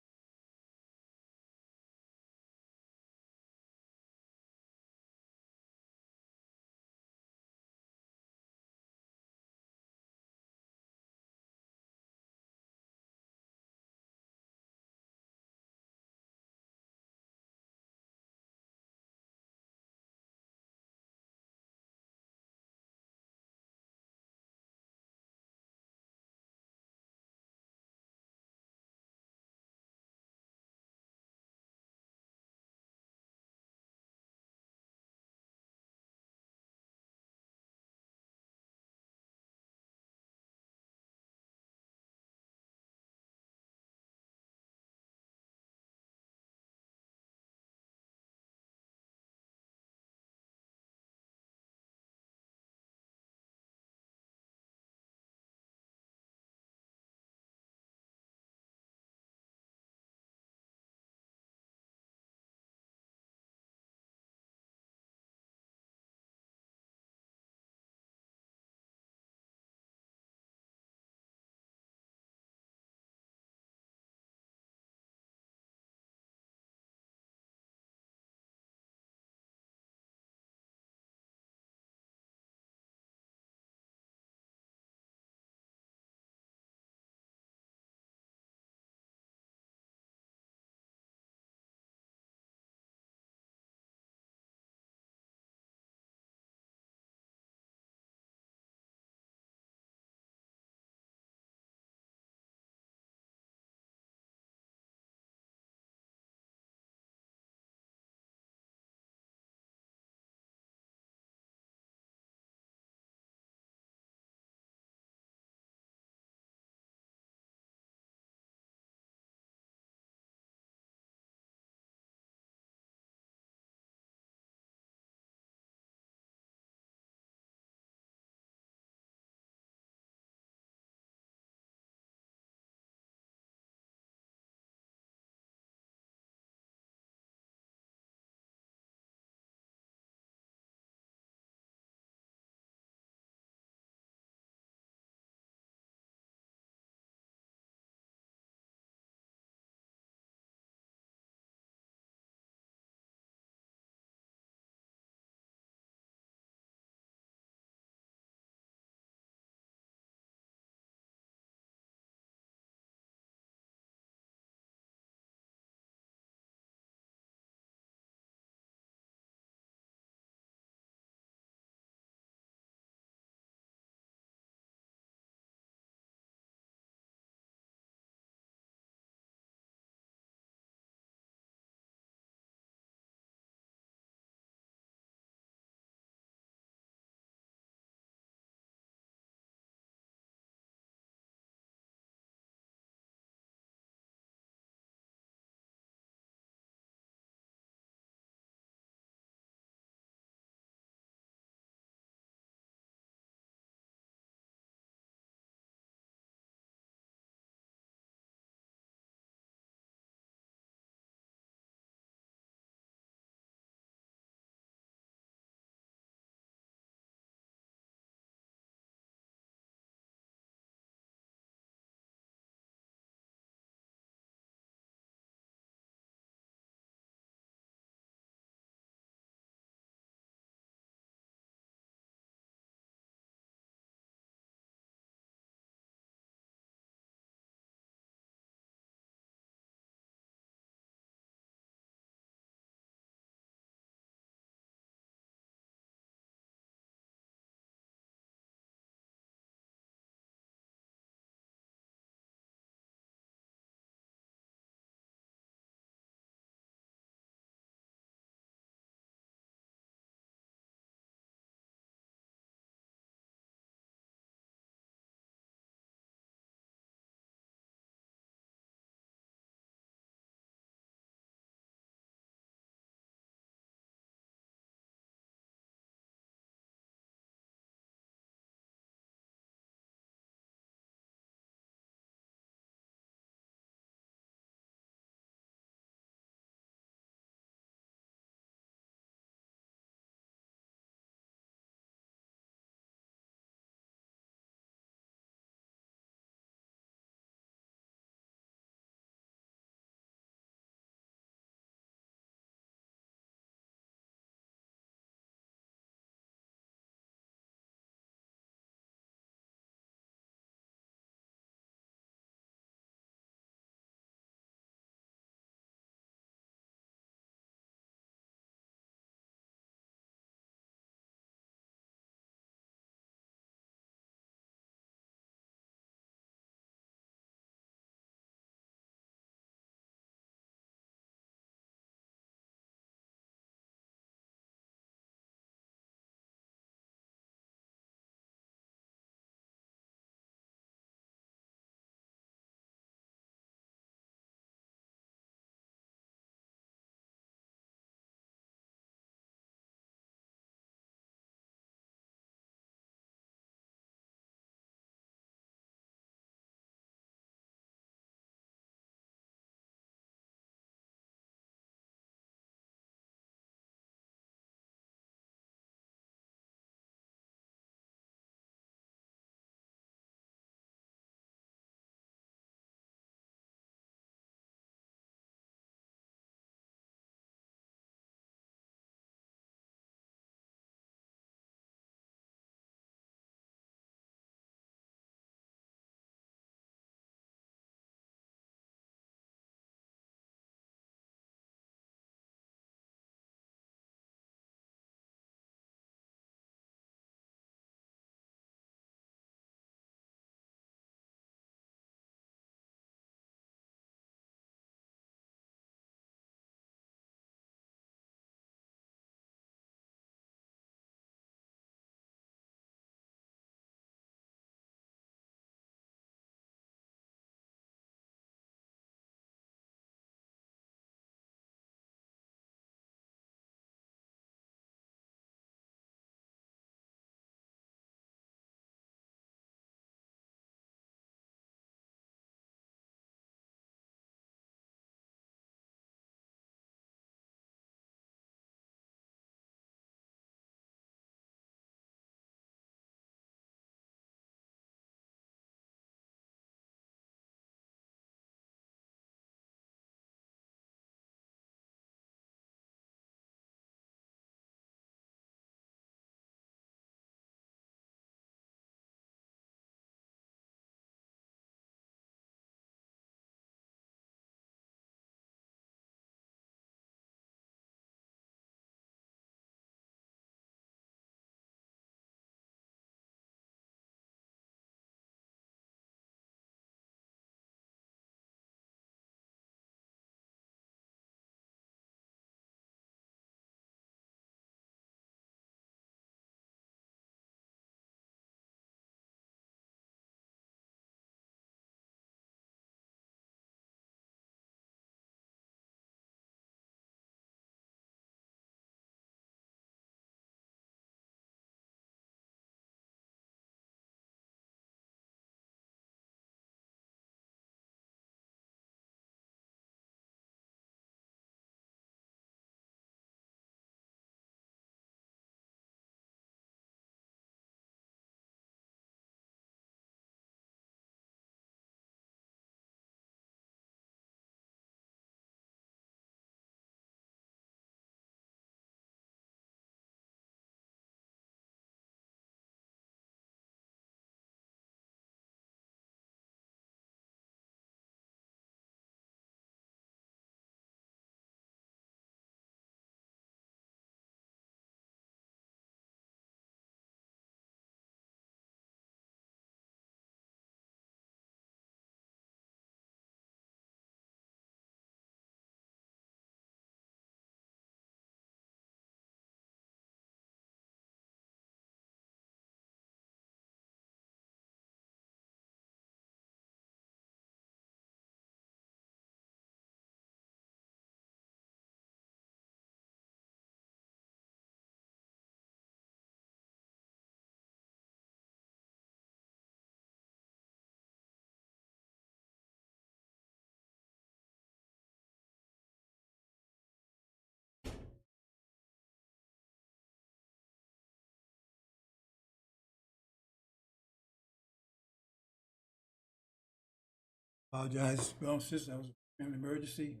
Apologize, brothers and sisters. That was a family emergency.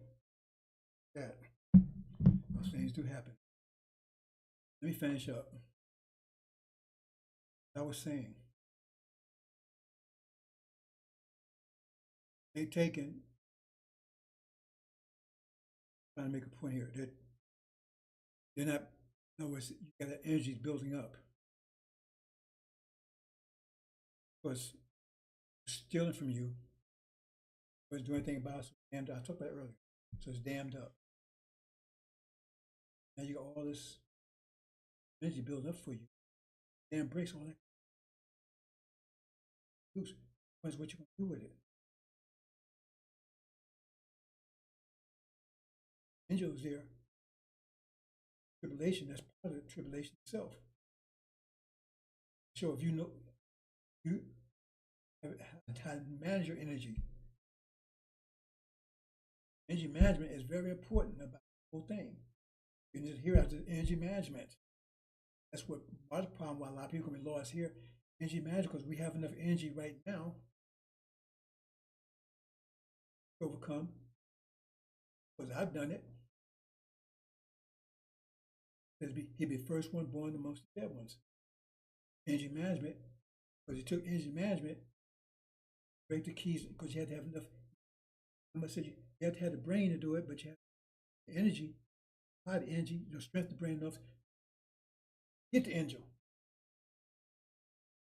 That those things do happen. Let me finish up. I was saying they taken trying to make a point here that they're not. In other words, you got that energy building up because stealing from you was doing anything about it. So damned. I talked about it earlier. So it's dammed up. Now you got all this energy building up for you. They embrace all that. What's what you gonna do with it? Angels there. Tribulation. That's part of the tribulation itself. So if you know you have how to manage your energy. Energy management is very important about the whole thing. You need to hear after energy management. That's what part of the problem why a lot of people can be lost here. Energy management because we have enough energy right now to overcome. Because I've done it. He'd be the first one born amongst the dead ones. Energy management, because he took energy management, break the keys, because you had to have enough. I said you have to have the brain to do it, but you have the energy, apply the energy, strength the brain enough. Get the angel.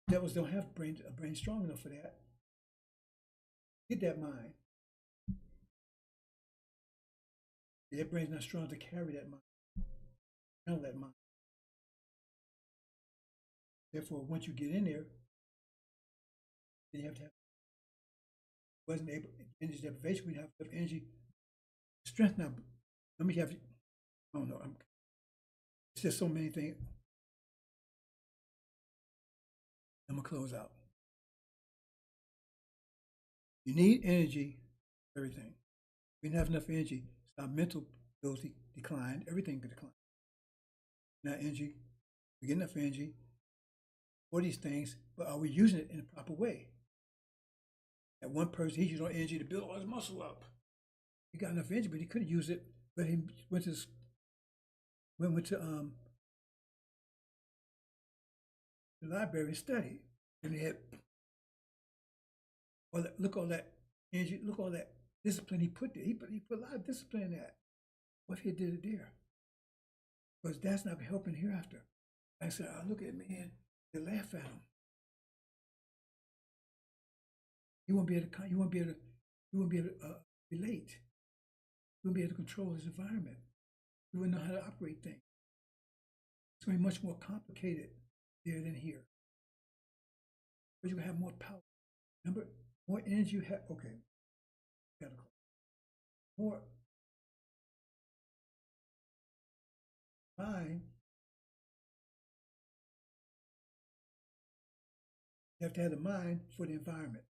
Devils don't have a brain strong enough for that. Get that mind. Their brain's not strong to carry that mind. Handle that mind. Therefore, once you get in there, then you have to have wasn't able energy deprivation. We have enough energy, strength now. Let me have. I don't know. It's just so many things. I'm gonna close out. You need energy, everything. We didn't have enough energy. Our mental ability declined. Everything could decline. Now energy, we get enough energy for these things, but are we using it in a proper way? That one person, he used all energy to build all his muscle up. He got enough energy, but he couldn't use it. But he went to the library and studied, and he had look all that energy, look all that discipline he put there. He put a lot of discipline in that. What if he did it there? Because that's not helping hereafter. I said, I look at man, they laugh at him. You won't be able to. You won't be able to relate. You won't be able to control his environment. You wouldn't know how to operate things. It's going to be much more complicated there than here. But you have more power. Remember, more energy you have. Okay, gotta go. More mind. You have to have the mind for the environment.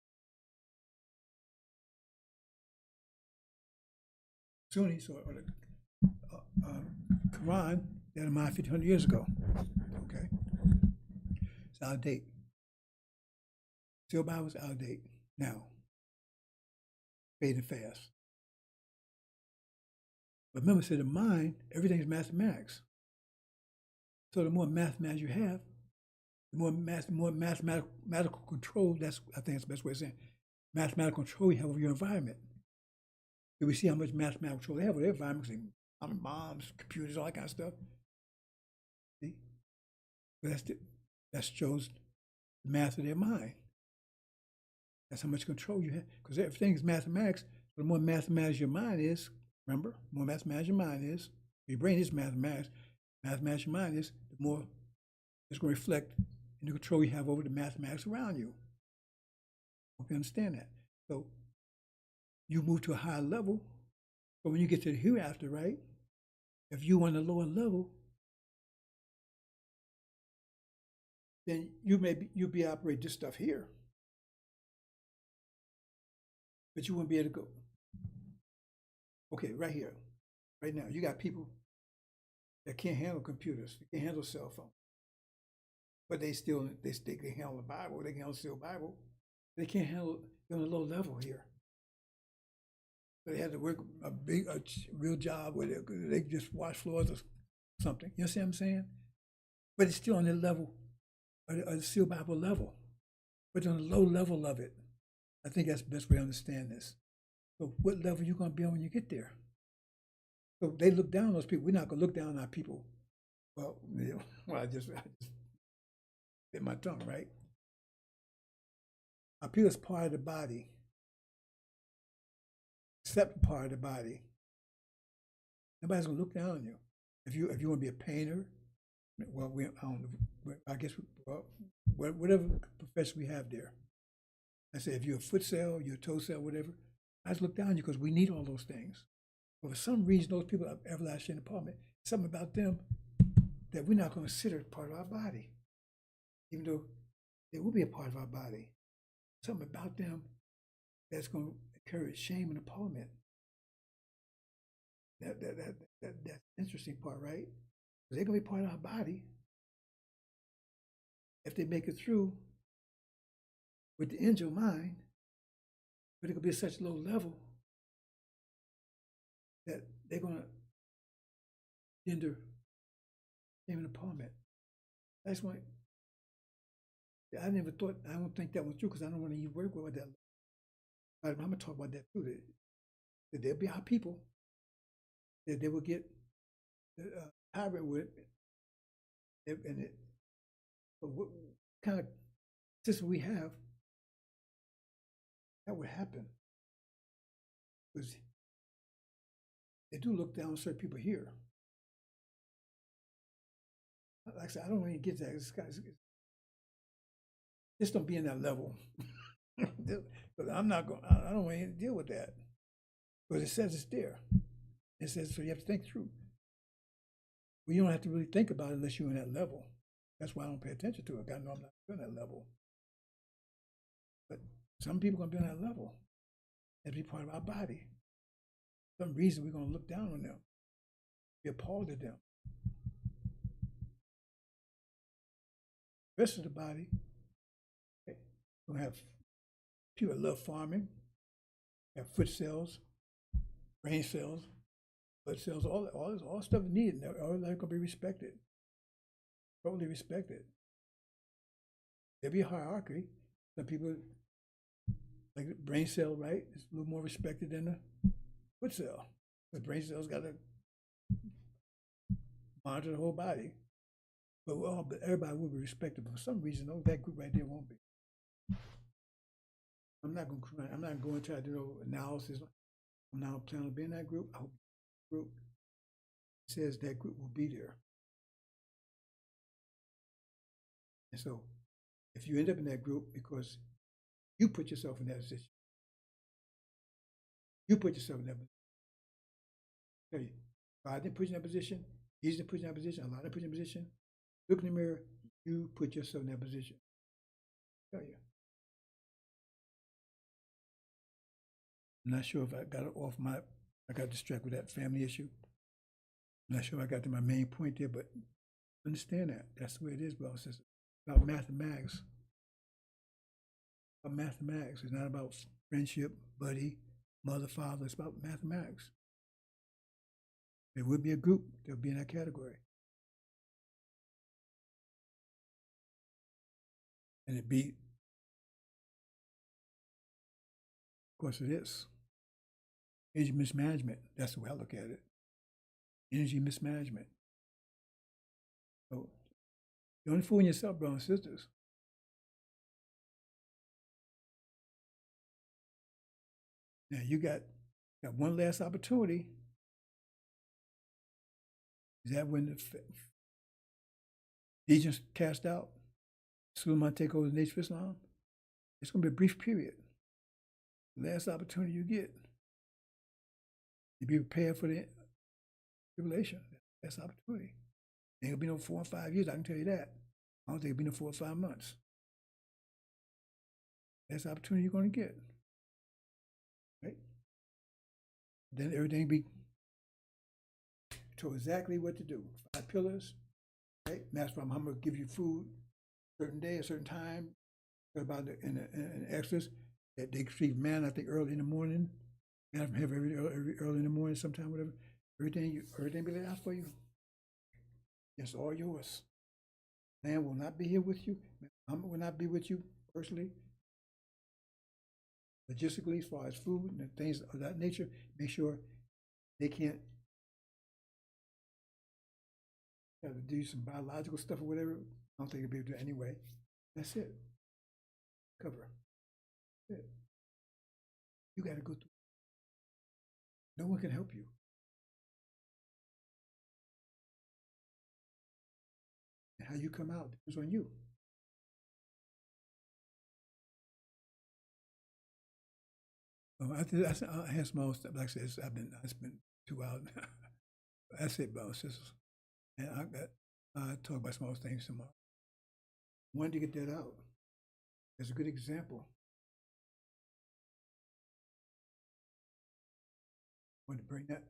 Sunnis or the Quran, they had a mind 1,500 years ago. Okay, it's out of date. Still Bible's out of date now. Fading fast. But remember, said the mind, everything's mathematics. So the more mathematics you have, the more mathematical control. I think that's the best way of saying it. Mathematical control you have over your environment. Do we see how much mathematical control they have over their environment? How many bombs, computers, all that kind of stuff. See, but that shows the math of their mind. That's how much control you have, because everything is mathematics. The more mathematics your mind is, remember, the more mathematics your mind is. Your brain is mathematics. Mathematics your mind is, the more it's going to reflect in the control you have over the mathematics around you. Hope you understand that. So you move to a higher level, but when you get to the hereafter, right? If you want a lower level, then you'll be operating this stuff here. But you won't be able to go. Okay, right here, right now, you got people that can't handle computers, they can't handle cell phones, but they can handle the Bible, they can handle the Bible. They can't handle it on a low level here. So they had to work a real job where they just wash floors or something. You see what I'm saying? But it's still on the level, a seal Bible level, but on the low level of it. I think that's the best way to understand this. So what level are you going to be on when you get there? So they look down on those people. We're not going to look down on our people. Well, I just bit my tongue, right? Our people is part of the body, separate part of the body. Nobody's going to look down on you. If you want to be a painter, well, I don't know. I guess whatever profession we have there. I say if you're a foot cell, you're a toe cell, whatever. I just look down on you because we need all those things. But for some reason, those people have everlasting apartment. Something about them that we're not going to consider part of our body, even though they will be a part of our body. Something about them that's going to encourage shame and appallment. That's the interesting part, right? They're going to be part of our body. If they make it through with the angel mind, but it could be at such a low level that they're going to hinder shame and appallment. That's why I never thought, I don't think that was true because I don't want to even work with that. But I'm going to talk about that too. That there'll be our people that they will get hybrid with, and it. But what kind of system we have that would happen? Because they do look down on certain people here. Like I said, I don't really get that. Just don't be in that level. But I'm not going. I don't want to deal with that because it says it's there. It says so you have to think through. Well, you don't have to really think about it unless you're in that level. That's why I don't pay attention to it. I know I'm not on that level. But some people are going to be on that level. That'll be part of our body. For some reason we're going to look down on them, be appalled at them. The rest of the body, okay, we're going to have people that love farming, have foot cells, brain cells, blood cells, all stuff needed. All that going to be respected, totally respected. There'll be a hierarchy. Some people, like the brain cell, right, it's a little more respected than the foot cell. The brain cell's got to monitor the whole body. But everybody will be respected. But for some reason, that group right there won't be. I'm not going to try to do analysis. I'm not planning on being in that group. I hope the group says that group will be there. And so, if you end up in that group because you put yourself in that position, you put yourself in that position. I tell you, God didn't put you in that position. Jesus didn't put you in that position. Allah didn't put you in that position. Look in the mirror. You put yourself in that position. I tell you. I'm not sure if I got I got distracted with that family issue. I'm not sure I got to my main point there, but understand that. That's the way it is, brother and sister. It's about mathematics. About mathematics. It's not about friendship, buddy, mother, father. It's about mathematics. There would be a group that would be in that category. And it'd be, of course it is. Energy mismanagement. That's the way I look at it. Energy mismanagement. So you're only fooling yourself, brothers and sisters. Now you got one last opportunity. Is that when the legions cast out? Suleiman take over the Nation of Islam? It's going to be a brief period. The last opportunity you get. You be prepared for the tribulation. That's opportunity. Ain't gonna be no 4 or 5 years, I can tell you that. I don't think it'll be no 4 or 5 months. That's the opportunity you're gonna get. Right? Then everything be told exactly what to do. 5 pillars, right? Master Muhammad will give you food a certain day, a certain time. About in Exodus, that they receive manna, I think, early in the morning. Get up from heaven every early in the morning, sometime, whatever. Everything be laid out for you. It's all yours. Man will not be here with you. Mama will not be with you personally, logistically, as far as food and things of that nature. Make sure they can't have to do some biological stuff or whatever. I don't think they'll be able to do it anyway. That's it. Cover. That's it. You got to go through. No one can help you. And how you come out depends on you. I have some more stuff. Like I said, I spent 2 hours. That's it, brothers and sisters. And I talk about small things tomorrow. Wanted to get that out. It's a good example. Want to bring that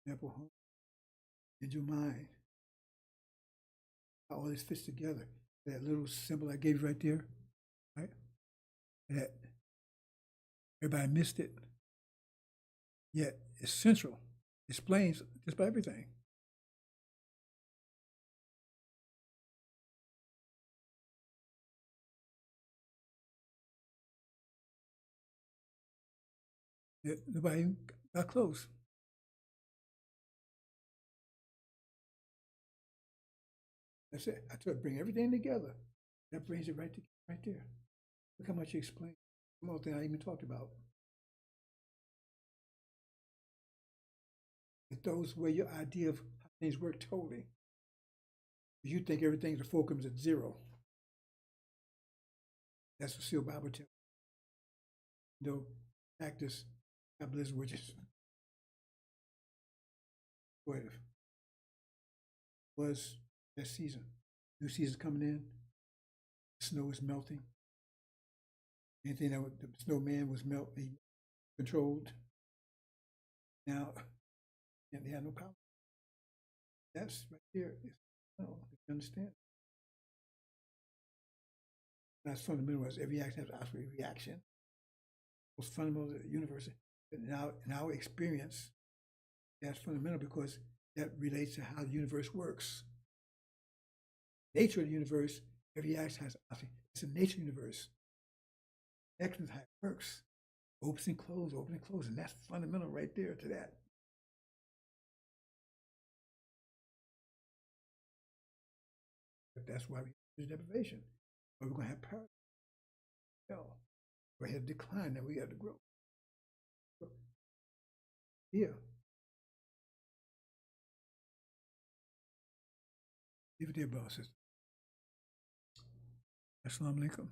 example home in your mind. How all this fits together. That little symbol I gave you right there, right? That everybody missed it. Yet it's central. Explains just about everything. Nobody got close. That's it. I try to bring everything together. That brings it right there. Look how much you explained. One more thing I even talked about. It throws away your idea of how things work totally. You think everything's the fulcrum's at zero. That's what Seal Bible tells you. No, practice capitalism, which is what was that season. New season's coming in. Snow is melting. Anything that the snowman was melting, controlled. Now, and they had no power. That's right there. No, you understand. That's fundamental. As every action has a reaction. Most fundamental of the universe. In our experience, that's fundamental because that relates to how the universe works. Nature of the universe, every action has it's a nature universe. Action is how it works. Opens and closes, open and close, and that's fundamental right there to that. But that's why we use deprivation. Or we're going to have paradox. We're going to have decline, then we got to grow. Here. Leave it there, bosses. Assalamu alaikum.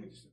Just